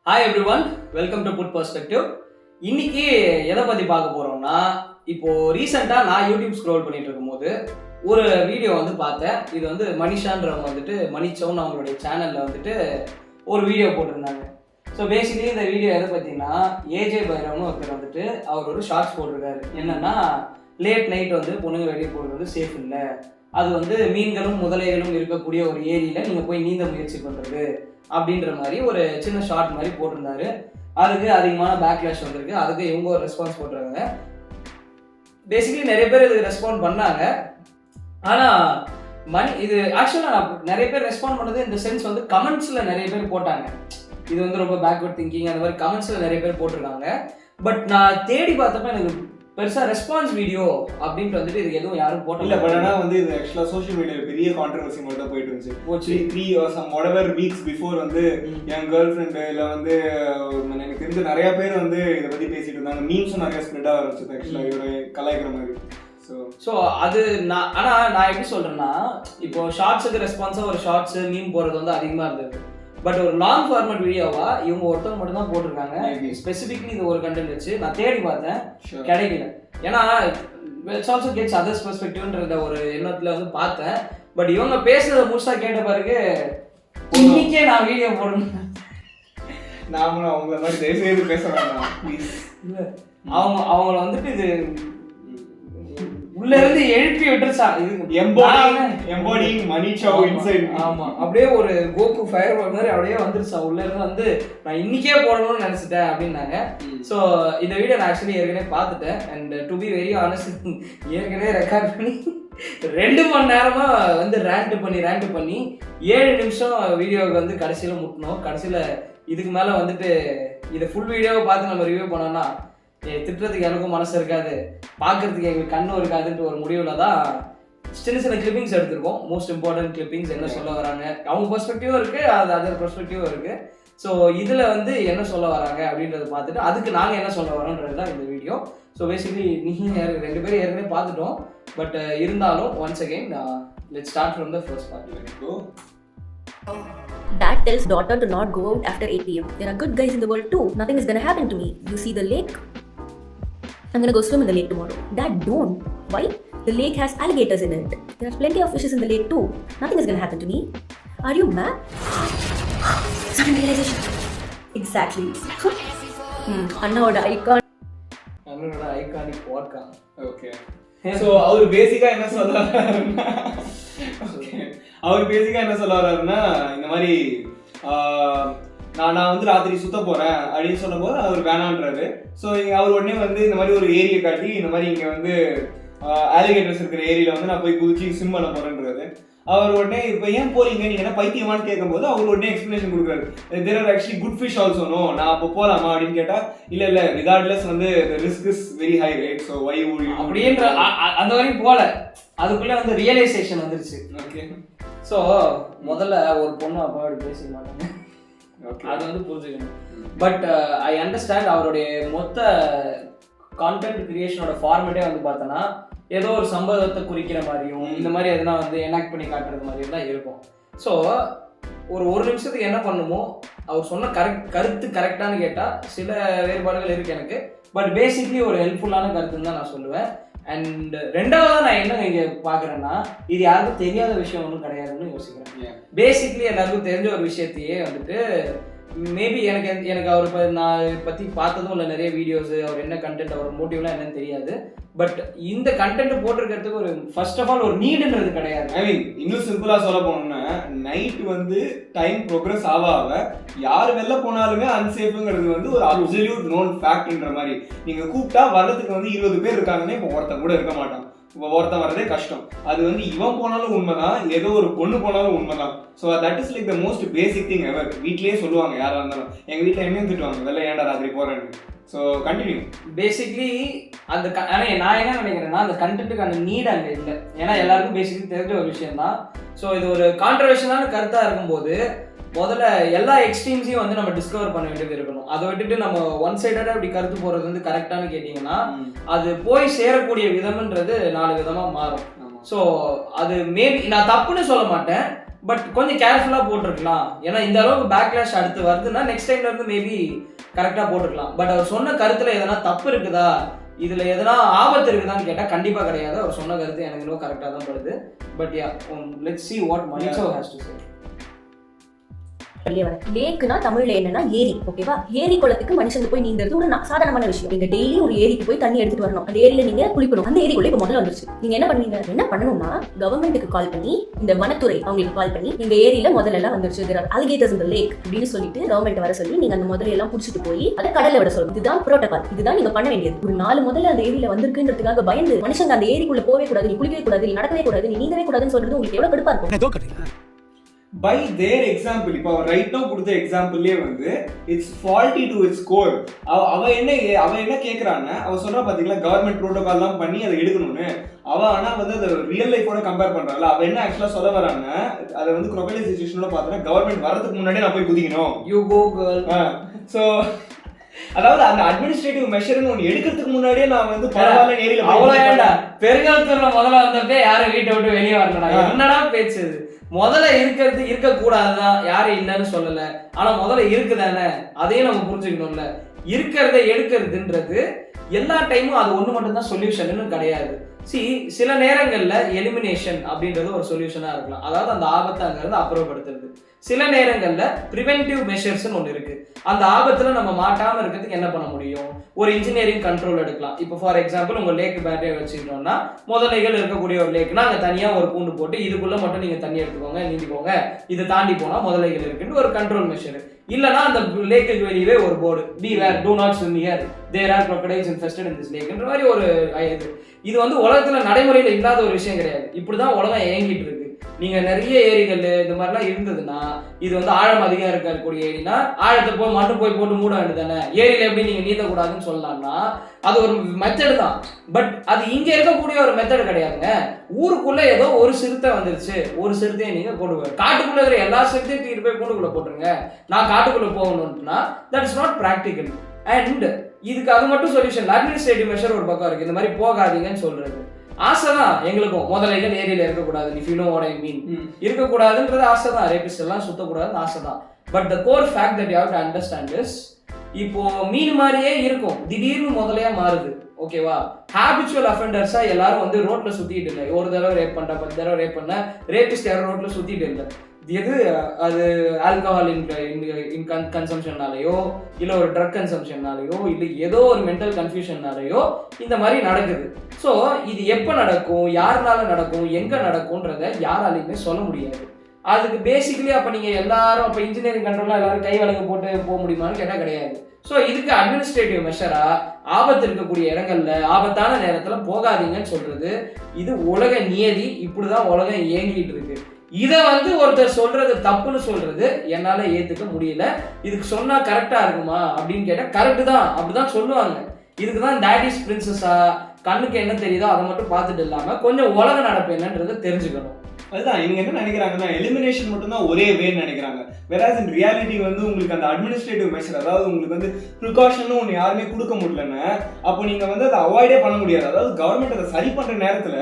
Hi everyone, welcome to food perspective. இன்னைக்கு எதை பற்றி பார்க்க போகிறோம்னா, இப்போது ரீசெண்டாக நான் யூடியூப் ஸ்க்ரோல் பண்ணிட்டு இருக்கும்போது ஒரு வீடியோ வந்து பார்த்தேன். இது வந்து மனிஷான்றவங்க வந்துட்டு மணிச்சவுன் அவங்களுடைய சேனலில் வந்துட்டு ஒரு வீடியோ போட்டிருந்தாங்க. ஸோ பேசிக்கலி இந்த வீடியோ எதை பார்த்தீங்கன்னா, ஏஜே பைரவனு ஒருத்தர் வந்துட்டு அவர் ஒரு ஷார்ட்ஸ் போட்டிருக்காரு. என்னன்னா, லேட் நைட் வந்து பொண்ணுங்க வெளியே போகிறது வந்து சேஃப் இல்லை, அது வந்து மீன்களும் முதலைகளும் இருக்கக்கூடிய ஒரு ஏரியில் நீங்கள் போய் நீந்த முயற்சி பண்ணுறது அப்படின்ற மாதிரி ஒரு சின்ன ஷார்ட் மாதிரி போட்டிருந்தாரு. அதுக்கு அதிகமான பேக்லாஷ் வந்திருக்கு. அதுக்கு இவங்க ஒரு ரெஸ்பான்ஸ் போட்டுருக்காங்க. பேசிக்கலி நிறைய பேர் இதுக்கு ரெஸ்பாண்ட் பண்ணாங்க. ஆனால் இது ஆக்சுவலாக நான் நிறைய பேர் ரெஸ்பாண்ட் பண்ணது இந்த சென்ஸ் வந்து கமெண்ட்ஸில் நிறைய பேர் போட்டாங்க. இது வந்து ரொம்ப பேக்வர்ட் திங்கிங் அந்த மாதிரி கமெண்ட்ஸில் நிறைய பேர் போட்டிருக்காங்க. பட் நான் தேடி பார்த்தப்ப எனக்கு பெருசாக ரெஸ்பான்ஸ் வீடியோ அப்படின்ட்டு வந்துட்டு இது எதுவும் யாரும் போட்டல. இல்லை, பட் ஆனால் வந்து இது ஆக்சுவலாக சோஷியல் மீடியாவில் பெரிய கான்ட்ரவர்சி மட்டும் தான் போயிட்டு இருந்துச்சு. 3 or some whatever weeks before வந்து என் கேர்ள் ஃப்ரெண்டு இல்லை வந்து எனக்கு தெரிஞ்ச நிறைய பேர் வந்து இதை பற்றி பேசிட்டு இருந்தாங்க. மீம்ஸும் நிறைய ஸ்ப்ரெட் ஆக ஆரம்பிச்சது ஆக்சுவலாக இவரை கலாய்க்கிற மாதிரி. ஸோ அது நான் எப்படி சொல்கிறேன்னா, இப்போ ஷார்ட்ஸுக்கு ரெஸ்பான்ஸாக ஒரு ஷார்ட்ஸு மீம் போடுறது வந்து அதிகமாக இருந்தது. பட் ஒரு லாங் ஃபார்மேட் வீடியோவா இவங்க ஒருத்தவங்க மட்டும் தான் போட்டிருக்காங்க. ஸ்பெசிஃபிக்லி இது ஒரு கண்டென்ட் வச்சு நான் தேடி பார்த்தேன், கிடைக்கல. ஏன்னா இட்ஸ் ஆல்சோ கெட்ஸ் அதர்ஸ் பெர்ஸ்பெக்டிவ்ன்ற ஒரு எண்ணத்தில் வந்து பார்த்தேன். பட் இவங்க பேசுறத முழுசா கேட்ட பிறகு இன்னைக்கே நான் வீடியோ போடணும். நாமளும் அவங்கள மாதிரி தயவு செய்து பேச வேண்டாம் ப்ளீஸ். இல்லை, அவங்கள வந்துட்டு இது உள்ள இருந்து எழுப்பி விட்டுருச்சா. இது எம்பாடிங் மணிச்சவு இன்சைட். ஆமா, அப்படியே ஒரு கோகு ஃபயர் வால் மாதிரி அப்படியே வந்துருச்சா. உள்ள இருந்து வந்து நான் இன்னைக்கே போடணும்னு நினைச்சிட்டேன் அப்படின்னாங்க. ஸோ இந்த வீடியோ நான் ஆக்சுவலி ஏற்கனவே பார்த்துட்டேன். And to be very honest, ஏற்கனவே ரெக்கார்ட் பண்ணி 2 மணி நேரமா வந்து ரேண்ட் பண்ணி 7 நிமிஷம் வீடியோவுக்கு வந்து கடைசியில் முட்டணும். கடைசியில் இதுக்கு மேலே வந்துட்டு இதை ஃபுல் வீடியோவை பார்த்து நம்ம ரிவ்யூ பண்ணோம்னா திட்டுறதுக்கு எனக்கும் மனசு இருக்காது, பார்க்கறதுக்கு எங்களுக்கு கண்ணும் இருக்காதுன்ட்டு ஒரு முடிவில் தான் சின்ன கிளிப்பிங்ஸ் எடுத்திருக்கோம். மோஸ்ட் இம்பார்ட்டன்ட் கிளிப்பிங்ஸ் என்ன சொல்ல வராங்க, அவங்க பெர்ஸ்பெக்டிவும் இருக்குது, அது அதர் பெர்ஸ்பெக்டிவும் இருக்குது. ஸோ இதில் வந்து என்ன சொல்ல வராங்க அப்படின்றத பார்த்துட்டு அதுக்கு நாங்கள் என்ன சொல்ல வரோன்றது தான் இந்த வீடியோ. ஸோ பேசிக்கலி நீங்கள் 2 பேரும் ஏற்கனவே பார்த்துட்டோம். பட் இருந்தாலும் once again let's start from the first part. Dad tells daughter to not go out after 8 p.m. There are good guys in the world too. Nothing is gonna happen to me. You see the lake? I'm gonna go swim in the lake tomorrow. Dad, don't. Why? The lake has alligators in it. There are plenty of fishes in the lake too. Nothing is gonna happen to me. Are you mad? Sudden realization. Exactly. Annoda icon. Annoda iconic vodka. Okay. So அவர் பேசிக்கா என்ன சொல்ல வர்றாருன்னா, இந்த மாதிரி நான் வந்து ராத்திரி சுத்த போறேன் அப்படின்னு சொல்லும்போது அவர் வேணான்றாரு. ஸோ அவர் உடனே வந்து இந்த மாதிரி ஒரு ஏரியை காட்டி, இந்த மாதிரி இங்கே வந்து ஆலிகேட்டர்ஸ் இருக்கிற ஏரியில வந்து நான் போய் குதிச்சு ஸ்விம் பண்ண போறேன்றாரு. அவர் உடனே இப்போ ஏன் போறீங்க நீங்க என்ன பைத்தியமானு கேட்கும்போது அவர் உடனே எக்ஸ்பிளேஷன் கொடுக்குறாரு. There are actually good fish also. No, நான் அப்போ போகலாமா அப்படின்னு கேட்டா, இல்லை ரிகார்ட்லெஸ் வந்து risk is very high right, so why would you அப்படின்ற அந்த வரைக்கும் போல அதுக்குள்ளே வந்து ரியலைசேஷன் வந்துருச்சு. ஓகே. ஸோ முதல்ல ஒரு பொண்ணு அப்பா அப்படி பேசிக்க மாட்டாங்க, அது வந்து புரிஞ்சுக்கணும். பட் ஐ அண்டர்ஸ்டாண்ட் அவருடைய மொத்த கான்டென்ட் கிரியேஷனோட ஃபார்மேட்டே வந்து பார்த்தோன்னா ஏதோ ஒரு சம்பவத்தை குறிக்கிற மாதிரியும் இந்த மாதிரி எதனா வந்து எனாக்ட் பண்ணி காட்டுறது மாதிரியும் தான் இருக்கும். ஸோ ஒரு நிமிஷத்துக்கு என்ன பண்ணுமோ அவர் சொன்ன கருத்து கரெக்டானு கேட்டால் சில வேறுபாடுகள் இருக்குது எனக்கு. பட் பேசிக்லி ஒரு ஹெல்ப்ஃபுல்லான கருத்துன்னு தான் நான் சொல்லுவேன். அண்ட் ரெண்டாவது நான் என்ன இங்கே பார்க்குறேன்னா, இது யாருக்கும் தெரியாத விஷயம் ஒன்றும் கிடையாதுன்னு யோசிக்கிறேன். பேசிக்லி எல்லாருக்கும் தெரிஞ்ச ஒரு விஷயத்தையே வந்துட்டு மேபி எனக்கு அவர் நான் பற்றி பார்த்ததும் இல்லை, நிறைய வீடியோஸு அவர் என்ன கண்டென்ட் அவர் மோட்டிவ்லாம் என்னன்னு தெரியாது. பட் இந்த கண்டென்ட் போட்டிருக்கிறதுக்கு ஒரு ஃபர்ஸ்ட் ஆஃப் ஆல் ஒரு நீடுன்றது கிடையாது. ஐ மீன் இன்னும் சிம்பிளா சொல்ல போனோம்னா, நைட் வந்து டைம் ப்ரோக்ரஸ் ஆக யார் வெளில போனாலுமே அன்சேஃபுங்கிறது வந்து ஒரு அப்சல்யூட் நோன் ஃபேக்ட்ன்ற மாதிரி. நீங்க கூப்பிட்டா வர்றதுக்கு வந்து 20 பேர் இருக்காங்கன்னு இப்போ ஒருத்தன் கூட இருக்க மாட்டான். ஒருத்தன் வர்றதே கஷ்டம். அது வந்து இவன் போனாலும் உண்மைதான், ஏதோ ஒரு பொண்ணு போனாலும் உண்மைதான். So that is like the most basic thing எவர். வீட்லேயே சொல்லுவாங்க யாராக இருந்தாலும், எங்கள் வீட்டில் என்னையும் திட்டுவாங்க, வெளில ஏன்டா ராத்திரி போகிறேன்னு. So continue. பேசிக்லி அந்த ஆனால் நான் என்ன நினைக்கிறேன்னா, அந்த கண்டென்ட்டுக்கான நீட் அங்கே இல்லை. ஏன்னா எல்லாருக்கும் பேசிக்லி தெரிஞ்ச ஒரு விஷயம் தான். ஸோ இது ஒரு கான்ட்ரவர்ஷியலான கருத்தாக இருக்கும்போது முதல்ல எல்லா எக்ஸ்ட்ரீம்ஸையும் வந்து நம்ம டிஸ்கவர் பண்ண வேண்டியது இருக்கணும். அதை விட்டுட்டு நம்ம ஒன் சைடடாக அப்படி கருத்து போகிறது வந்து கரெக்டானு கேட்டிங்கன்னா, அது போய் சேரக்கூடிய விதம்ன்றது 4 விதமாக மாறும். ஸோ அது மேபி நான் தப்புன்னு சொல்ல மாட்டேன், பட் கொஞ்சம் கேர்ஃபுல்லாக போட்டிருக்கலாம். ஏன்னா இந்த அளவுக்கு பேக்லாஷ் அடுத்து வருதுன்னா நெக்ஸ்ட் டைம்ல இருந்து மேபி கரெக்டாக போட்டிருக்கலாம். பட் அவர் சொன்ன கருத்தில் எதனா தப்பு இருக்குதா, இதில் எதனா ஆபத்து இருக்குதான்னு கேட்டால் கண்டிப்பாக கிடையாது. அவர் சொன்ன கருத்து எனக்கு இன்னும் கரெக்டாக தான் படுது. But yeah, let's see what Manikso has to say. லேக்குனா தமிழ்ல என்னன்னா ஏரி, ஓகேவா? ஏரி குளத்துக்கு மனுஷங்க போய் நீங்கிறது ஒரு சாதாரணமான விஷயம். நீங்க டெய்லி ஒரு ஏரிக்கு போய் தண்ணி எடுத்துட்டு வரணும், அந்த ஏரியில நீங்க குளிக்கணும். அந்த ஏரிக்குள்ள இப்ப முதல்ல வந்துருச்சு. நீங்க என்ன பண்ணுவீங்க? என்ன பண்ணணும்னா கவர்மெண்ட்டுக்கு கால் பண்ணி, இந்த வனத்துறை அவங்களுக்கு கால் பண்ணி, இந்த ஏரியில முதல்ல எல்லாம் வந்துருச்சு, there are alligators in the lake அப்படின்னு சொல்லிட்டு கவர்மெண்ட் வர சொல்லி நீங்க அந்த முதல்ல எல்லாம் புடிச்சிட்டு போய் அதை கடல்ல விட சொல்லணும். இதுதான் புரோட்டோகால், இதுதான் நீங்க பண்ண வேண்டியது. ஒரு 4 முதல்ல அந்த ஏரியில வந்திருக்குன்றதுக்காக பயந்து மனுஷங்க அந்த ஏரிக்குள்ள போவே கூடாது, நீ குளிக்கவே கூடாது, நீ நடக்கவே கூடாது, நீ நீந்தவே கூடாதுன்னு சொல்றது உங்களுக்கு எவ்வளவு கடுப்பா இருக்கும். பை தேர் எக்ஸாம்பிள், இப்போ அவர் ரைட் நவ் கொடுத்த எக்ஸாம்பிள்லேயே வந்து it's faulty to it's core. அவ என்ன கேட்குறான்னு அவ சொல்றா பார்த்தீங்களா, கவர்மெண்ட் ப்ரோட்டோகால்லாம் பண்ணி அதை எடுக்கணும்னு. ஆனால் வந்து அதை ரியல் லைஃபோட கம்பேர் பண்ணுறாள். அவள் என்ன ஆக்சுவலாக சொல்ல வராங்க, அதை வந்து க்ரொக்கடைல் சிச்சுவேஷனோட பார்த்தோன்னா கவர்மெண்ட் வரதுக்கு முன்னாடியே நான் போய் குதிக்கணும். You go girl. ஸோ அதாவது அந்த அட்மினிஸ்ட்ரேட்டிவ் மெஷர்னு ஒன்று எடுக்கிறதுக்கு முன்னாடியே நான் வந்து பரவாயில்ல நேரில் அவ்வளோ ஏண்டா பெருங்காலத்துல முதல்ல வந்தப்பே யாரும் வீட்டை விட்டு வெளியே வரலடா. என்னடா பேச்சு? முதல்ல இருக்கக்கூடாதுதான், யாரும் இல்லைன்னு சொல்லல. ஆனா முதல்ல இருக்குதானே, அதையும் நம்ம புரிஞ்சுக்கணும்ல. இருக்கிறத எடுக்கிறதுன்றது எல்லா டைமும் அது ஒண்ணு மட்டும் தான் சொல்யூஷன் கிடையாது. சில நேரங்கள்ல எலிமினேஷன் அப்படின்றது ஒரு சொல்யூஷனா இருக்கலாம், அதாவது அந்த ஆபத்தை அங்கிருந்து அப்புறப்படுத்துறது. சில நேரங்கள்ல ப்ரிவென்டிவ் மெஷர்ஸ்னு ஒன்று இருக்கு. அந்த ஆபத்துல நம்ம மாட்டாம இருக்கிறதுக்கு என்ன பண்ண முடியும்? ஒரு இன்ஜினியரிங் கண்ட்ரோல் எடுக்கலாம். இப்போ ஃபார் எக்ஸாம்பிள் உங்க லேக் பேட்டரியை வச்சுக்கிட்டோம்னா, முதலைகள் இருக்கக்கூடிய ஒரு லேக்னா அங்கே தனியா ஒரு கூண்டு போட்டு இதுக்குள்ள மட்டும் நீங்க தண்ணி எடுத்துக்கோங்க, நீந்திக்கோங்க, இதை தாண்டி போனா முதலைகள் இருக்குன்னு ஒரு கண்ட்ரோல் மெஷர். இல்லைன்னா அந்த லேக்குக்கு வெளியவே ஒரு board, beware, do not swim here, there are crocodiles infested in this lake என்ற மாதிரி ஒரு இது வந்து உலகத்துல நடைமுறையில இல்லாத ஒரு விஷயம் கிடையாது. இப்படிதான் உலகம் இயங்கிட்டு இருக்கு. நீங்க நிறைய ஏரிகள் இந்த மாதிரிலாம் இருந்ததுன்னா, இது வந்து ஆழம் அதிகம் இருக்கக்கூடிய ஏரினா ஆழத்தை போய் மட்டும் போய் போட்டு மூட வேண்டியதானே. ஏரியில எப்படி நீங்க நீந்தக்கூடாதுன்னு சொல்லலாம்னா அது ஒரு மெத்தட் தான். பட் அது இங்க இருக்கக்கூடிய ஒரு மெத்தட் கிடையாதுங்க. ஊருக்குள்ள ஏதோ ஒரு சிறுத்தை வந்துருச்சு, ஒரு சிறுத்தையை நீங்க கொண்டு காட்டுக்குள்ள இருக்கிற எல்லா சிறுத்தையும் தூக்கிட்டு போய் கூண்டுக்குள்ள போட்டுருங்க, நான் காட்டுக்குள்ள போகணும்னா that is not practical. And இதுக்கு அது மட்டும் சொல்யூஷன். அட்மினிஸ்ட்ரேட்டிவ் மெஷர் ஒரு பக்கம் இருக்கு, இந்த மாதிரி போகாதீங்கன்னு சொல்றது. ஆசைதான் எங்களுக்கும், முதலைகள் ஏரியில இருக்கக்கூடாது, if you know what I mean, இருக்கக்கூடாதுன்றது ஆசைதான். ரேபிஸ்ட் எல்லாம் சுத்தக்கூடாதுன்னு ஆசைதான். But the core fact that you have to understand is, இப்போ மீன் மாதிரியே இருக்கும், திடீர்னு முதலையா மாறுது. ஓகேவா? ஹாபிச்சுவல் அஃபெண்டர்ஸா எல்லாரும் வந்து ரோட்ல சுத்திட்டு இல்லை. ஒரு தடவை ரேப் பண்ண, 10 தடவை ரேப் பண்ண ரேபிஸ்ட் யாரும் ரோட்ல சுத்திட்டு இல்லை. எது அது ஆல்கஹால் இன் கன்சம்ஷன்னாலேயோ இல்லை ஒரு ட்ரக் கன்சம்ஷன்னாலேயோ இல்லை ஏதோ ஒரு மென்டல் கன்ஃபியூஷன்னாலேயோ இந்த மாதிரி நடக்குது. ஸோ இது எப்போ நடக்கும், யாருனால நடக்கும், எங்கே நடக்கும்ன்றத யாராலையுமே சொல்ல முடியாது. அதுக்கு பேசிக்கலி அப்போ நீங்கள் எல்லாரும் அப்போ இன்ஜினியரிங் கண்ட்ரோலாக எல்லாரும் கை வழங்க போட்டு போக முடியுமான்னு கேட்டால் கிடையாது. ஸோ இதுக்கு அட்மினிஸ்ட்ரேட்டிவ் மெஷராக ஆபத்து இருக்கக்கூடிய இடங்கள்ல ஆபத்தான நேரத்தில் போகாதீங்கன்னு சொல்றது இது உலக நியதி. இப்படிதான் உலகம் இயங்கிட்டு இருக்கு. இதை வந்து ஒருத்தர் சொல்றது தப்புன்னு சொல்றது என்னால ஏத்துக்க முடியல. இதுக்கு சொன்னா கரெக்டா இருக்குமா அப்படின்னு கேட்டா கரெக்டு தான், அப்படிதான் சொல்லுவாங்க. இதுக்குதான் டேடிஸ் பிரின்சஸா, கண்ணுக்கு என்ன தெரியுதோ அதை மட்டும் பார்த்துட்டு இல்லாம கொஞ்சம் உலக நடப்பு என்னன்றதை தெரிஞ்சுக்கணும். அதுதான் இவங்க என்ன நினைக்கிறாங்கன்னா எலிமினேஷன் மட்டும் தான் ஒரே வேன்னு நினைக்கிறாங்க. வேறாஸ் இன் ரியாலிட்டி வந்து உங்களுக்கு அந்த அட்மினிஸ்ட்ரேட்டிவ் மெஷர், அதாவது உங்களுக்கு வந்து ப்ரிகாஷன் ஒன்று யாருமே கொடுக்க முடியலன்னு, அப்போ நீங்க வந்து அதை அவாய்டே பண்ண முடியாது. அதாவது கவர்மெண்ட் அதை சரி பண்ற நேரத்துல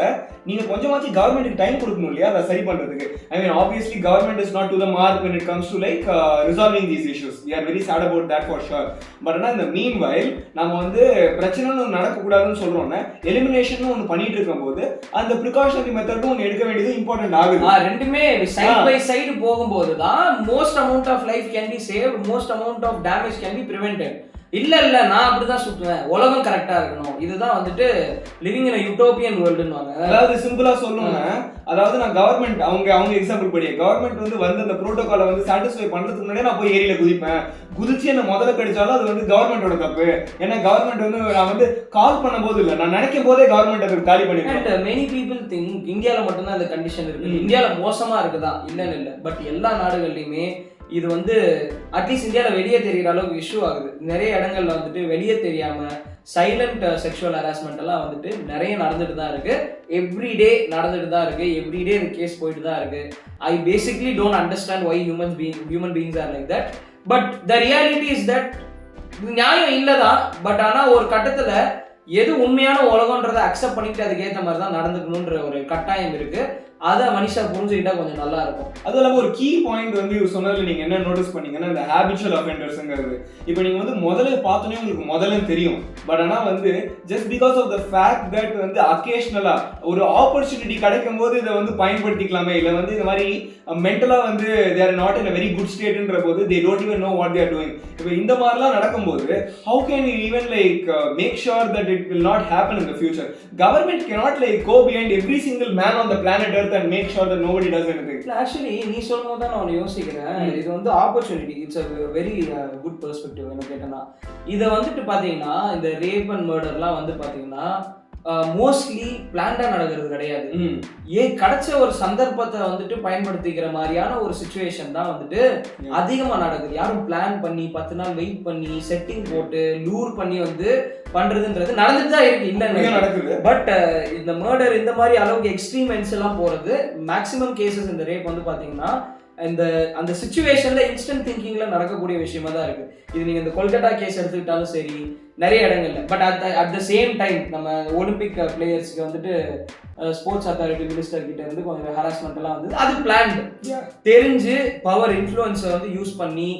நீங்க கொஞ்சமாச்சும் கவர்மெண்ட்டுக்கு டைம் கொடுக்கணும் இல்லையா அதை சரி பண்றதுக்கு. I mean obviously government is not to the mark when it comes to like resolving these issues. We are very sad about that for sure. But ஆனால் இந்த மீன் வயல் நம்ம வந்து பிரச்சனைன்னு ஒன்று நடக்கக்கூடாதுன்னு சொல்றோம்னா எலிமினேஷன் ஒன்று பண்ணிட்டு இருக்கும் போது அந்த ப்ரிகாஷனரி மெத்தடும் ஒன்று எடுக்க வேண்டியது இம்பார்ட்டன்ட் ஆகுது. ரெண்டுமே சைடு பை சைடு போகும்போது தான் most amount of life can be save, most amount of damage can be prevented. இல்ல நான் அப்படிதான் சுத்துவேன், உலகம் கரெக்டா இருக்கணும், இதுதான் வந்துட்டு லிவிங் இன் யூட்டோபியன் வேர்ல்டுன்னுவாங்க. அதாவது சிம்பிளா சொல்லணும்னா, அதாவது நான் கவர்மெண்ட் அவங்க எக்ஸாம்பிள் படி கவர்மெண்ட் வந்து அந்த ப்ரோட்டோகாலை வந்து சாட்டிஸ்ஃபை பண்றதுக்கு முன்னாடியே நான் போய் ஏரியில குதிப்பேன், குதிச்சு என்ன முதல்ல கடிச்சாலும் அது வந்து கவர்மெண்டோட தப்பு. ஏன்னா கவர்மெண்ட் வந்து நான் வந்து கால் பண்ணும் போது இல்லை, நான் நினைக்கும் போதே கவர்மெண்ட் அதுக்கு காலி பண்ணிருக்கேன். மெனி பீப்புள் திங்க் இந்தியாவில் மட்டும்தான் அந்த கண்டிஷன் இருக்கு. இந்தியாவில் மோசமா இருக்குதான் இல்லைன்னு இல்லை, பட் எல்லா நாடுகள்லையுமே இது வந்து அட்லீஸ்ட் இந்தியாவில் வெளியே தெரிகிற அளவுக்கு இஷ்யூ ஆகுது. நிறைய இடங்கள்ல வந்துட்டு வெளியே தெரியாம சைலண்ட் செக்ஷுவல் ஹராஸ்மெண்ட் எல்லாம் வந்துட்டு நிறைய நடந்துட்டு தான் இருக்கு. எவ்ரிடே நடந்துட்டு தான் இருக்கு. எவ்ரிடே இந்த கேஸ் போயிட்டு தான் இருக்கு. I basically don't understand why human beings are like that. But the reality is that நியாயம் இல்லைதான். பட் ஆனால் ஒரு கட்டத்தில் எது உண்மையான உலகன்றதை அக்செப்ட் பண்ணிட்டு அதுக்கேற்ற மாதிரி தான் நடந்துக்கணுன்ற ஒரு கட்டாயம் இருக்கு. அதை மனிஷா புரிஞ்சுக்கிட்டா கொஞ்சம் நல்லா இருக்கும். அதுவும் இல்லாமல் ஒரு கீ பாயிண்ட் வந்து இவர் சொன்னதுல நீங்க என்ன நோட்டீஸ் பண்ணீங்கன்னா இந்த ஹேபிச்சுவல் அஃபெண்டர்ஸ்ங்கிறது. இப்போ நீங்க வந்து முதல்ல பார்த்தோன்னே உங்களுக்கு முதல்ல தெரியும், பட் ஆனால் வந்து just because of the fact that வந்து அக்கேஷனலா ஒரு ஆப்பர்ச்சுனிட்டி கிடைக்கும் போது இதை வந்து பயன்படுத்திக்கலாமே, இல்லை வந்து இந்த மாதிரி மென்டலா வந்து they are not in a very good ஸ்டேட்ன்ற போது they don't even know what they are doing. இப்போ இந்த மாதிரிலாம் நடக்கும்போது how can you even like make sure that it will not happen in the future? Government cannot like go behind every single man on the planet earth and make sure that nobody does anything. Actually நீ சொல்லும் போது தான் நான் யோசிக்கிறேன், இது வந்து opportunity, it's a very good perspective. என்ன கேட்டேன்னா இதை வந்துட்டு பார்த்தீங்கன்னா இந்த ரேப் அண்ட் மர்டர்லாம் வந்து பார்த்தீங்கன்னா மோஸ்ட்லி பிளான்டா நடக்கிறது கிடையாது. கிடைச்ச ஒரு சந்தர்ப்பத்தை வந்துட்டு பயன்படுத்திக்கிற மாதிரியான ஒரு சிச்சுவேஷன் தான் வந்துட்டு அதிகமா நடக்குது. யாரும் பிளான் பண்ணி 10 நாள் வெயிட் பண்ணி செட்டிங் போட்டு லூர் பண்ணி வந்து பண்றதுன்றது நடந்துட்டு தான் இருக்கு, இல்ல நடக்குது. பட் இந்த மர்டர் இந்த மாதிரி அளவுக்கு எக்ஸ்ட்ரீம் எண்ட்ஸ் எல்லாம் போறது மேக்ஸிமம் கேசஸ் இந்த ரேப் வந்து பாத்தீங்கன்னா அந்த சிச்சுவேஷன்ல இன்ஸ்டன்ட் திங்கிங்ல நடக்கக்கூடிய விஷயமா தான் இருக்கு. இது நீங்க இந்த கொல்கட்டா கேஸ் எடுத்துக்கிட்டாலும் சரி, நிறைய இடங்கள்ல. But at the same time நம்ம ஒலிம்பிக் பிளேயர்ஸ்க்கு வந்துட்டு ஸ்போர்ட்ஸ் அத்தாரிட்டி மினிஸ்டர் கிட்ட இருந்து கொஞ்சம் ஹராஸ்மெண்ட் எல்லாம் வந்து அது பிளான்டு, தெரிஞ்சு பவர் இன்ஃப்ளூயன்ஸை வந்து யூஸ் பண்ணி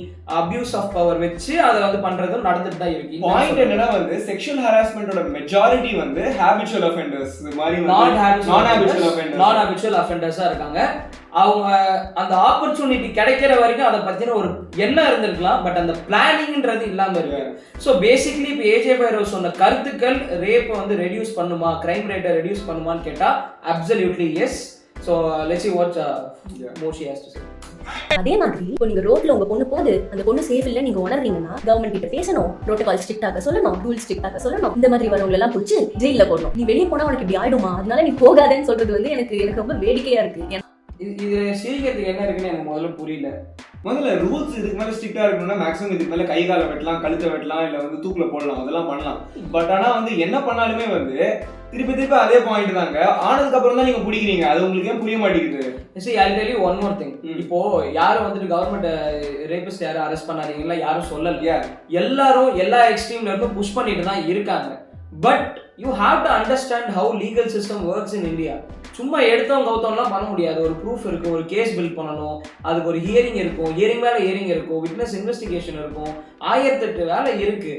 அபியூஸ் ஆஃப் பவர் வச்சு அதை வந்து பண்றதும் நடந்துட்டு தான் இருக்கு. பாயிண்ட் என்னன்னா வந்து செக்ஷுவல் ஹராஸ்மெண்டோட மெஜாரிட்டி வந்து ஹேபிச்சுவல் அஃபெண்டர்ஸ் மாதிரி நான் ஹேபிச்சுவல் அஃபெண்டர்ஸா இருக்காங்க. அவங்க அந்த ஆப்பர்ச்சுனிட்டி கிடைக்கிற வரைக்கும் அதை பத்தின ஒரு எண்ணம் இருந்திருக்கலாம், பட் அந்த பிளானிங்ன்றது இல்லாம இருக்கு. ஸோ பேசிக்லி இப்போ ஏஜே பைரவ் சொன்ன கருத்துக்கள் ரேப்பை வந்து ரெடியூஸ் பண்ணுமா, கிரைம் ரேட்டை ரெடியூஸ் பண்ணுமான்னு கேட்டா absolutely S. So let's see what more she has to say. அதே மாதிரி இப்போ நீங்க ரோட்ல உங்க பொண்ணு போகுது, அந்த பொண்ணு சேஃப் இல்ல நீங்க உணர்றீங்கன்னா கவர்மெண்ட் கிட்ட பேசணும், புரோட்டோகால் ஸ்ட்ரிக்ட் ஆக சொல்லணும், ரூல் ஸ்ட்ரிக்ட் ஆக சொல்லணும். இந்த மாதிரி வரவங்க எல்லாம் பிடிச்சி ஜெயில போடணும். நீ வெளியே போனா உனக்கு இப்படி ஆயிடுமா, அதனால நீ போகாதேன்னு சொல்றது வந்து எனக்கு ரொம்ப வேடிக்கையா இருக்கு. இது சிரிக்கிறதுக்கு என்ன இருக்குன்னு எனக்கு முதல்ல புரியல. முதல்ல ரூல்ஸ் இதுக்கு மேலே ஸ்ட்ரிக்டாக இருக்கணும்னா மேக்ஸிமம் இதுக்கு மேலே கை காலை வெட்டலாம், கழுத்தை வெட்டலாம், இல்லை வந்து தூக்கில் போடலாம், அதெல்லாம் பண்ணலாம். பட் ஆனால் வந்து என்ன பண்ணாலுமே வந்து திருப்பி அதே பாயிண்ட் தாங்க. ஆனதுக்கு அப்புறம் தான் நீங்க பிடிக்கிறீங்க, அது உங்களுக்கு ஏன் புரிய மாட்டேங்குது? See, I'll tell you one more thing. இப்போ யாரும் வந்துட்டு கவர்மெண்ட் ரேபிஸ்ட் யாரும் அரெஸ்ட் பண்ணாதீங்களா யாரும் சொல்லல. எல்லாரும் எல்லா எக்ஸ்ட்ரீம்ல இருந்தும் புஷ் பண்ணிட்டு தான் இருக்காங்க. But you have to understand how legal system works in India. சும்மா எடுத்தோம் கவுத்தோம்லாம் பண்ண முடியாது. ஒரு ப்ரூஃப் இருக்கும், ஒரு கேஸ் பில்ட் பண்ணணும், அதுக்கு ஒரு ஹியரிங் இருக்கும், ஹியரிங் மேலே ஹியரிங் இருக்கும், விட்னஸ் இன்வெஸ்டிகேஷன் இருக்கும், 1008 வேலை இருக்கு.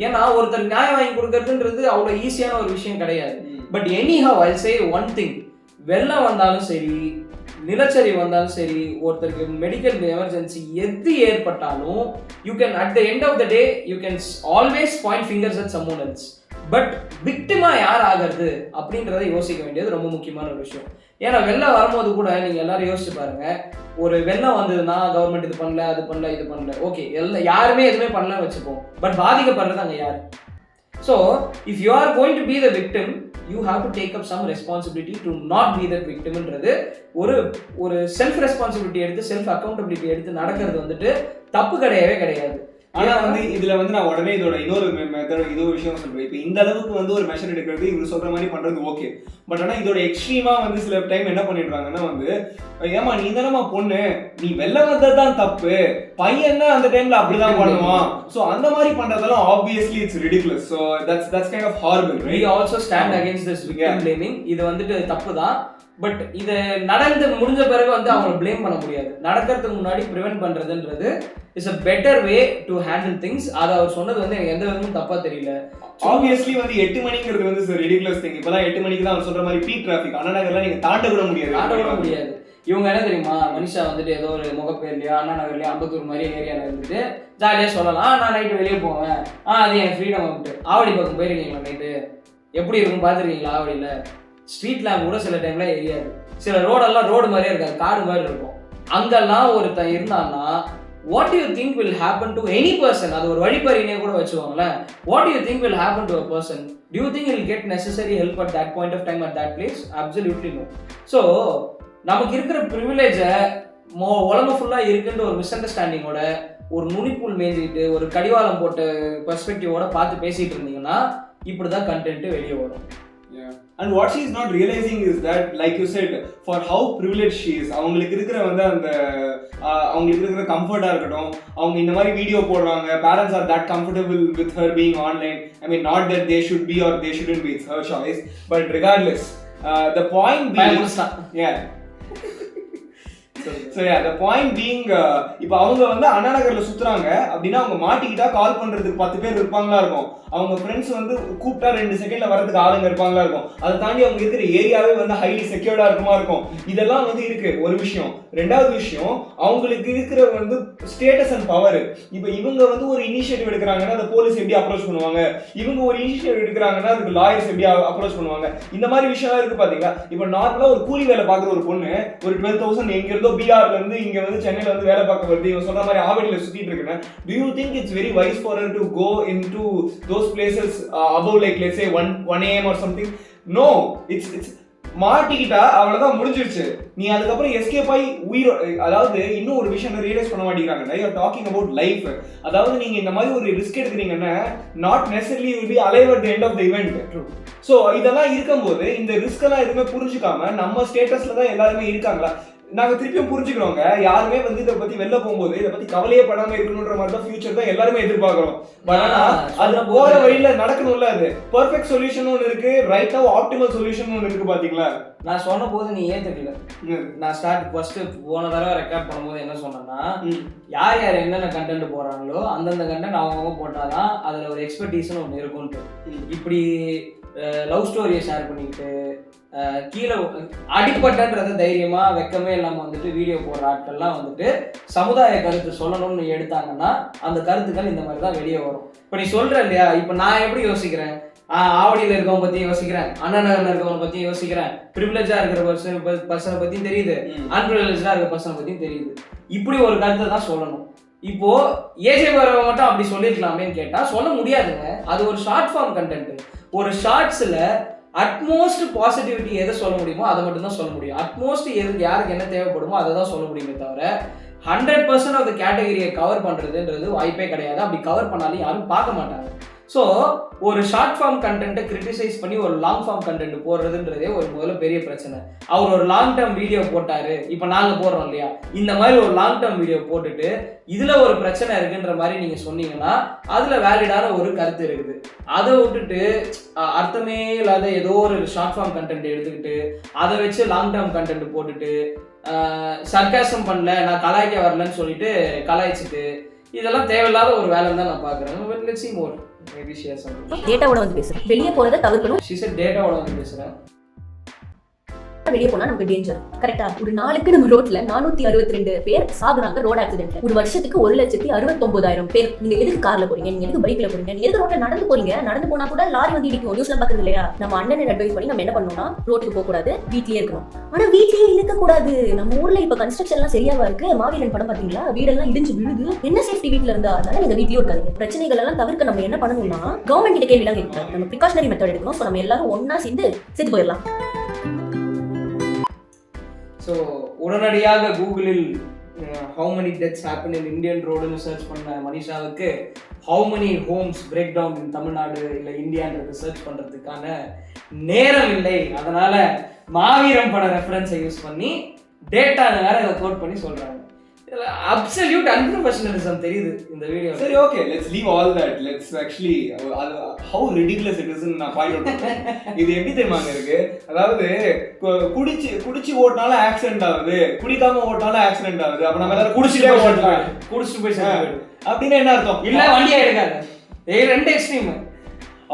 ஏன்னா ஒருத்தர் நியாயம் வாங்கி கொடுக்கறதுன்றது அவ்வளோ ஈஸியான ஒரு விஷயம் கிடையாது. But anyhow Jal say one thing, வெள்ளம் வந்தாலும் சரி, நிலச்சரி வந்தாலும் சரி, ஒருத்தருக்கு மெடிக்கல் எமர்ஜென்சி எது ஏற்பட்டாலும் you can at the end of the day you can always point fingers at someone else. But விக்டிமா யார் ஆகிறது அப்படின்றத யோசிக்க வேண்டியது ரொம்ப முக்கியமான ஒரு விஷயம். ஏன்னா வெள்ளம் வரும்போது கூட நீங்க எல்லாரும் யோசிச்சு பாருங்க, ஒரு வெள்ளம் வந்ததுன்னா கவர்மெண்ட் இது பண்ணல, அது பண்ணல, இது பண்ணல, ஓகே, யாருமே எதுவுமே பண்ணலன்னு வச்சுப்போம். பட் பாதிக்கப்படுறது அங்கே யாரு? So if you are going to be the victim, you have to take up some responsibility to not be that விக்டிம்ன்றது ஒரு செல்ஃப் ரெஸ்பான்சிபிலிட்டி எடுத்து, செல்ஃப் அக்கௌண்டபிலிட்டி எடுத்து நடக்கிறது வந்துட்டு தப்பு கிடையவே கிடையாது. ஆனா வந்து இதுல வந்து நான் உடனே இதோட இன்னொரு மெத்தட் இது ஒரு விஷயம் சொல்றேன். இப்போ இந்த அளவுக்கு வந்து ஒரு மெஷர் எடுக்கிறது இவங்க சொல்ற மாதிரி பண்றது ஓகே. பட் ஆனா இதோட எக்ஸ்ட்ரீமா வந்து சில டைம் என்ன பண்ணிடுறாங்கன்னா வந்து, ஏமா நீ தானமா பொண்ணு, நீ வெள்ள வந்ததுதான் தப்பு, பையன்னா அந்த டைம்ல அப்படிதான் பண்ணுவான். சோ அந்த மாதிரி பண்றதெல்லாம் obviously it's ridiculous. So that's kind of horrible. We also stand against this victim blaming. இது வந்துட்டு தப்பு தான். பட் இது நடந்து முடிஞ்ச பிறகு வந்து அவங்களை பிளேம் பண்ண முடியாது. நடக்கிறதுக்கு முன்னாடி ப்ரிவென்ட் பண்றதுன்றது is a better way to handle things. அது அவர் சொன்னது வந்து எனக்கு எந்த விதமும் தப்பா தெரியல. ஆப்வியஸ்லி வந்து 8 மணிங்கிறது வந்து ரிடிகுலஸ் திங். இப்பதான் 8 மணிக்கு தான் அவர் சொல்ற மாதிரி பீக் டிராஃபிக், அண்ணா நகர்ல நீங்க தாண்ட கூட முடியாது. இவங்க என்ன தெரியுமா, மனிஷா வந்துட்டு ஏதோ ஒரு முகப்பேர்லையோ அண்ணா நகர்லயோ அம்பத்தூர் மாதிரி ஏரியாவில் இருந்துட்டு ஜாலியா சொல்லலாம், நான் நைட்டு வெளியே போவேன், அது என் ஃப்ரீடம் வந்துட்டு. ஆவடி பக்கம் போயிருக்கீங்களா நைட்டு? எப்படி இருக்கும் பார்த்துருக்கீங்களா? ஆவடியில் ஸ்ட்ரீட் லேம்ப் கூட சில டைம்ல எரியாது. சில ரோடெல்லாம் ரோடு மாதிரியே இருக்காது, காடு மாதிரி இருக்கும். அங்கெல்லாம் ஒருத்தன் இருந்தான்னா what do you think will happen to any person? அது ஒரு வழிப்பறினே கூட வச்சுவாங்களேன். what do you think will happen to a person? do you think he will get necessary help at that point of time at that place? absolutely no. so நமக்கு இருக்கிற ப்ரிவிலேஜை உலகம் ஃபுல்லாக இருக்குன்ற ஒரு miss அண்டர்ஸ்டாண்டிங்கோட, ஒரு நுனிப்புள் மேய்ஞ்சிக்கிட்டு, ஒரு கடிவாளம் போட்ட பெர்ஸ்பெக்டிவோட பார்த்து பேசிட்டு இருந்தீங்கன்னா இப்படிதான் கண்டென்ட் வெளியே வரும். And what she is not realizing is that, like you said, for how privileged she is, அவங்களுக்கு இருக்கிற வந்து அந்த அவங்களுக்கு இருக்கிற கம்ஃபர்ட்டா இருக்கட்டும், அவங்க இந்த மாதிரி வீடியோ போடுறாங்க, parents are that comfortable with her being online. I mean, not that they should be or they shouldn't be, it's her choice, but regardless, the point being, so the point being, இப்போ அவங்க வந்து அண்ணா நகர்ல சுத்துறாங்க அப்படின்னா அவங்க மாட்டிக்கிட்டா கால் பண்றதுக்கு 10 பேர் இருப்பாங்களா இருக்கும். அவங்க ஃப்ரெண்ட்ஸ் வந்து கூப்பிட்டா 2 செகண்ட்ல வரதுக்கு ஆளுங்க இருப்பாங்களா இருக்கும். அதை தாண்டி அவங்க இருக்கிற ஏரியாவே வந்து ஹைலி செக்யூர்டா இருக்குமா இருக்கும். இதெல்லாம் வந்து இருக்கு ஒரு விஷயம். ரெண்டாவது விஷயம், அவங்களுக்கு இருக்கிற வந்து ஸ்டேட்டஸ் அண்ட் பவர். இப்போ இவங்க வந்து ஒரு இனிஷியேட்டிவ் எடுக்கிறாங்கன்னா அந்த போலீஸ் எப்படி அப்ரோச் பண்ணுவாங்க, இவங்க ஒரு இனிஷியேட்டிவ் எடுக்கிறாங்கன்னா அதுக்கு லாயர்ஸ் எப்படி அப்ரோச் பண்ணுவாங்க. இந்த மாதிரி விஷயம்லாம் இருக்கு பாத்தீங்களா. இப்போ நார்மலா ஒரு கூலி வேலை பார்க்குற ஒரு பொண்ணு ஒரு 12,000 எங்க இருந்தோ பிஆர்ல இருந்து இங்க வந்து சென்னையில வந்து வேலை பார்க்க வருது, இவன் சொல்ற மாதிரி ஆவடியில சுத்திட்டு இருக்கேன். Do you think it's very wise for her to go into those places above like let's say 1 AM or something? No, it's மாட்டிக்கிட்டா அவ்வளவுதான், முடிஞ்சிருச்சு. நீ அதுக்கப்புறம் எஸ்கேப் ஆகி உயிரோ, அதாவது இன்னும் ஒரு விஷயம் ரியலைஸ் பண்ண மாட்டேங்கிறாங்க. You are talking about life. அதாவது நீங்க இந்த மாதிரி ஒரு ரிஸ்க் எடுக்கிறீங்கன்னா not necessarily will be alive at the end of the event. So இதெல்லாம் இருக்கும்போது இந்த ரிஸ்க் எல்லாம் எதுவுமே புரிஞ்சுக்காம நம்ம ஸ்டேட்டஸ்ல தான் எல்லாருமே இருக்காங்களா. நாங்க திருப்பியும் புரிஞ்சுக்கிறோங்க, யாருமே வந்து இதை பத்தி வெளில போகும்போது இதை பத்தி கவலையே படாம இருக்கணும்ன்ற மாதிரி தான் ஃபியூச்சர் தான் எல்லாருமே எதிர்பார்க்கிறோம். பட் ஆனா அது போற வழியில நடக்கணும்ல. அது பெர்ஃபெக்ட் சொல்யூஷன் ஒன்று இருக்கு, ரைட்டா ஆப்டிமல் சொல்யூஷன் ஒன்று இருக்கு. பாத்தீங்களா, நான் சொன்ன போது நீ ஏத்துக்கல. நான் ஃபர்ஸ்ட் போன தடவை ரெக்கார்ட் பண்ணும்போது என்ன சொன்னேன்னா, யார் யார் என்னென்ன கண்டென்ட் போறாங்களோ அந்தந்த கண்டென்ட் அவங்க போட்டாதான் அதுல ஒரு எக்ஸ்பர்டீஸ்னு ஒன்று இருக்கும்ட்டு. இப்படி லவ் ஸ்டோரியை ஷேர் பண்ணிக்கிட்டு கீழே அடிப்பட்டன்றத தைரியமா வெக்கமே இல்லாம வந்துட்டு வீடியோ போடுற ஆட்கள்லாம் வந்துட்டு சமுதாய கருத்து சொல்லணும்னு எடுத்தாங்கன்னா அந்த கருத்துக்கள் இந்த மாதிரி தான் வெளியே வரும். இப்போ நீ சொல்ற இல்லையா, இப்போ நான் எப்படி யோசிக்கிறேன், ஆவடியில் இருக்கவங்க பத்தி யோசிக்கிறேன், அண்ணா நகர்ல இருக்கவங்க பத்தி யோசிக்கிறேன், ப்ரிவிலேஜா இருக்கிற பர்சனை பத்தியும் தெரியுது, அன்பிரிவிலேஜா இருக்கிற பர்சனை பத்தியும் தெரியுது. இப்படி ஒரு கருத்தை தான் சொல்லணும். இப்போ ஏஜே வரவங்க மட்டும் அப்படி சொல்லிருக்கலாமேன்னு கேட்டா சொல்ல முடியாதுங்க. அது ஒரு ஷார்ட் ஃபார்ம் கண்டென்ட். ஒரு ஷார்ட்ஸ்ல அட்மோஸ்ட் பாசிட்டிவிட்டி எதை சொல்ல முடியுமோ அதை மட்டும் தான் சொல்ல முடியும். அட்மோஸ்ட் எதுக்கு யாருக்கு என்ன தேவைப்படுமோ அதை தான் சொல்ல முடியுமே தவிர 100% ஆஃப் த கேட்டகரியை கவர் பண்றதுன்றது வாய்ப்பே கிடையாது. அப்படி கவர் பண்ணாலும் யாரும் பார்க்க மாட்டாங்க. ஸோ ஒரு ஷார்ட் ஃபார்ம் கண்டென்ட்டை கிரிட்டிசைஸ் பண்ணி ஒரு லாங் ஃபார்ம் கண்டென்ட் போடுறதுன்றதே ஒரு முதல்ல பெரிய பிரச்சனை. அவர் ஒரு லாங் டேர்ம் வீடியோ போட்டாரு, இப்போ நாங்கள் போடுறோம் இல்லையா, இந்த மாதிரி ஒரு லாங் டேர்ம் வீடியோ போட்டுட்டு இதுல ஒரு பிரச்சனை இருக்குன்ற மாதிரி நீங்க சொன்னீங்கன்னா அதுல வேலிடான ஒரு கருத்து இருக்குது. அதை விட்டுட்டு அர்த்தமே இல்லாத ஏதோ ஒரு ஷார்ட் ஃபார்ம் கண்டென்ட் எடுத்துக்கிட்டு அதை வச்சு லாங் டேர்ம் கண்டென்ட் போட்டுட்டு சர்க்காசம் பண்ணல, நான் கலாய்க்க வரலன்னு சொல்லிட்டு கலாய்ச்சிட்டு இதெல்லாம் தேவையில்லாத ஒரு வேலை தான் நான் பாக்குறேன். Let's see more. Maybe she has something. டேட்டாவோட வந்து பேசுறேன், வெளியே போறதை தவிர்க்கணும். She said டேட்டாவோட வந்து பேசுறேன். வெளியே போனா நமக்கு டேஞ்சர். கரெக்டா? ஒரு நாளுக்கு நம்ம ரோட்ல 462 பேர் சாகுறாங்க ரோட் ஆக்சிடென்ட்ல. ஒரு வருஷத்துக்கு 1,69,000 பேர். நீங்க எதுக்கு கார்ல போறீங்க, நீங்க எதுக்கு பைக்ல போறீங்க, நீங்க எதுக்கு ரோட்ல நடந்து போறீங்க? நடந்து போனா கூட லாரி வந்து இடிக்கும். நியூஸ்ல பாக்குறது இல்லையா? நம்ம அண்ணனை அட்வைஸ் பண்ணி நம்ம என்ன பண்ணணும்னா ரோட்டுக்கு போக கூடாது, வீட்லயே இருக்கணும். ஆனா வீட்லயே இருக்க கூடாது. நம்ம ஊர்ல இப்ப கன்ஸ்ட்ரக்ஷன் எல்லாம் சரியாவா இருக்கு? மாவீரன் படம் பாத்தீங்களா? வீடெல்லாம் இடிஞ்சு விழுது. என்ன சேஃப்டி வீட்ல இருந்தா? அதனால நீங்க வீட்லயே இருக்காதீங்க. பிரச்சனைகள் எல்லாம் தவிர்க்க நம்ம என்ன பண்ணணும்னா கவர்மெண்ட் கிட்ட கேள்வி எல்லாம் கேட்கணும். நம்ம பிரிகாஷனரி மெத்தட் எடுக்கணும். சோ நம்ம எல்லாரும் ஒன்னா சேர்ந்து செத்து போயிடலாம். ஸோ உடனடியாக கூகுளில் how many deaths happen in Indian roadனு சர்ச் பண்ண மனிஷாவுக்கு how many homes break down in Tamil Nadu இல்லை இந்தியான்றது சர்ச் பண்ணுறதுக்கான நேரம் இல்லை. அதனால மாவீரம் பட ரெஃபரன்ஸை யூஸ் பண்ணி டேட்டான்னு வேற இதை கோட் பண்ணி சொல்கிறாங்க. அப்சல்யூட் அன்ப்ரொஃபஷனலிசம் தெரியுது இந்த வீடியோ. சரி, okay, let's leave all that. Let's actually how ridiculous it is நான் பாயிண்ட் அவுட் பண்றேன். இது எப்படி தெரியுமாங்க இருக்கு, அதாவது குடிச்சு ஓட்டினாலும் ஆக்சிடென்ட் ஆகுது, குடிக்காம ஓட்டினாலும் ஆக்சிடென்ட் ஆகுது. அப்ப நம்ம எல்லாரும் குடிச்சிட்டே ஓட்டலாம், குடிச்சிட்டு போய் அப்படின்னு என்ன அர்த்தம்? இல்ல வண்டியா எடுக்காது, ரெண்டு எக்ஸ்ட்ரீம்.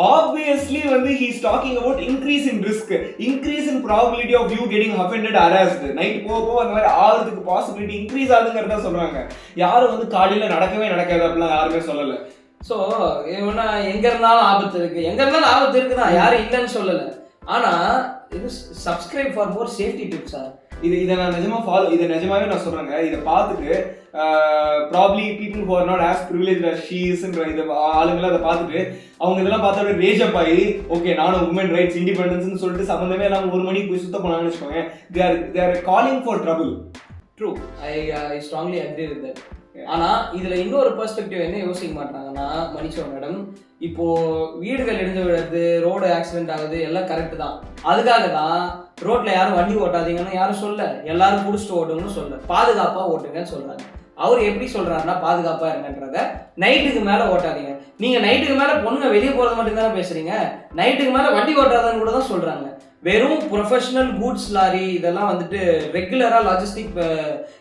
Obviously வந்து he is talking about increase in risk, increase in probability of you getting offended, harassed. Night போக அந்த மாதிரி ஆகிறதுக்கு பாசிபிலிட்டி இன்க்ரீஸ் ஆகுதுங்கிறத சொல்றாங்க. யாரும் வந்து காலையில நடக்கவே நடக்காது அப்படிலாம் யாருமே சொல்லல. ஸோ எங்க இருந்தாலும் ஆபத்து இருக்கு, எங்க இருந்தாலும் ஆபத்து இருக்குதான், யாரும் இல்லைன்னு சொல்லல. ஆனா இது சப்ஸ்கிரைப் ஃபார் மோர் சேஃப்டி டிப்ஸா? இதை நான் நிஜமாவே நான் சொல்றேங்க. இதை பார்த்துட்டு probably people who are not as privileged as she இஸ்ன்ற இதை ஆளுங்களாம் அதை பார்த்துட்டு அவங்க இதெல்லாம் பார்த்தா ரேஜ் அப் ஆகி ஓகே நானும் உமன் ரைட்ஸ் இண்டிபெண்டன்ஸ்னு சொல்லிட்டு சம்மந்தமே இல்லாமல் 1 மணிக்கு போய் சுத்த போனாங்கன்னு வச்சுக்கோங்க. they are calling for trouble. True, I strongly agree with that. ஆனா இதுல இன்னொரு பெர்ஸ்பெக்டிவ் என்ன யோசிக்க மாட்டாங்கன்னா மனுஷன் மேடம், இப்போ வீடுகள் இடிஞ்சு விழுறது, ரோடு ஆக்சிடென்ட் ஆகுது, எல்லாம் கரெக்ட் தான். அதுக்காக தான் ரோட்ல யாரும் வண்டி ஓட்டாதீங்கன்னு யாரும் சொல்ல, எல்லாரும் குடிச்சிட்டு ஓட்டுங்கன்னு சொல்ல, பாதுகாப்பா ஓட்டுங்கன்னு சொல்றாங்க. அவர் எப்படி சொல்றாருன்னா பாதுகாப்பா இருங்கன்றத நைட்டுக்கு மேல ஓட்டாதீங்க. நீங்க நைட்டுக்கு மேல பொண்ணுங்க வெளியே போறது மட்டும் தானே பேசுறீங்க, நைட்டுக்கு மேல வண்டி ஓட்டாதன்னு கூட தான் சொல்றாங்க. வெறும் ப்ரொஃபஷனல் கூட்ஸ் லாரி இதெல்லாம் வந்துட்டு ரெகுலராக லாஜிஸ்டிக்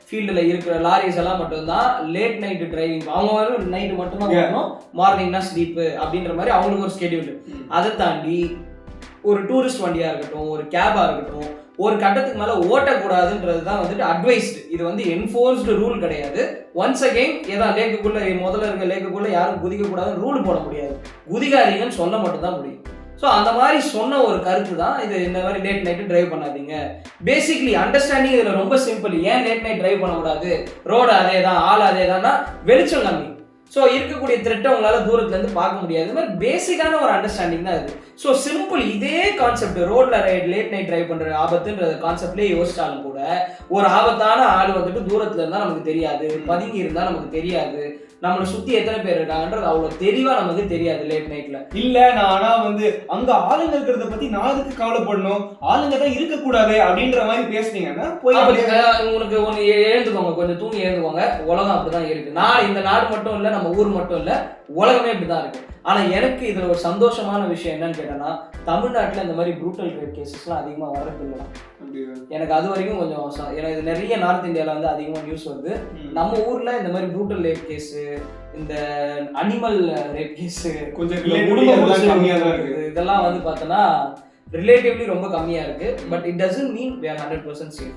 ஃபீல்டில் இருக்கிற லாரிஸ் எல்லாம் மட்டும்தான் லேட் நைட்டு டிரைவிங், அவங்க வரும் நைட்டு மட்டும்தான் வரணும், மார்னிங்னா ஸ்லீப்பு அப்படின்ற மாதிரி அவங்களுக்கு ஒரு ஸ்கெடியூல். அதை தாண்டி ஒரு டூரிஸ்ட் வண்டியாக இருக்கட்டும், ஒரு கேபாக இருக்கட்டும், ஒரு கட்டத்துக்கு மேலே ஓட்டக்கூடாதுன்றது தான் வந்துட்டு அட்வைஸ்டு. இது வந்து என்ஃபோர்ஸ்டு ரூல் கிடையாது. ஒன்ஸ் அகெயின் ஏதா லேக்குக்குள்ளே முதல்ல இருக்க லேக்குக்குள்ளே யாரும் குதிக்கக்கூடாதுன்னு ரூல் போட முடியாது, குதிக்காதீங்கன்னு சொல்ல மட்டும்தான் முடியும். ஸோ அந்த மாதிரி சொன்ன ஒரு கருத்து தான் இது. இந்த மாதிரி லேட் நைட்டு டிரைவ் பண்ணாதீங்க. பேசிக்லி அண்டர்ஸ்டாண்டிங் இதில் ரொம்ப சிம்பிள். ஏன் லேட் நைட் டிரைவ் பண்ணக்கூடாது, ரோடு அதே தான், ஆள் அதே தான்னா வெளிச்சம் கம்மி. ஸோ இருக்கக்கூடிய த்ரெட்டை உங்களால் தூரத்துலேருந்து பார்க்க முடியாது. இது மாதிரி பேசிக்கான ஒரு அண்டர்ஸ்டாண்டிங் தான் இது. ஸோ சிம்பிள் இதே கான்செப்ட் ரோட்டில் லேட் நைட் டிரைவ் பண்ணுற ஆபத்துன்ற கான்செப்ட்லேயே யோசிச்சாலும் கூட ஒரு ஆபத்தான ஆள் வந்துட்டு தூரத்தில் இருந்தால் நமக்கு தெரியாது, பதுங்கி இருந்தால் நமக்கு தெரியாது, நம்மளை சுற்றி எத்தனை பேர் இருக்காங்கன்றது அவ்வளோ தெளிவாக நமக்கு தெரியாது லேட் நைட்டில். இல்லை நான் ஆனால் வந்து அங்கே ஆளுங்க இருக்கிறத பற்றி நான் அதுக்கு கவலைப்படணும், ஆளுங்க தான் இருக்கக்கூடாது அப்படின்ற மாதிரி பேசுனீங்கன்னா போய் உங்களுக்கு ஒன்று எழுந்துக்கோங்க, கொஞ்சம் தூங்கி எழுந்துக்கோங்க. உலகம் அப்படிதான் இருக்கு. நான் இந்த நாடு மட்டும் இல்லை, நம்ம ஊர் மட்டும் இல்லை, உலகமே இப்படிதான் இருக்கு. ஆனால் எனக்கு இதில் ஒரு சந்தோஷமான விஷயம் என்னன்னு கேட்டேன்னா, தமிழ்நாட்டில் இந்த மாதிரி ப்ரூட்டல் ரேப் கேசஸ்லாம் அதிகமாக வர்றது இல்லைனா. எனக்கு அது வரைக்கும் கொஞ்சம் ஏன்னா இது நிறைய நார்த் இந்தியாவில் வந்து அதிகமாக நியூஸ் வருது. நம்ம ஊரில் இந்த மாதிரி ப்ரூட்டல் ரேப் கேஸு, இந்த அனிமல் ரேப் கேஸு கொஞ்சம் இதெல்லாம் வந்து பார்த்தோன்னா ரிலேட்டிவ்லி ரொம்ப கம்மியாக இருக்குது. But it doesn't mean we are 100% safe.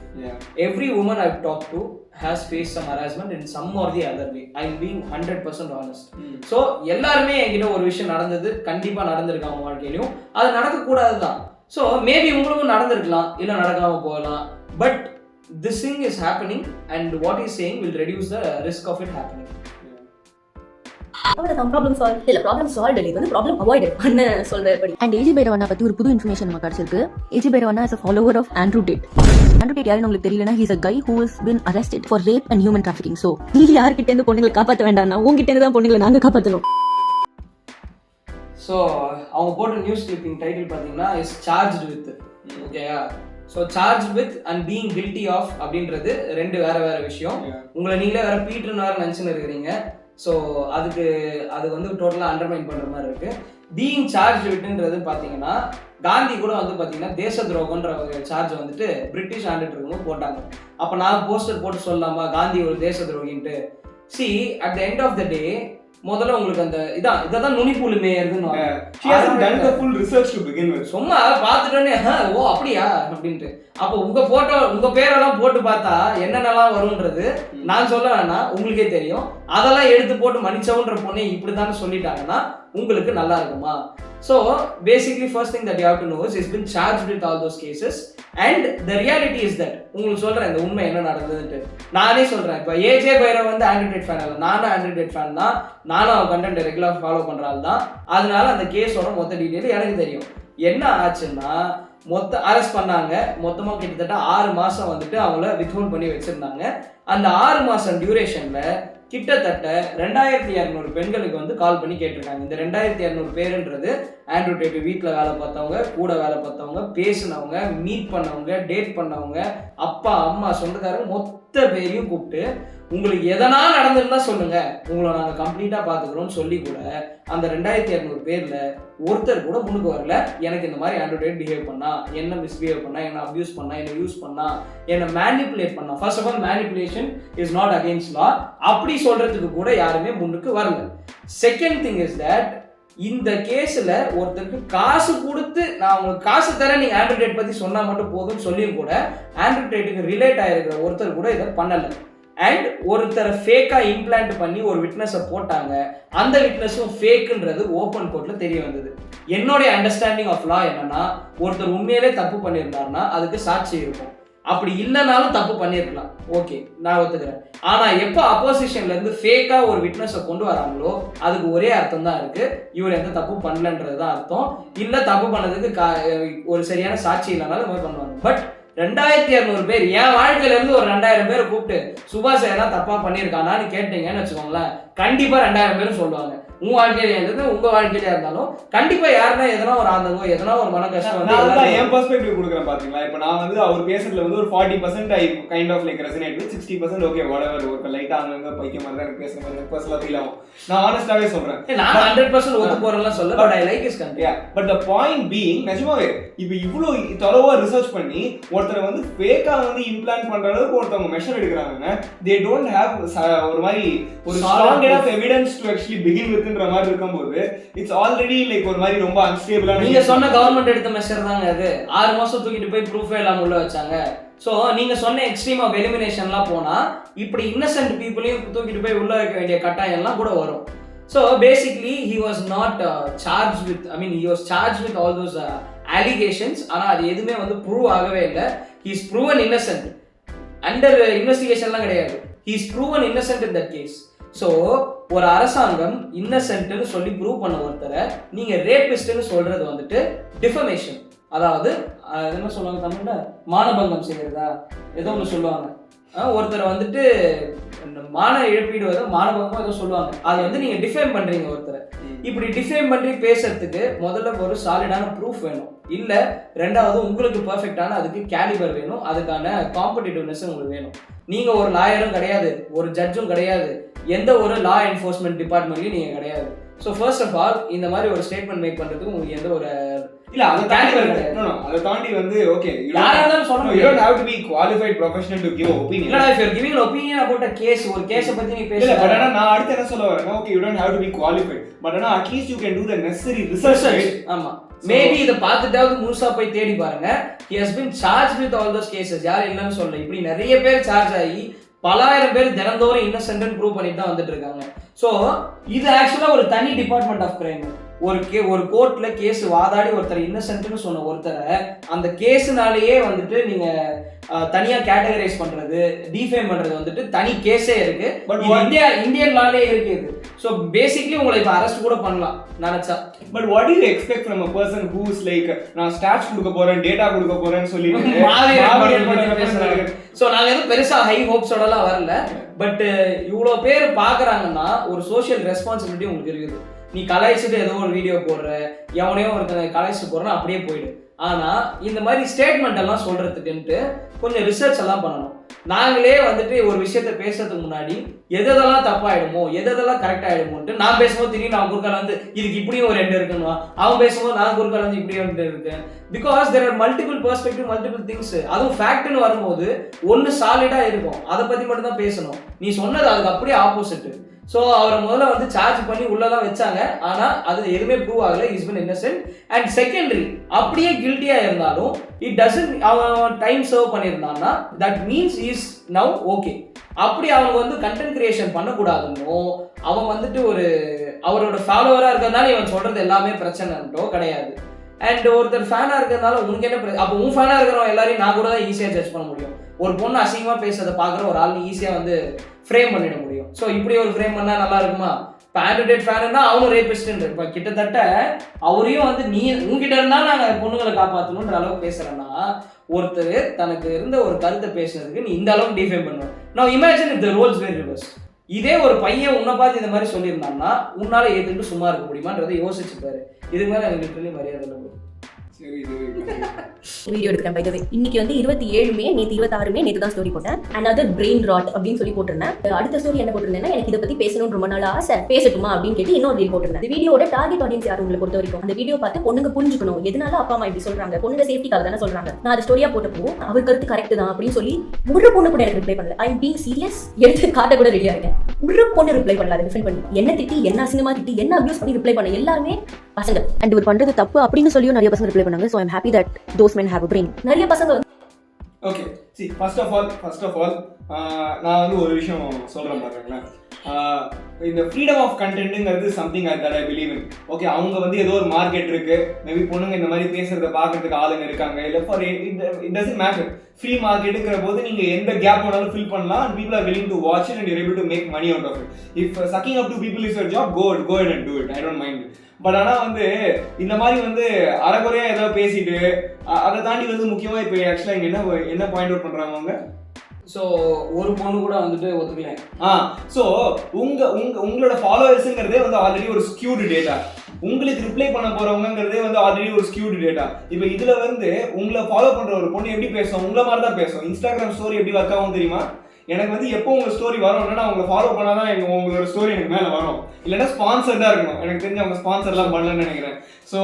Every woman I've talked to has faced some harassment in some or the other way. I'm being 100% honest. So எல்லாருமே என்கிட்ட ஒரு விஷயம் நடந்தது, கண்டிப்பாக நடந்திருக்கு அவங்க வாழ்க்கையிலையும். அது நடக்கக்கூடாது தான். ஸோ மேபி உங்களுக்கும் நடந்திருக்கலாம், இல்லை நடக்காமல் போகலாம். But this thing is happening and what is saying will reduce the risk of it happening. Problem solve இல்லை, ப்ராப்ளம் சால்வ் இல்லை, இது வந்து ப்ராப்ளம் அவாய்டட் பண்ண சொல்றபடி. அண்ட் ஏஜி பைரவண்ணா பத்தி ஒரு புது இன்ஃபர்மேஷன் நமக்கு கிடைச்சிருக்கு. AG Bhairavanna is a follower of Andrew Tate. Andrew Tate யாருன்னு உங்களுக்கு தெரியலனா, he is a guy who has been arrested for rape and human trafficking. So நீ யார்கிட்ட இருந்து பொண்ணுங்களை காப்பாற்ற வேண்டாம்னா உங்ககிட்ட இருந்து தான் பொண்ணுங்களை நாங்க காப்பாற்றணும். ஸோ அவங்க போட்ட நியூஸ் கிளிப்பிங் டைட்டில் பார்த்தீங்கன்னா இஸ் சார்ஜ்டு வித். ஓகேயா? So charge with and being guilty of அப்படின்றது ரெண்டு வேற வேற விஷயம். உங்களை நீங்களே வேற பீட்டர்னு வேற நினச்சின்னு இருக்கிறீங்க. ஸோ அது வந்து டோட்டலாக அண்டர்மைன் பண்ணுற மாதிரி இருக்குது. பீயிங் சார்ஜ் விட்டுன்றது பார்த்தீங்கன்னா காந்தி கூட வந்து பார்த்தீங்கன்னா தேச துரோகன்ற ஒரு சார்ஜ் வந்துட்டு பிரிட்டிஷ் ஆண்டுட்டு இருக்கும்போது போட்டாங்க. அப்போ நான் போஸ்டர் போட்டு சொல்லலாமா காந்தி ஒரு தேச துரோகின்ட்டு? See at the end of the day முதல்ல உங்களுக்கு அந்த இதான் நுனிப்புழு மேயர்துன்னு சும்மா பார்த்துட்டோன்னே ஓ அப்படியா அப்படின்ட்டு. அப்போ உங்க பேரெல்லாம் போட்டு பார்த்தா என்னென்னலாம் வரும்ன்றது நான் சொல்ல வேணாம், உங்களுக்கே தெரியும். அதெல்லாம் எடுத்து போட்டு மன்னிச்சவன்ற பொண்ணை இப்படித்தானே சொல்லிட்டாங்கன்னா உங்களுக்கு நல்லா இருக்குமா? So basically first thing that you have to know is he's been charged with all those cases and the reality is that உங்களுக்கு சொல்றேன் இந்த உண்மை என்ன நடந்ததுன்ட்டு. நானே சொல்றேன், இப்போ ஏஜே பைரவ் வந்து ஆண்ட்ரூ டேட் ஃபேன் இல்லை, நானும் ஆண்ட்ரூ டேட் ஃபேன் தான், நானும் அவன் கண்டென்ட் ரெகுலராக ஃபாலோ பண்ணுறாள் தான். அதனால அந்த கேஸோட மொத்த டீட்டெயில் எனக்கு தெரியும். என்ன ஆச்சுன்னா அரெஸ்ட் பண்ணாங்க. மொத்தமாக கிட்டத்தட்ட 6 மாதம் வந்துட்டு அவங்கள வித்ஹோல்ட் பண்ணி வச்சுருந்தாங்க. அந்த 6 மாதம் டியூரேஷனில் கிட்டத்தட்ட 2200 பெண்களுக்கு வந்து கால் பண்ணி கேட்டிருக்காங்க. இந்த 2200 பேருன்றது ஆண்ட்ரூ டேட் வீட்டில் வேலை பார்த்தவங்க, கூட வேலை பார்த்தவங்க, பேசினவங்க, மீட் பண்ணவங்க, டேட் பண்ணவங்க, அப்பா அம்மா சொந்தக்காரங்க மொத்த பேரையும் கூப்பிட்டு உங்களுக்கு எதனா நடந்திருந்தா சொல்லுங்க, உங்களை நாங்கள் கம்ப்ளீட்டாக பார்த்துக்கிறோம்னு சொல்லி கூட அந்த 2200 பேரில் ஒருத்தர் கூட முன்னுக்கு வரல. எனக்கு இந்த மாதிரி ஆண்ட்ரூ டேட் பிஹேவ் பண்ணா, என்ன மிஸ்பிஹேவ் பண்ணா, என்ன அப்யூஸ் பண்ணா, என்ன யூஸ் பண்ணா, என்ன மேனிப்புலேட் பண்ணா. First of all manipulation is not against law. அப்படி சொல்றதுக்கு கூட யாருமே முன்னுக்கு வரல. செகண்ட் திங் இஸ் தட் இந்த கேஸில் ஒருத்தருக்கு காசு கொடுத்து நான் உங்களுக்கு காசு தரேன், நீங்கள் ஆண்ட்ரூ டேட் பற்றி சொன்னால் மட்டும் போதும்னு சொல்லியும் கூட ஆண்ட்ரூ டேட்டுக்கு ரிலேட் ஆகிருக்கிற ஒருத்தர் கூட இதை பண்ணலை. அண்ட் ஒருத்தரை ஃபேக்காக இம்ப்ளான்ட் பண்ணி ஒரு விட்னஸை போட்டாங்க. அந்த விட்னஸும் ஃபேக்குன்றது ஓப்பன் கோர்ட்டில் தெரிய வந்தது. என்னுடைய அண்டர்ஸ்டாண்டிங் ஆஃப் லா என்னன்னா, ஒருத்தர் உண்மையிலே தப்பு பண்ணியிருந்தாருன்னா அதுக்கு சாட்சி இருக்கும். அப்படி இல்லைனாலும் தப்பு பண்ணியிருக்கலாம், ஓகே நான் ஒத்துக்கிறேன். ஆனால் எப்போ அப்போசிஷன்லேருந்து ஃபேக்காக ஒரு விட்னஸை கொண்டு வராங்களோ அதுக்கு ஒரே அர்த்தம் தான் இருக்குது, இவர் எந்த தப்பு பண்ணலன்றது தான் அர்த்தம். இல்லை தப்பு பண்ணதுக்கு ஒரு சரியான சாட்சி இல்லைனாலும் இது மாதிரி பண்ணுவாங்க. பட் 2200 பேர் என் வாழ்க்கையில இருந்து ஒரு 2000 பேரை கூப்பிட்டு சுபாஷ் எதனா தப்பா பண்ணியிருக்கானான்னு கேட்டீங்கன்னு வச்சுக்கோங்களேன், கண்டிப்பா 2000 பேரும் சொல்லுவாங்க. உன் வாழ்க்கையில இருந்தது உங்க வாழ்க்கையில இருந்தாலும் கண்டிப்பா யாருன்னா எதனா ஒரு ஆதங்கம் எதனா ஒரு மன கஷ்டம் வந்து என் பெர்ஸ்பெக்டிவ் கொடுக்குறேன் பாத்தீங்களா. இப்ப நான் வந்து அவர் பேசுறதுல வந்து ஒரு 40% I kind of like resonate with 60% okay whatever ஒரு லைட்டா அங்க பைக்க மாதிரி தான் பேசுற மாதிரி பர்சனலா ஃபீல் ஆகும். நான் ஆனஸ்டாவே சொல்றேன், நான் 100% ஒத்து போறேன்லாம் சொல்ல, but I like his content. But the point being நிஜமாவே இப்போ இவ்ளோ தரோவா ரிசர்ச் பண்ணி ஒருத்தரை வந்து ஃபேக்கா வந்து இம்ப்ளான்ட் பண்ற அளவுக்கு ஒருத்தவங்க மெஷர் எடுக்கறாங்க. தே டோன்ட் ஹேவ் ஒரு மாதிரி ஒரு strong enough evidence to actually begin வித்ன்ற மாதிரி இருக்கும்போது இட்ஸ் ஆல்ரெடி லைக் ஒரு மாதிரி ரொம்ப அன்ஸ்டேபிளான. நீங்க சொன்ன கவர்மெண்ட் எடுத்த மெஷர் தாங்க அது. 6 மாசம் தூக்கிட்டு போய் ப்ரூஃபே இல்லாம உள்ள வச்சாங்க. சோ நீங்க சொன்ன எக்ஸ்ட்ரீம் ஆஃப் எலிமினேஷன்லாம் போனா இப்படி இன்னசென்ட் பீப்புளையும் தூக்கிட்டு போய் உள்ள வைக்க வேண்டிய கட்டாயம் எல்லாம் கூட வரும். So basically he was not charged with, I mean he was charged with all those allegations. ஆனா அது எதுவுமே வந்து ப்ரூவ் ஆகவே இல்லை. he is proven innocent under இன்வெஸ்டிகேஷன்லாம் கிடையாது. he is proven innocent in that case. So ஒரு அரசாங்கம் இன்னசென்ட்னு சொல்லி ப்ரூவ் பண்ண ஒருத்தரை நீங்க ரேபிஸ்ட்னு சொல்றது வந்துட்டு டிஃபமேஷன், அதாவது என்ன சொல்லுவாங்க தமிழ்ல, மானபங்கம் செய்யறதா ஏதோ ஒன்று சொல்லுவாங்க. ஒருத்தரை வந்துட்டு மான இழப்பீடு மானபங்கமோ ஏதோ சொல்லுவாங்க. அதை வந்து நீங்க டிஃபேம் பண்றீங்க ஒருத்தரை. இப்படி டிஃபேம் பண்ணி பேசுறதுக்கு முதல்ல ஒரு சாலிடான ப்ரூஃப் வேணும், இல்ல ரெண்டாவது உங்களுக்கு பெர்ஃபெக்டான அதுக்கு கேலிபர் வேணும், அதுக்கான காம்படிட்டிவ்னஸ் உங்களுக்கு வேணும். நீங்க ஒரு லாயரும் கிடையாது, ஒரு ஜட்ஜும் கிடையாது, எந்த ஒரு லா என்ஃபோர்ஸ்மெண்ட் டிபார்ட்மெண்ட்லயும் நீங்க கிடையாது. ஸோ ஃபர்ஸ்ட் ஆஃப் ஆல் இந்த மாதிரி ஒரு ஸ்டேட்மெண்ட் மேக் பண்றதுக்கு உங்களுக்கு எந்த ஒரு இல்ல அதை தாண்டி வந்து okay you don't have to be qualified professional to give opinion. இல்ல if you're giving an opinion about a case, ஒரு கேஸ பத்தி நீ பேசல. பட் ஆனா நான் அடுத்து என்ன சொல்ல வரேன், okay you don't have to be qualified, but ஆனா at least you can do the necessary research. ஆமா, மேபி இத பார்த்துட்டாவது முழுசா போய் தேடி பாருங்க. he has been charged with all those cases. யார் இல்லன்னு சொல்ல, இப்படி நிறைய பேர் சார்ஜ் ஆகி பலாயிரம் பேர் தினந்தோறும் இன்னசென்ட் ப்ரூவ் பண்ணிட்டு தான் வந்துட்டு இருக்காங்க. ஸோ இது ஆக்சுவலா ஒரு தனி டிபார்ட்மெண்ட் ஆஃப் கிரைம். ஒரு கோர்ட்ல கேஸ் வாதாடி ஒருத்தர் இன்னசென்ட்னு சொன்ன ஒருத்தரை அந்த கேஸ்னாலேயே வந்துட்டு நீங்க தனியா கேட்டகரைஸ் பண்றது, டிஃபேம் பண்றது வந்துட்டு தனி கேஸே இருக்கு. பட் இந்தியன் லாலே இருக்கு இது. ஸோ பேசிக்லி உங்களை இப்போ அரெஸ்ட் கூட பண்ணலாம் நினைச்சா. But what to you expect from a person who is like நான் ஸ்டாட்ஸ் கொடுக்க போறேன், டேட்டா கொடுக்க போறேன்னு சொல்லிட்டு பேசுறாங்க. ஸோ நாங்க எதுவும் பெருசா ஹை ஹோப்ஸோடலாம் வரல. பட் இவ்வளோ பேர் பாக்குறாங்கன்னா ஒரு சோஷியல் ரெஸ்பான்சிபிலிட்டி உங்களுக்கு இருக்குது. நீ கலாய்ச்சிட்டு ஏதோ ஒரு வீடியோ போடுற, எவனையோ ஒருத்தர் கலாய்ச்சிட்டு போறனா அப்படியே போயிடு. ஆனா இந்த மாதிரி ஸ்டேட்மெண்ட் எல்லாம் சொல்றதுக்குன்ட்டு கொஞ்சம் ரிசர்ச் எல்லாம் பண்ணணும். நாங்களே வந்துட்டு ஒரு விஷயத்த பேசுறதுக்கு முன்னாடி எதெல்லாம் தப்பாயிடுமோ எதெல்லாம் கரெக்ட் ஆயிடுமோன்ட்டு நான் பேசும்போது திடீர்னு அவன் குறுக்கால வந்து இதுக்கு இப்படியும் ஒரு 2 இருக்குன்னு, அவன் பேசும்போது நான் குறுக்கால வந்து இப்படியும் 2 இருக்கு. Because there are multiple perspective, multiple things. அதுவும் ஃபேக்ட்னு வரும்போது ஒன்னு சாலிடா இருக்கும், அதை பத்தி மட்டும் தான் பேசணும். நீ சொன்னது அதுக்கு அப்படியே ஆப்போசிட். ஸோ அவரை முதல்ல வந்து சார்ஜ் பண்ணி உள்ளதான் வச்சாங்க. ஆனால் அது எதுவுமே ப்ரூவ் ஆகலை. Is been innocent. And secondary, அப்படியே கில்ட்டியாக இருந்தாலும் இட் டசன்ட், அவன் டைம் சர்வ் பண்ணியிருந்தான்னா that means is now okay. அப்படி அவங்க வந்து கண்டென்ட் கிரியேஷன் பண்ணக்கூடாதுன்னோ, அவன் வந்துட்டு ஒரு அவரோட ஃபாலோவராக இருக்கிறதுனால இவன் சொல்றது எல்லாமே பிரச்சனைன்ட்டோ கிடையாது. அண்ட் ஒருத்தர் ஃபேனாக இருக்கிறதுனால உனக்கு என்ன, அப்போ உன் ஃபேனாக இருக்கிறவங்க எல்லாரையும் நான் கூட தான் ஈஸியாக ஜட்ஜ் பண்ண முடியும். ஒரு பொண்ணு அசிங்கமாக பேசுறதை பார்க்குற ஒரு ஆள் ஈஸியாக வந்து ஃப்ரேம் பண்ணிட முடியும். ஸோ இப்படி ஒரு ஃப்ரேம் பண்ணால் நல்லா இருக்குமா? இப்போ ஆண்ட்ராய்ட் ஃபேனுன்னா அவனும் ரேபிஸ்ட்ன்ற, இப்போ கிட்டத்தட்ட அவரையும் வந்து நீ உங்ககிட்ட இருந்தால் நாங்கள் பொண்ணுங்களை காப்பாற்றணுன்ற அளவுக்கு பேசுகிறேன்னா, ஒருத்தர் தனக்கு இருந்த ஒரு கருத்தை பேசுறதுக்கு நீ இந்த அளவுக்கு டிஃபைன் பண்ணுவேன். நான் imagine if the roles were reverse. இதே ஒரு பையன் உன்னை பார்த்து இந்த மாதிரி சொல்லியிருந்தான்னா உன்னால ஏற்றுட்டு சும்மா இருக்க முடியுமான்றதை யோசிச்சுப்பாரு. இதுக்கு மேலே எனக்கு லிட்டரலி மரியாதை இல்லை. வீடியோ எடுக்கிறேன் பை தி வே. இன்னைக்கு வந்து 27 மே, நேத்து 26 மே, நேத்து தான் ஸ்டோரி போட்டேன். அனதர் பிரெயின் ராட் அப்படின்னு சொல்லி போட்டிருந்தேன். அடுத்த ஸ்டோரி என்ன போட்டிருந்தேன்னா, எனக்கு இதை பத்தி பேசணும்னு ரொம்ப நாள் ஆசை, பேசட்டுமா அப்படின்னு கேட்டு இன்னொரு ரீல் போட்டிருந்தேன். இந்த வீடியோட டார்கெட் ஆடியன்ஸ் யாரும் உங்களை பொறுத்த வரைக்கும் அந்த வீடியோ பார்த்து பொண்ணுங்க புரிஞ்சுக்கணும் எதனால அப்பா அம்மா இப்படி சொல்றாங்க, பொண்ணுங்க சேஃப்டிக்காக தானே சொல்றாங்க. நான் அது ஸ்டோரியா போட்டப்போ அவர் கருத்து கரெக்ட் தான் அப்படின்னு சொல்லி ஒரு பொண்ணு கூட எனக்கு ரிப்ளை பண்ணல. I am being serious. எடுத்து காட்ட கூட ரெடியா இருக்கேன். ஒரு பொண்ணு ரிப்ளை பண்ணல. டிஃபெண்ட் பண்ணி என்ன திட்டி, என்ன அசிங்கமா திட்டி, என்ன அபியூஸ் பண்ணி ரிப்ளை பண்ண எல்லாருமே பசங்க. அண்ட் இவர் பண்றது தப்பு அப்படின்னு சொல்லியும் நிறைய பசங்க ரிப்ளை பண்ணாங்க. So I'm happy that those men have a brain. நிறைய பசங்க okay see first of all நான் வந்து ஒரு விஷயம் சொல்றேன் பாருங்களேன். இந்த ஃப்ரீடம் ஆஃப் கண்டென்ட்ங்கிறது something that I believe in. Okay, அவங்க வந்து ஏதோ ஒரு மார்க்கெட் இருக்கு, மேபி பொண்ணுங்க இந்த மாதிரி பேசுறத பார்க்கறதுக்கு ஆளுங்க இருக்காங்க, இல்லை for it doesn't matter. Free மார்க்கெட்டுங்கிற போது நீங்க எந்த கேப் வேணாலும் ஃபில் பண்ணலாம். and people are willing to watch it and you're able to make money out of it. If sucking up to people is your job, go ahead and do it. I don't mind. But ஆனால் வந்து இந்த மாதிரி வந்து அரைக்குறையா ஏதாவது பேசிட்டு அதை தாண்டி வந்து முக்கியமாக இப்போ ஆக்சுவலாக இங்கே என்ன பாயிண்ட் அவுட் பண்ணுறாங்க அவங்க? ஸோ ஒரு பொண்ணு கூட வந்துட்டு ஒத்துக்கல. ஸோ உங்களோட ஃபாலோவர்ஸுங்கிறதே வந்து ஆல்ரெடி ஒரு ஸ்கியூடு டேட்டா. உங்களுக்கு ரிப்ளை பண்ண போறவங்கிறதே வந்து ஆல்ரெடி ஒரு ஸ்கியூடு டேட்டா. இப்போ இதுல வந்து உங்களை ஃபாலோ பண்ற ஒரு பொண்ணு எப்படி பேசும்? உங்களை மாதிரி தான் பேசும். இன்ஸ்டாகிராம் ஸ்டோரி எப்படி ஒர்க் ஆகும் தெரியுமா? எனக்கு வந்து எப்போ உங்க ஸ்டோரி வரும்னா நான் உங்களை ஃபாலோ பண்ணாதான் உங்களோட ஸ்டோரி எனக்கு மேலே வரும். இல்லைன்னா ஸ்பான்சர்டாக இருக்கணும். எனக்கு தெரிஞ்சு அவங்க ஸ்பான்சர்லாம் பண்ணலன்னு நினைக்கிறேன். ஸோ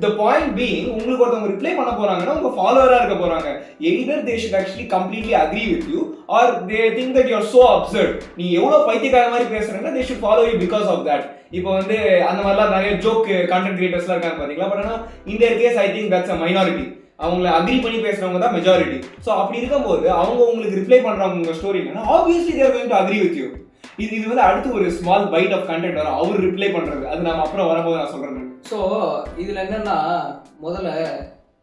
த பாயிண்ட் பீயிங், உங்களுக்கு ஒருத்தவங்க ரிப்ளை பண்ண போறாங்கன்னா உங்க ஃபாலோவராக இருக்க போறாங்க. Either they should actually completely agree with you or they think that you are so absurd. நீ எவ்வளோ பைத்தியக்கார மாதிரி பேசுறேன்னா they should follow you because of that. இப்போ வந்து அந்த மாதிரிலாம் நிறைய ஜோக் கண்டென்ட் கிரியேட்டர்ஸ்லாம் இருக்காங்க பார்த்தீங்களா. பட் ஆனால் இந்த case I think that's a minority. அவங்களை அக்ரி பண்ணி பேசுறவங்க தான் மெஜாரிட்டி. ஸோ அப்படி இருக்கும்போது அவங்க உங்களுக்கு ரிப்ளை பண்றவங்க உங்க ஸ்டோரி இல்லைன்னா obviously they're going to agree with you. இது வந்து அடுத்து ஒரு ஸ்மால் பைட் ஆஃப் கண்டென்ட் வரும் அவர் ரிப்ளை பண்றது. அது நம்ம அப்புறம் வரும்போது நான் சொல்றேன். ஸோ இதில் என்னன்னா, முதல்ல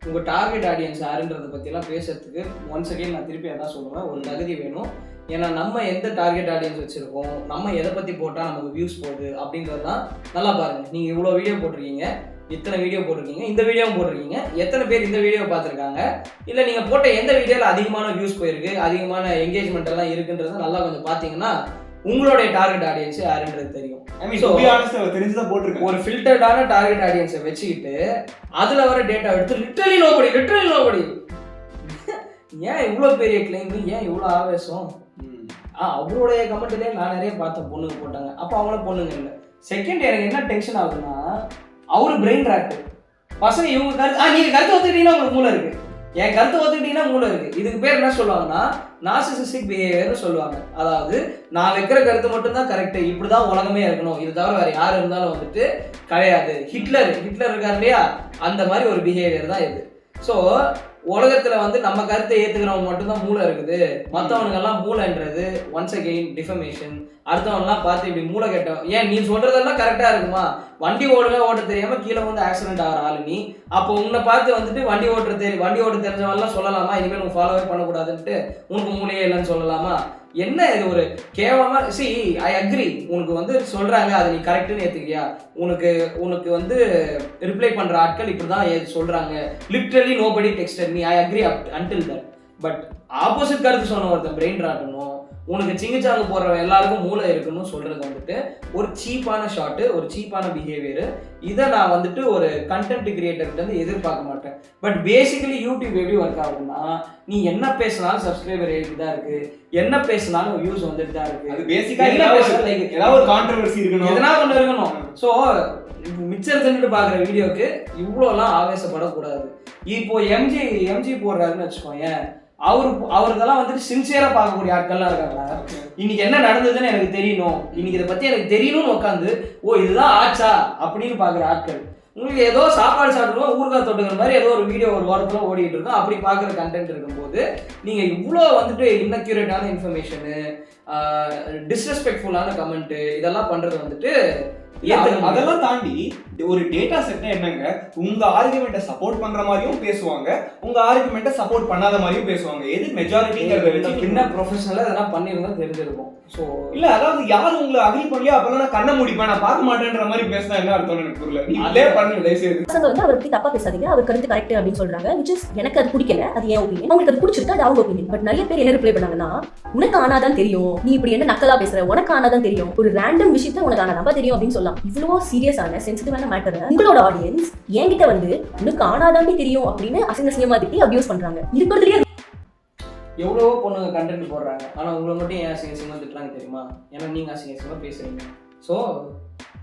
உங்கள் டார்கெட் ஆடியன்ஸ் யாருன்றதை பற்றிலாம் பேசுறதுக்கு ஒன்ஸ் அகெயின் நான் திருப்பி அதான் சொல்லுவேன், ஒரு தகுதி வேணும். ஏன்னா நம்ம எந்த டார்கெட் ஆடியன்ஸ் வச்சுருக்கோம், நம்ம எதை பற்றி போட்டால் நமக்கு வியூஸ் போகுது அப்படின்றது தான். நல்லா பாருங்கள், நீங்கள் இவ்வளோ வீடியோ போட்டிருக்கீங்க, இத்தனை வீடியோ போட்டிருக்கீங்க, இந்த வீடியோவும் போட்டிருக்கீங்க, எத்தனை பேர் இந்த வீடியோ பார்த்துருக்காங்க, இல்லை நீங்கள் போட்ட எந்த வீடியோவில் அதிகமான வியூஸ் போயிருக்கு, அதிகமான என்கேஜ்மெண்ட் எல்லாம் இருக்குன்றதை நல்லா கொஞ்சம் பார்த்தீங்கன்னா உங்களுடைய டார்கெட் ஆடியன்ஸ் யாருன்றது தெரியும். தெரிஞ்சுதான் போட்டிருக்கேன். ஒரு ஃபில்டர்டான டார்கெட் ஆடியன்ஸை வச்சுக்கிட்டு அதுல வர டேட்டா எடுத்து லிட்டரலி நோபடி ஏன் இவ்வளோ பெரிய கிளைம், ஏன் இவ்வளோ ஆவேசம்? அவருடைய கமெண்ட்லேயே நான் நிறைய பார்த்தேன், பொண்ணுங்க போட்டாங்க. அப்போ அவங்கள பொண்ணுங்க இல்லை. செகண்ட் எனக்கு என்ன டென்ஷன் ஆகுதுன்னா, அவரு பிரெயின் ராட்டு பசங்க இவங்க கருத்து நீங்க கருத்து ஒத்துக்கிட்டீங்கன்னா உங்களுக்கு மூளை இருக்கு, என் கருத்தை ஒத்துக்கிட்டீங்கன்னா மூளை இருக்கு. இதுக்கு பேர் என்ன சொல்லுவாங்கன்னா நார்சிசிஸ்டிக் பிஹேவியர்னு சொல்லுவாங்க. அதாவது நான் வைக்கிற கருத்து மட்டும்தான் கரெக்ட், இப்படிதான் உலகமே இருக்கணும், இது தவிர வேற யாரு இருந்தாலும் வந்துட்டு கிடையாது. ஹிட்லர் இருக்காரு இல்லையா, அந்த மாதிரி ஒரு பிஹேவியர் தான் இது. ஸோ உலகத்துல வந்து நம்ம கருத்தை ஏத்துக்கிறவங்க மட்டும்தான் மூளை இருக்குது, மற்றவனுங்கெல்லாம் மூளைன்றது ஒன்ஸ் அகெயின் டிஃபமேஷன். அடுத்தவங்கலாம் பார்த்து இப்படி மூளை கேட்டவன், ஏன் நீ சொல்றதெல்லாம் கரெக்டா இருக்குமா? வண்டி ஓட்ட தெரியாம கீழே வந்து ஆக்சிடென்ட் ஆகிற ஆளு நீ. அப்போ உன்னை பார்த்து வந்துட்டு வண்டி ஓட்ட தெரிஞ்சவன்லாம் சொல்லலாமா இனிமேல் உங்க ஃபாலோவே பண்ணக்கூடாதுன்ட்டு, உனக்கு மூளையே இல்லைன்னு சொல்லலாமா? என்ன இது ஒரு கேவலமா? சி ஐ அக்ரி, உனக்கு வந்து சொல்றாங்க அது நீ கரெக்டுன்னு ஏத்துக்கியா? உனக்கு வந்து ரிப்ளை பண்ற ஆட்கள் இப்படிதான் சொல்றாங்க, literally nobody texted me, I agree until that. But opposite கருத்து சொன்ன ஒருத்தன் பிரெயின் ராட்டணும், உனக்கு சிங்கிச்சாங்க போடுறவன் எல்லாருக்கும் மூளை இருக்குன்னு சொல்றது வந்துட்டு ஒரு சீப்பான ஷாட்டு, ஒரு சீப்பான பிஹேவியர். இதை நான் வந்துட்டு ஒரு கண்டென்ட் கிரியேட்டர்கிட்ட வந்து எதிர்பார்க்க மாட்டேன். பட் பேசிக்கலி யூடியூப் எப்படி ஒர்க் ஆகுதுன்னா, நீ என்ன பேசினாலும் சப்ஸ்கிரைபர் ஏறிட்டு தான் இருக்கு, என்ன பேசினாலும் வியூஸ் வந்துட்டு தான் இருக்கு. அது பேசிக்கா ஏதாவது ஒரு கான்ட்ரோவர்சி இருக்கணும், எதனா ஒன்று இருக்கணும். ஸோ மிச்சர் தின்னுட்டு பார்க்குற வீடியோக்கு இவ்வளோலாம் ஆவேசப்படக்கூடாது. இப்போ எம்ஜி போடுறாருன்னு வச்சுக்கோங்க, அவருக்கெல்லாம் வந்துட்டு சின்சியரா பார்க்கக்கூடிய ஆட்கள்லாம் இருக்காங்களா? இன்னைக்கு என்ன நடந்ததுன்னு எனக்கு தெரியணும், இன்னைக்கு இதை பத்தி எனக்கு தெரியணும்னு உட்காந்து ஓ இதுதான் ஆச்சா அப்படின்னு பாக்குற ஆட்கள். உங்களுக்கு ஏதோ சாப்பாடு சாப்பிடுவோம் ஊறுகாய் தொட்டுக்கிற மாதிரி ஏதோ ஒரு வீடியோ ஒரு வாரத்துல ஓடிட்டு இருக்கும், அப்படி பாக்குற கண்டென்ட் இருக்கும்போது நீங்க இவ்வளோ வந்துட்டு இன்னக்யூரேட்டான இன்ஃபர்மேஷனு, டிஸ்ரெஸ்பெக்ட்ஃபுல்லான கமெண்ட் இதெல்லாம் பண்றது வந்துட்டு அதெல்லாம் தாண்டி ஒரு டேட்டா செட்னா என்னங்க, உங்க ஆர்குமெண்ட்டை சப்போர்ட் பண்ற மாதிரியும் பேசுவாங்க, உங்க ஆர்குமெண்ட்டை சப்போர்ட் பண்ணாத மாதிரியும் பேசுவாங்க. எது மெஜாரிட்டிங்கிறத வச்சு என்ன ப்ரொஃபஷனலா இதெல்லாம் பண்ணிருந்தா தெரிஞ்சிருக்கும். ஸோ இல்ல அதாவது யாரும் உங்களை அக்ரி பண்ணலையோ அப்பெல்லாம் நான் கண்ணை முடிப்பேன், நான் பார்க்க மாட்டேன்ற மாதிரி பேசினா என்ன அர்த்தம் எனக்கு புரியல. நீ அதே பண்ணுங்க தயவுசெய்து. பசங்க வந்து அவரை பத்தி தப்பா பேசாதீங்க, அவர் கருத்து கரெக்ட் அப்படின்னு சொல்றாங்க, which is எனக்கு அது பிடிக்கல, அது என் ஒப்பீனியன். உங்களுக்கு அது பிடிச்சிருக்கு, அது அவங்க ஒப்பீனியன். பட் நிறைய பேர் என்ன ரிப்ளை பண்ணாங்கன்னா, உனக்கு ஆனாதான் தெரியும், நீ இப்படி என்ன நக்கலா பேசுற, உனக்கு ஆனாதான் தெரியும், ஒரு ரேண்டம் விஷயத்த உனக்கு ஆனாதான் தெரியும் அப்படின்னு சொல்லலாம். இவ்வளோ சீரியஸான சென்சிட்டிவான மேட்டர் உங்களோட ஆடியன்ஸ் என்கிட்ட வந்து உனக்கு ஆனாதான் தெரியும் அப்படின்னு அசிங்கமா திட்டி அபியூஸ் பண்றாங்க. இருக்கிறதுலயே எவ்வளவோ பொண்ணுங்க கண்டென்ட் போடுறாங்க, ஆனா உங்களை மட்டும் ஏன் அசிங்கமா திட்டுறாங்க தெரியுமா? ஏன்னா நீங்க அசிங்கமா பேசுறீங்க. ஸோ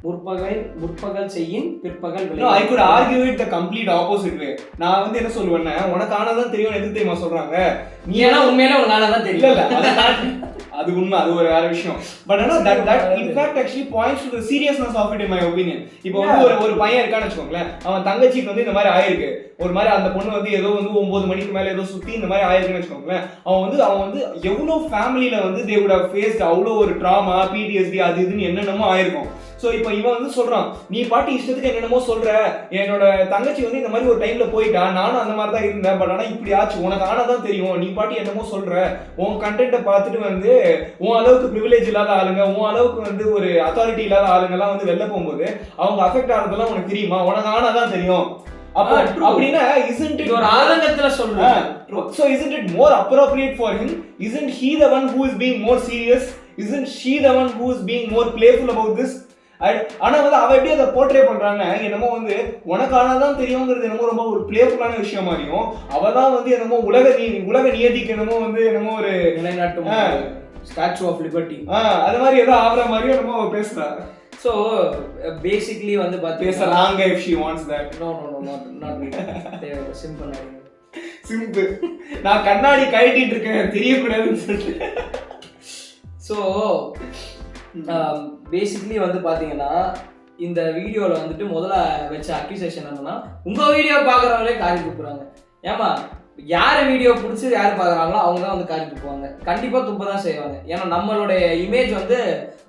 முற்பகல் செய்யின் பிற்பகல் விளையும். I could argue it the complete opposite way. நான் வந்து என்ன சொல்லுவேன்னா, உனக்கு ஆனாதான் தெரியும் எது தெரியுமா சொல்றாங்க, நீ ஏன்னா உண்மையில உனக்கு ஆனாதான் தெரியல. அது உண்மை, அது ஒரு வேற விஷயம். பட் ஆனா that in fact actually points to the seriousness of it in my opinion. இப்போ வந்து ஒரு பையன் இருக்கான்னு வச்சுக்கோங்களேன், அவன் தங்கச்சிக்கு வந்து இந்த மாதிரி ஆயிருக்கு, ஒரு மாதிரி அந்த பொண்ணு வந்து ஏதோ வந்து 9 மணிக்கு மேல ஏதோ சுத்தி இந்த மாதிரி ஆயிருக்குன்னு வச்சுக்கோங்களேன், அவன் வந்து எவ்வளோ ஃபேமிலியில வந்து they would have faced அவ்வளோ ஒரு ட்ராமா, PTSD அது இதுன்னு என்னென்னமோ ஆயிருக்கும். ஸோ இப்போ இவன் வந்து சொல்றான், நீ பாட்டி இஷ்டத்துக்கு என்னென்னமோ சொல்ற, என்னோட தங்கச்சி வந்து இந்த மாதிரி ஒரு டைம்ல போயிட்டா, நானும் அந்த மாதிரி தான் இருந்தேன், பட் ஆனா இப்படி ஆச்சு, உனக்கு ஆனாதான் தெரியும், நீ பாட்டி என்னமோ சொல்ற, உன் கண்டென்ட்டை பார்த்துட்டு வந்து உன் அளவுக்கு ப்ரிவிலேஜ் இல்லாத ஆளுங்க, உன் அளவுக்கு வந்து ஒரு அத்தாரிட்டி இல்லாத ஆளுங்கெல்லாம் வந்து வெளில போகும்போது அவங்க அஃபெக்ட் ஆகிறதெல்லாம் உனக்கு தெரியுமா, உனக்கு ஆனாதான் தெரியும். அப்போ அப்படின்னா isn't it ஒரு ஆதங்கத்துல சொல்றேன். So isn't it more appropriate for him? Isn't he the one who is being more serious? Isn't she the one who is being more playful about this? ஆனா வந்து அவ எப்படி அதை போர்ட்ரே பண்றாங்க, என்னமோ வந்து உனக்கு ஆனாதான் தெரியுங்கிறது என்னமோ ரொம்ப ஒரு பிளேஃபுல்லான விஷயம் மாதிரியும், அவதான் வந்து என்னமோ உலக நியதிக்கு என்னமோ வந்து என்னமோ ஒரு நிலைநாட்டும் ஸ்டாச்சு ஆஃப் லிபர்ட்டி அது மாதிரி ஏதோ ஆகுற மாதிரியும் என்னமோ பேசுறா. So basically வந்து பேசுறாங்க if she wants that. No, not me. Simple. Simple. நான் கண்ணாடி கழட்டிட்டு இருக்கேன் தெரியக்கூடாதுன்னு சொல்லிட்டு. ஸோ பேசிக்லி வந்து பார்த்தீங்கன்னா இந்த வீடியோவில் வந்துட்டு முதல்ல வச்ச அக்யூசேஷன் என்னன்னா, உங்கள் வீடியோ பார்க்குறவங்களே காரி துப்புறாங்க. ஏமா யார் வீடியோ பிடிச்சி யார் பார்க்குறாங்களோ அவங்க தான் வந்து காரி துப்புவாங்க. கண்டிப்பாக துப்ப தான் செய்வாங்க. ஏன்னா நம்மளுடைய இமேஜ் வந்து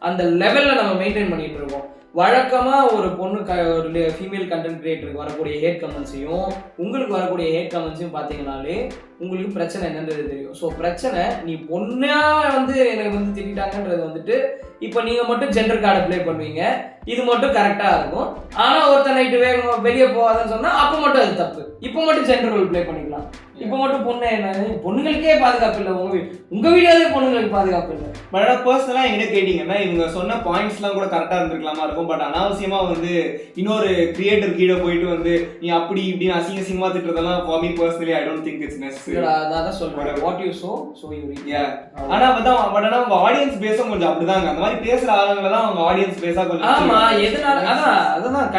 அந்த லெவலில் நம்ம மெயின்டைன் பண்ணிட்டு இருக்கோம். வழக்கமாக ஒரு பொண்ணு ஒரு ஃபீமேல் கண்டென்ட் கிரியேட்டருக்கு வரக்கூடிய ஹேட் கமெண்ட்ஸையும் உங்களுக்கு வரக்கூடிய ஹேட் கமெண்ட்ஸையும் பார்த்தீங்கன்னாலே உங்களுக்கு பிரச்சனை என்னன்றது தெரியும். ஸோ பிரச்சனை நீ பொண்ணா வந்து எனக்கு வந்து திட்டாங்கன்றது வந்துட்டு இப்போ நீங்கள் மட்டும் ஜெண்டர் கார்டு ப்ளே பண்ணுவீங்க, இது மட்டும் கரெக்டாக இருக்கும். ஆனால் ஒருத்தர் நைட்டு வேகம் வெளியே போகாதுன்னு சொன்னால் அப்போ மட்டும் அது தப்பு. இப்போ மட்டும் ஜெண்டர் ரோல் ப்ளே பண்ணிக்கலாம். இப்போ மட்டும் பொண்ணு என்ன, பொண்ணுங்களுக்கே பாதுகாப்பு இல்லை, உங்கள் வீடியோவே பொண்ணுங்களுக்கு பாதுகாப்பு இல்லை. பட் ஆனால் பர்சனலாக எங்கிட்ட கேட்டிங்கன்னா இவங்க சொன்ன பாயிண்ட்ஸ்லாம் கூட கரெக்டாக இருந்திருக்கலாமா இருக்கும். பட் அனாவசியமாக வந்து இன்னொரு கிரியேட்டர் கீழே போயிட்டு வந்து நீ அப்படி இப்படின்னு அசிங்கமாக திட்டுறதெல்லாம் for me personally I don't think it's necessary. நான் தான் சொல்றேன், what you sow you reap. ஆனா அவங்க ஆடியன்ஸ் பேஸும் கொஞ்சம் அப்படிதாங்க. அந்த மாதிரி பேசுற ஆளுங்க தான் அவங்க ஆடியன்ஸ் பேஸா கொஞ்சம். ஆமா, எதனால அதான்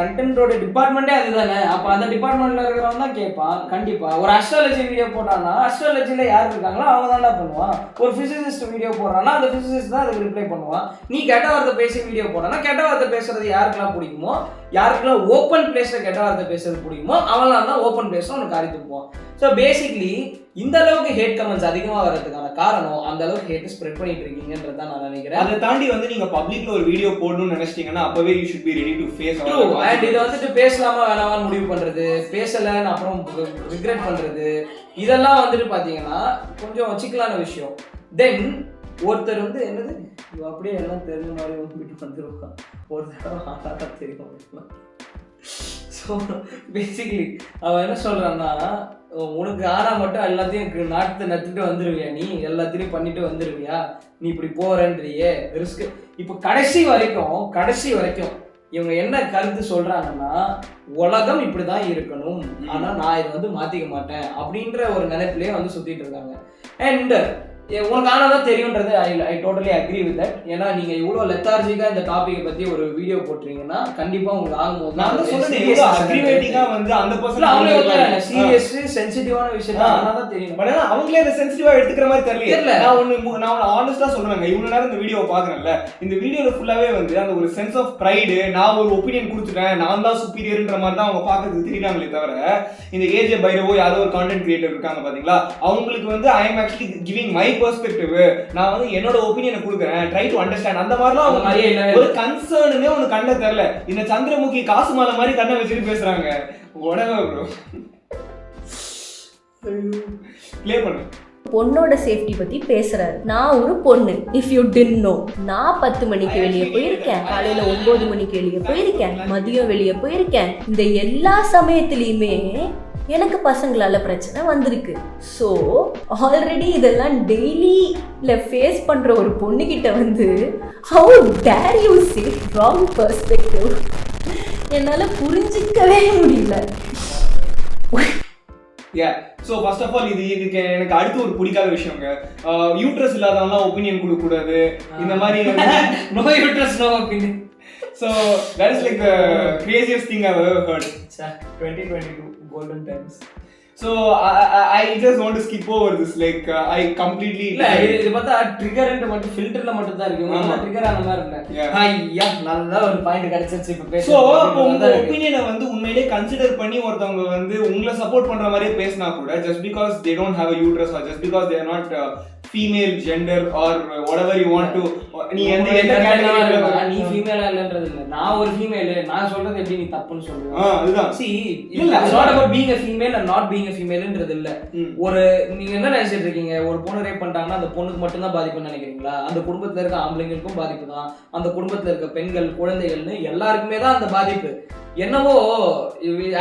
கண்டென்ட்டோட டிபார்ட்மெண்டே அதுதானே. அப்ப அந்த டிபார்ட்மெண்ட்ல இருக்கிறவங்க தான் கேட்பான். கண்டிப்பா ஒரு அஸ்ட்ராலஜி வீடியோ போட்டானா அஸ்ட்ராலஜில யார் இருக்காங்களோ அவங்க தான்டா பண்ணுவான். ஒரு பிசிசிஸ்ட் வீடியோ போடுறானா அந்த பிசிசிஸ்ட் தான் அதுக்கு ரிப்ளை பண்ணுவான். நீ கெட்ட வார்த்தை பேசி வீடியோ போடானா கெட்ட வார்த்தை பேசுறது யாருக்கெல்லாம் பிடிக்குமோ, யாருக்கெல்லாம் ஓப்பன் பிளேஸ்ல கெட்ட வார்த்தை பேசுறது பிடிக்குமோ அவங்களாம் தான் ஓப்பன் பிளேஸ்ல உனக்கு காரி துப்புவான். ஸோ பேசிக்லி இந்த அளவுக்கு ஹேட் கமெண்ட்ஸ் அதிகமாக வர்றதுக்கான காரணம் அந்த அளவுக்கு ஹேட் ஸ்ப்ரெட் பண்ணிட்டு இருக்கீங்கன்றது தான் நான் நினைக்கிறேன். அதை தாண்டி வந்து நீங்க பப்ளிக்ல ஒரு வீடியோ போடணும்னு நினைச்சிட்டீங்கன்னா அப்பவே you should be ready to face. And இதை வந்துட்டு பேசலாமா வேணாமான்னு முடிவு பண்றது, பேசலன்னு அப்புறம் ரிக்ரெட் பண்றது, இதெல்லாம் வந்துட்டு பாத்தீங்கன்னா கொஞ்சம் சிக்கலான விஷயம். தென் ஒருத்தர் வந்து என்னது அப்படியே எல்லாம் தெரிஞ்ச மாதிரி வீட்டு வந்துருவான், ஒரு தடவை தெரியும். ஸோ பேசிக்கலி அவன் என்ன சொல்றான்னா, உனக்கு ஆனா மட்டும் எல்லாத்தையும் நாட்டு நட்டுட்டு வந்துருவியா, நீ எல்லாத்தையும் பண்ணிட்டு வந்துருவியா, நீ இப்படி போறன்றியே ரிஸ்க். இப்போ கடைசி வரைக்கும் இவங்க என்ன கருத்து சொல்றாங்கன்னா, உலகம் இப்படிதான் இருக்கணும், ஆனா நான் இதை வந்து மாத்திக்க மாட்டேன் அப்படின்ற ஒரு நினைப்பிலேயே வந்து சுத்திட்டு இருக்காங்க. அண்ட் உனக்கு ஆனாதான் தெரியும்ன்றது I totally agree with that. ஏன்னா நீங்க இவ்வளவு லெத்தார்ஜிக்கா இந்த டாபிக் பத்தி ஒரு வீடியோ போட்டுறீங்கன்னா கண்டிப்பா உங்களுக்கு ஆகும்போது நான் சொல்றேன் அக்ரிவேட்டிங்கா வந்து அந்த பர்சன் அவங்களே சீரியஸ் சென்சிட்டிவான விஷயம் ஆனாதான் தெரியும். பட் ஆனா அவங்களே அதை சென்சிட்டிவா எடுத்துக்கிற மாதிரி தெரியல. நான் ஆனஸ்டா சொல்றேங்க, இவ்வளவு நேரம் இந்த வீடியோ பாக்குறேன்ல, இந்த வீடியோல ஃபுல்லாவே வந்து அந்த ஒரு சென்ஸ் ஆஃப் ப்ரைடு, நான் ஒரு ஒப்பீனியன் கொடுத்துட்டேன், நான் தான் சுப்பீரியர்ன்ற மாதிரி தான் அவங்க பாக்குறதுக்கு தெரியுறாங்களே தவிர, இந்த ஏஜே பைரவோ யாரோ ஒரு கான்டென்ட் கிரியேட்டர் இருக்காங்க பாத்தீங்களா, அவங்களுக்கு வந்து I am actually giving my perspective, நான் வந்து என்னோட ஒப்பீனியனை கொடுக்குறேன், ட்ரை டு அண்டர்ஸ்டாண்ட், அந்த மாதிரிலாம் அவங்க ஒரு கன்சர்னுமே ஒன்று கண்ண தெரியல. இந்த சந்திரமுகி காசு மாலை மாதிரி கண்ணை வச்சுட்டு பேசுறாங்க. உடனே ப்ரோ ப்ளே பண்ணு. பொண்ணோட சேஃப்டி பத்தி பேசுறாரு. நான் ஒரு பொண்ணு, இஃப் யூ டிட் நோ, நான் 10 மணிக்கு வெளியே போயிருக்கேன், காலையில 9 மணிக்கு வெளியே போயிருக்கேன், மதியம் வெளியே போயிருக்கேன். இந்த எல்லா சமயத்திலயுமே எனக்கு பசங்களால பிரச்சனை வந்திருக்கு. ஸோ ஆல்ரெடி இதெல்லாம் டெய்லியில் ஃபேஸ் பண்ணுற ஒரு பொண்ணுக்கிட்ட வந்து how dare you say wrong perspective, என்னால் புரிஞ்சிக்கவே முடியல. ஸோ ஃபர்ஸ்ட் ஆஃப் ஆல் இதுக்கு எனக்கு அடுத்து ஒரு பிடிக்காத விஷயங்க, யூட்ரஸ் இல்லாதவங்களாம் ஒப்பீனியன் கொடுக்கக்கூடாது, இந்த மாதிரி no uterus no opinion. So that is like the craziest thing I've ever heard. 2022 golden times. So I just want to skip over this, like I completely இது பார்த்தா ட்ரிகர்ன்ற மட்டும் ஃபில்டர்ல மட்டும் தான் இருக்கு, நம்ம ட்ரிகர் ஆன மாதிரி இல்ல. ஐயா நல்ல ஒரு பாயிண்ட் கிடைச்சிருச்சு இப்ப பேச. சோ உங்க ஒபினியனை வந்து உண்மையிலேயே கன்சிடர் பண்ணி ஒருத்தவங்க வந்து உங்களை சப்போர்ட் பண்ற மாதிரியே பேசினா கூட, just because they don't have a uterus or just because they are not female gender or whatever you want to நீ எந்த நீ ஃபீமேலா இல்லன்றது இல்ல, நான் ஒரு ஃபீமேல், நான் சொல்றது எப்படி நீ தப்புன்னு சொல்லுவேன். அதுதான் see it's not about being a female and not being a femaleன்றது இல்ல. ஒரு நீங்க என்ன நினைச்சிட்டு இருக்கீங்க, ஒரு பொண்ணு ரேப் பண்ணிட்டாங்கன்னா அந்த பொண்ணுக்கு மட்டும் தான் பாதிப்புன்னு நினைக்கிறீங்களா? அந்த குடும்பத்துல இருக்க ஆம்பளைங்களுக்கும் பாதிப்பு தான், அந்த குடும்பத்துல இருக்க பெண்கள் குழந்தைகள்னு எல்லாருக்குமே தான் அந்த பாதிப்பு. என்னவோ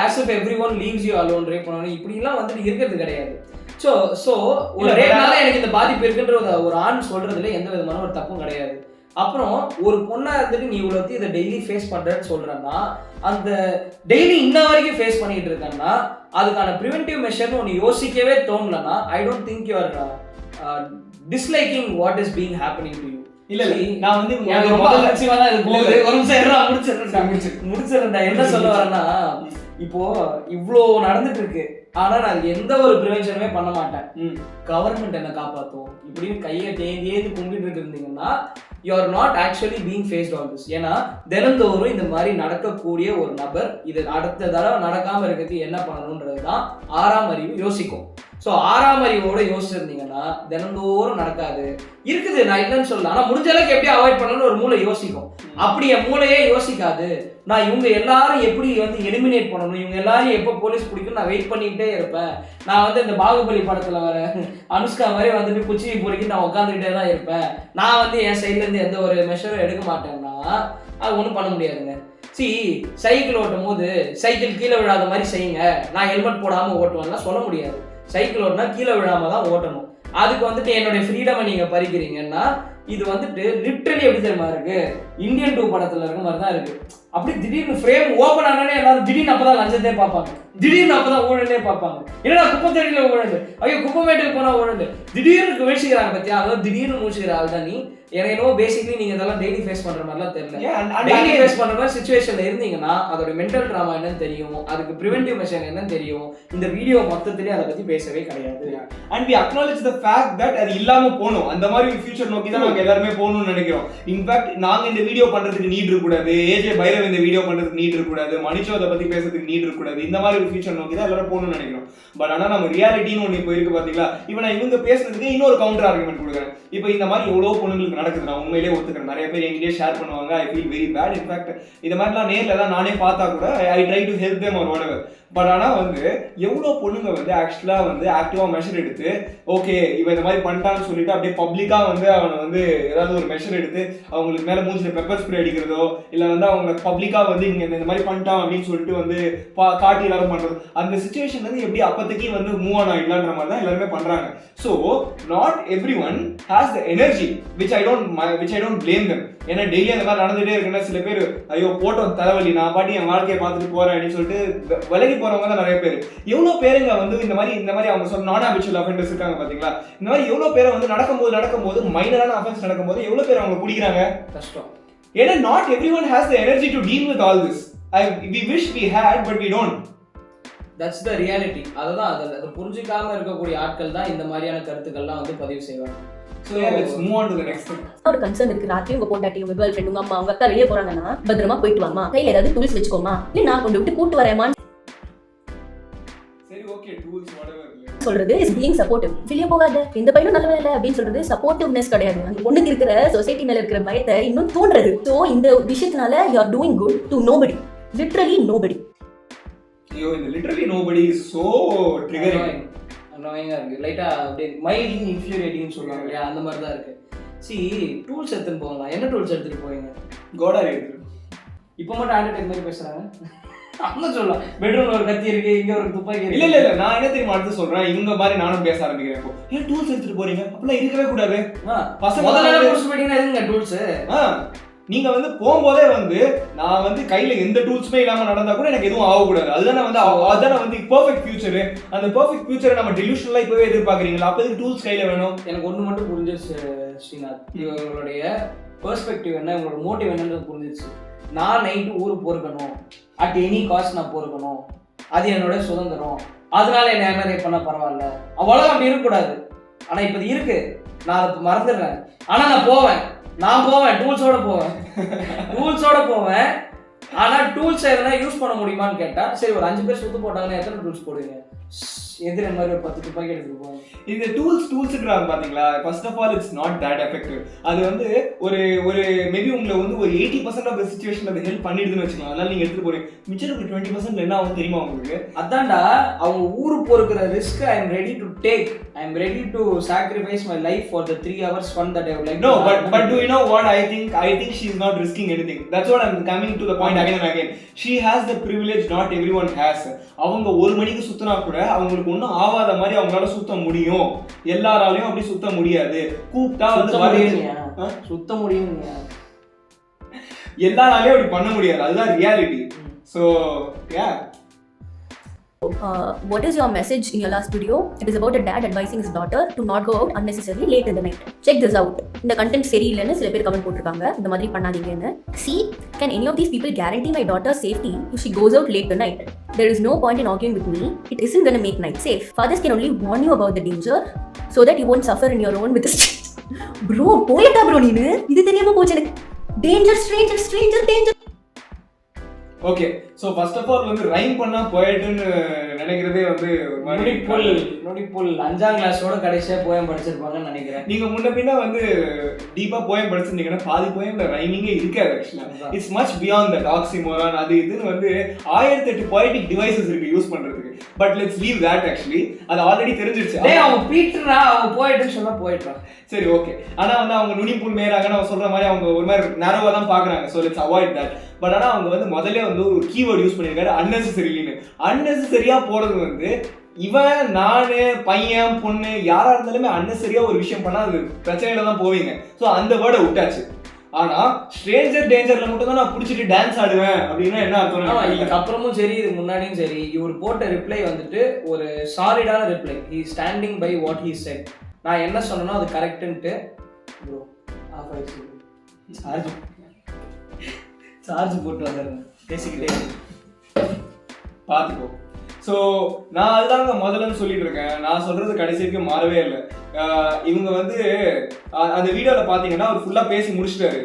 as if everyone leaves you alone rape பண்ணணும் இப்படிலாம் வந்துட்டு இருக்கிறது கிடையாது. ஸோ ஒரு ரேப்னால எனக்கு இந்த பாதிப்பு இருக்குன்ற ஒரு ஆண் சொல்றதுல எந்த விதமான ஒரு தப்பும் கிடையாது. அப்புறம் ஒரு பொண்ணா இருந்துட்டு நீ இவ்வளவு இதை டெய்லி ஃபேஸ் பண்றேன்னு சொல்றேன்னா, அந்த டெய்லி இன்ன வரைக்கும் ஃபேஸ் பண்ணிட்டு இருக்கேன்னா அதுக்கான ப்ரிவென்டிவ் மெஷர்னு ஒன்று யோசிக்கவே தோணலன்னா I don't think you are disliking what is being happening to you. இல்ல நான் வந்து ரொம்ப அஃபெக்சிவா தான் இது போகுது. ஒரு நிமிஷம் முடிச்சிடுறேன். என்ன சொல்ல வரேன்னா, இப்போ இவ்வளோ நடந்துட்டு இருக்கு, ஆனா நான் எந்த ஒரு ப்ரிவென்ஷனுமே பண்ண மாட்டேன். கவர்மெண்ட் என்ன காப்பாத்தும் இப்படின்னு கையை தேங்கி கும்பிட்டு இருந்தீங்கன்னா you are not actually being faced on this. ஏன்னா தினந்தோறும் இந்த மாதிரி நடக்கக்கூடிய ஒரு நபர் இது அடுத்த தடவை நடக்காம இருக்கிறதுக்கு என்ன பண்ணணும்ன்றது தான் 6ஆம் அறிவு யோசிக்கும். ஸோ 6ஆம் அறிவோட யோசிச்சிருந்தீங்கன்னா தினந்தோறும் நடக்காது இருக்குது. நான் இல்லைன்னு சொல்லல, ஆனால் முடிஞ்ச அளவுக்கு எப்படி அவாய்ட் பண்ணணும்னு ஒரு மூளை யோசிக்கும். அப்படி என் மூளையே யோசிக்காது, நான் இவங்க எல்லாரும் எப்படி வந்து எலிமினேட் பண்ணணும், இவங்க எல்லாரும் எப்போ போலீஸ் பிடிக்கும் நான் வெயிட் பண்ணிக்கிட்டே இருப்பேன். நான் வந்து இந்த பாகுபலி படத்துல வர அனுஷ்கா மாதிரி வந்துட்டு குச்சி பொறுக்கி நான் உட்காந்துக்கிட்டே தான் இருப்பேன், நான் வந்து என் சைட்ல இருந்து எந்த ஒரு மெஷரும் எடுக்க மாட்டேன்னா அது ஒன்றும் பண்ண முடியாதுங்க. சைக்கிள் ஓட்டும் போது சைக்கிள் கீழே விழாத மாதிரி செய்யுங்க, நான் ஹெல்மெட் போடாம ஓட்டுவேன்னா சொல்ல முடியாது. சைக்கிள் ஓட்டினா கீழே விழாம தான் ஓட்டணும். அதுக்கு வந்துட்டு என்னுடைய ஃப்ரீடமை நீங்க பறிக்கிறீங்கன்னா இது வந்துட்டு லிட்டரலி எப்படி தெரியுமா இருக்கு, இந்தியன் 2 படத்துல இருக்க மாதிரி தான் இருக்கு. அப்படி திடீர்னு ஃப்ரேம் ஓப்பன் ஆனானே எல்லாரும் திடீர்னு அப்பதான் லஞ்சத்தே பார்ப்பாங்க, திடீர்னு அப்பதான் ஊழலே பார்ப்பாங்க. என்னடா குப்பை தேடியில ஊழல், ஐயோ குப்பைமேட்டுக்கு போனா ஊழல், திடீர்னு வீழ்ச்சிக்கிறாங்க பத்தியா, அதாவது திடீர்னு மூழ்கிற ஆள் தான் நீ. எனக்கு பேசிக்கலி நீங்க இதெல்லாம் டெய்லி ஃபேஸ் பண்ற மாதிரிலாம் தெரியல. டெய்லி ஃபேஸ் பண்ற மாதிரி சிச்சுவேஷன்ல இருந்தீங்கன்னா அதோட மென்டல் ட்ராமா என்னன்னு தெரியும், அதுக்கு ப்ரிவென்டிவ் மெஷர் என்னன்னு தெரியும். இந்த வீடியோ மொத்தத்திலேயே அதை பத்தி பேசவே கிடையாது. And we acknowledge the fact that அது இல்லாம போணும், அந்த மாதிரி ஃபியூச்சர் நோக்கி தான் நாங்க எல்லாருமே போகணும்னு நினைக்கிறோம். இன்ஃபேக்ட் நாங்க இந்த வீடியோ பண்றதுக்கு நீட் இருக்க கூடாது, ஏஜே பைரவ் இந்த வீடியோ பண்றதுக்கு நீட் இருக்க கூடாது, மணிஷோ அதை பத்தி பேசுறதுக்கு நீட் இருக்க கூடாது, இந்த மாதிரி ஒரு ஃபியூச்சர் நோக்கி தான் எல்லாரும் போகணும்னு நினைக்கிறோம். பட் ஆனா நம்ம ரியாலிட்டின்னு ஒன்று இப்போ இருக்கு பாத்தீங்களா. இப்போ நான் இவங்க பேசுறதுக்கு இன்னொரு கவுண்டர் ஆர்குமெண்ட் கொடுக்குறேன். இப்போ இந்த மாதிரி எவ்வளவு பொண்ணுங்களுக்கு நடக்குது, நான் உண்மையிலேயே ஒத்துக்கிறேன். நிறைய பேர் என்கிட்டயே ஷேர் பண்ணுவாங்க, I feel very bad. In fact இந்த மாதிரிலாம் நேரில் தான் நானே பார்த்தா கூட I try to help them or whatever. But ஆனால் வந்து எவ்வளோ பொண்ணுங்க வந்து ஆக்சுவலாக வந்து ஆக்டிவாக மெஷர் எடுத்து ஓகே இவன் இந்த மாதிரி பண்ணிட்டான்னு சொல்லிட்டு அப்படியே பப்ளிக்காக வந்து அவனை வந்து ஏதாவது ஒரு மெஷர் எடுத்து அவங்களுக்கு மேலே மூஞ்சில் பெப்பர் ஸ்ப்ரே அடிக்கிறதோ இல்லை வந்து அவங்க பப்ளிக்காக வந்து இங்கே இந்த மாதிரி பண்ணிட்டான் அப்படின்னு சொல்லிட்டு வந்து காட்டி எல்லாரும் பண்ணுறது, அந்த சுச்சுவேஷன் வந்து எப்படி அப்போதைக்கு வந்து மூவ் ஆன் ஆகிடலான்ற மாதிரி தான் எல்லாருமே பண்ணுறாங்க. So not every one has the energy which I don't blame them. ஏன்னா டெய்லி அந்த மாதிரி நடந்துகிட்டே இருக்குன்னா சில பேர் ஐயோ போட்டோம் தலைவலி நான் பாட்டி என் வாழ்க்கையை பார்த்துட்டு போகிறேன் அப்படின்னு சொல்லிட்டு விலகி போறவங்க தான் நிறைய பேர். எவ்வளவு பேருங்க வந்து இந்த மாதிரி அவங்க சொன்ன நான் ஹாபிச்சுவல் அஃபெண்டர்ஸ் இருக்காங்க பாத்தீங்களா. இந்த மாதிரி எவ்வளவு பேரை வந்து நடக்கும்போது மைனரான அஃபென்ஸ் நடக்கும்போது எவ்வளவு பேர் அவங்க பிடிக்கிறாங்க, கஷ்டம். ஏன்னா not everyone has the energy to deal with all this. we wish we had but we don't. that's the reality. அதுதான் அதை புரிஞ்சிக்காம இருக்கக்கூடிய ஆட்கள் தான் இந்த மாதிரியான கருத்துக்கள்லாம் வந்து பதிவு செய்வாங்க. So yeah, let's move on to the next thing. ஒரு கன்சர்ன் இருக்கு. ராத்திரி உங்க பொண்டாட்டி உங்க கேர்ள் ஃப்ரெண்ட் உங்க அம்மா உங்க அக்கா வெளியே போறாங்கன்னா பத்திரமா போயிட்டு வாமா, கையில ஏதாவது டூல்ஸ் வச்சுக்கோமா, இல்ல நான் கொண்டு விட்டு கூட்டு வரேமா சொல்றது இஸ் பீயிங் சப்போர்ட்டிவ். வெளியே போகாத இந்த பையனும் நல்ல வேலை அப்படின்னு சொல்றது சப்போர்ட்டிவ்னஸ் கிடையாது. அந்த பொண்ணுக்கு இருக்கிற சொசைட்டி மேல இருக்கிற பயத்தை இன்னும் தூண்டுறது. ஸோ இந்த விஷயத்தினால you are doing good to nobody, literally nobody. ஐயோ இந்த literally nobody is so triggering, அனாயிங்கா இருக்கு. லைட்டா அப்படியே மைல்ட்லி இன்ஃபியூரியேட்டிங்னு சொல்லுவாங்க இல்லையா, அந்த மாதிரி தான் இருக்கு. டூல்ஸ் எடுத்துன்னு போகலாம். என்ன டூல்ஸ் எடுத்துட்டு போவீங்க? கோடாரி எடுத்து. இப்போ மட்டும் ஆண்ட்ராய்ட் மாதிரி பேசுறாங்க. அதான் சொல்லலாம், பெட்ரூம்ல ஒரு கத்தி இருக்கு, இங்க ஒரு துப்பாக்கி இருக்கு. இல்ல நான் என்ன தெரியுமா அடுத்து சொல்றேன், இவங்க மாதிரி நானும் பேச ஆரம்பிக்கிறேன். இப்போ ஏன் டூல்ஸ் எடுத்துட்டு போறீங்க? அப்பலாம் இருக்கவே கூடாது. பசங்க முதல்ல புடிச்சு போட்டீங்கன்னா எதுங்க டூல்ஸ்? நீங்க வந்து போகும்போதே வந்து நான் வந்து கையில எந்த டூல்ஸுமே இல்லாம நடந்தா கூட எனக்கு எதுவும் ஆகக்கூடாது. அதுதானே வந்து பெர்ஃபெக்ட் ஃபியூச்சர். அந்த பெர்ஃபெக்ட் ஃபியூச்சரை நம்ம டெலியூஷனலா இப்பவே எதிர்பார்க்கறீங்களா? அப்ப எதுக்கு டூல்ஸ் கையில வேணும்? எனக்கு ஒண்ணு மட்டும் புரிஞ்சிருச்சு ஸ்ரீநாத், இவங்களுடைய பெர்ஸ்பெக்டிவ் என்ன, இவங்களோட மோட்டிவ் என்னன்றது புரிஞ்சிருச்சு. நான் நைட்டு ஊருக்கு போறக்கணும், அட் எனி காஸ்ட் நான் போறக்கணும், அது என்னோட சுதந்திரம், அதனால என்ன என்ன ரேப் பண்ணா பரவாயில்ல, அவ்வளவு அப்படி இருக்கக்கூடாது. ஆனா இப்ப இருக்கு, நான் அதை மறந்துடுறேன். ஆனா நான் போவேன் டூல்ஸோட போவேன். ஆனா டூல்ஸ் எதனா யூஸ் பண்ண முடியுமான்னு கேட்டா சரி ஒரு 5 பேர் சுத்து போட்டாங்கன்னா எத்தனை டூல்ஸ் போடுவீங்க? எதிர மாதிரி ஒரு 10 துப்பாக்கி எடுத்துட்டு போவாங்க. இந்த டூல்ஸ்ன்றாங்க பாத்தீங்களா, first of all it's not that effective. அது வந்து ஒரு மேபி உங்களை வந்து ஒரு 80% ஆஃப் த சிச்சுவேஷன் அது ஹெல்ப் பண்ணிடுதுன்னு வச்சுக்கலாம். அதனால நீங்க எடுத்துட்டு போறீங்க. மிச்சம் ஒரு 20% என்ன ஆகும் தெரியுமா உங்களுக்கு? அதான்டா அவங்க ஊரு போறதுற risk I am ready to take. I am ready to sacrifice my life for the 3 hours fun that I would like. No, but do you know what I think she is not risking anything. That's what I'm coming to the point again and again. She has the privilege not everyone has. அவங்க 1 மணிக்கு சுத்தினா கூட அவங்களுக்கு ஒன்றும் ஆவாத மாதிரி அவங்களால சுத்த முடியும். எல்லாராலையும் அப்படி சுத்த முடியாது. கூப்பிட்டா வந்து சுத்த முடியும். எல்லாராலையும் அப்படி பண்ண முடியாது. அதுதான் reality. So yeah. What is your message in your last video? It is about a dad advising his daughter to not go out unnecessarily late in the night. Check this out. இந்த content சரியில்லைன்னு சில பேர் comment போட்டிருக்காங்க, இந்த மாதிரி பண்ணாதீங்கன்னு. See, can any of these people guarantee my daughter's safety if she goes out late tonight? There is no point in arguing with me. It isn't gonna make night safe. Fathers can only warn you about the danger so that you won't suffer in your own with the bro, போயட்டா bro நீனு? இது தெரியாம போச்சு எனக்கு. Danger, stranger, danger. Okay, so first of all வந்து rhyme பண்ணா போயிட்டுன்னு நினைக்கிறதே வந்து ஒரு மாதிரி நொடிப்புல் 5ஆம் கிளாஸோட கடைசியா போயம் படிச்சிருப்பாங்கன்னு நினைக்கிறேன். நீங்க முன்ன பின்ன வந்து டீப்பா போயம் படிச்சிருந்தீங்கன்னா பாதி போயம்ல ரைமிங்கே இருக்காது. ஆக்சுவலா it's much beyond that. Oxymoron அது இதுன்னு வந்து 1008 poetic டிவைசஸ் இருக்கு யூஸ் பண்றதுக்கு. But let's leave that. Actually அது ஆல்ரெடி தெரிஞ்சிருச்சு. அவங்க பீட்டரா அவங்க போயிட்டுன்னு சொன்னா போயிட்டா சரி, ஓகே. ஆனா வந்து அவங்க நுனிப்புல் மேறாங்கன்னு அவங்க சொல்ற மாதிரி அவங்க ஒரு மாதிரி நேரோவா தான் பாக்குறாங்க. So let's avoid that. But ஆனால் அவங்க வந்து முதல்ல வந்து ஒரு கீவேர்ட் யூஸ் பண்ணியிருக்காரு, அன்னெசரிலின்னு. அன்னெசரியா போறது வந்து இவன் நானு பையன் பொண்ணு யாரா இருந்தாலுமே அன்னெசரியா ஒரு விஷயம் பண்ணா அது பிரச்சனையில தான் போவீங்க. ஸோ அந்த வேர்டை விட்டாச்சு. ஆனா ஸ்ட்ரேஞ்சர் டேஞ்சர்ல மட்டும் தான் நான் பிடிச்சிட்டு டான்ஸ் ஆடுவேன் அப்படின்னா என்ன அர்த்தம்? இதுக்கு அப்புறமும் சரி, இது முன்னாடியும் சரி, இவர் போட்ட ரிப்ளை வந்துட்டு ஒரு சாலிடான ரிப்ளை. He standing by what he said. நான் என்ன சொன்னனோ அது கரெக்ட்ன்ட்டு. ப்ரோ ஆஃப் ஆயிடுச்சு. சார்ஜ் போட்டு வந்துடுறேன் பேசிக்கிட்டே பார்த்துக்கோ. ஸோ நான் அதுதாங்க முதல்லன்னு சொல்லிட்டு இருக்கேன். நான் சொல்றது கடைசி வரைக்கும் மாறவே இல்லை. இவங்க வந்து அந்த வீடியோவில் பார்த்தீங்கன்னா அவர் ஃபுல்லாக பேசி முடிச்சிட்டாரு.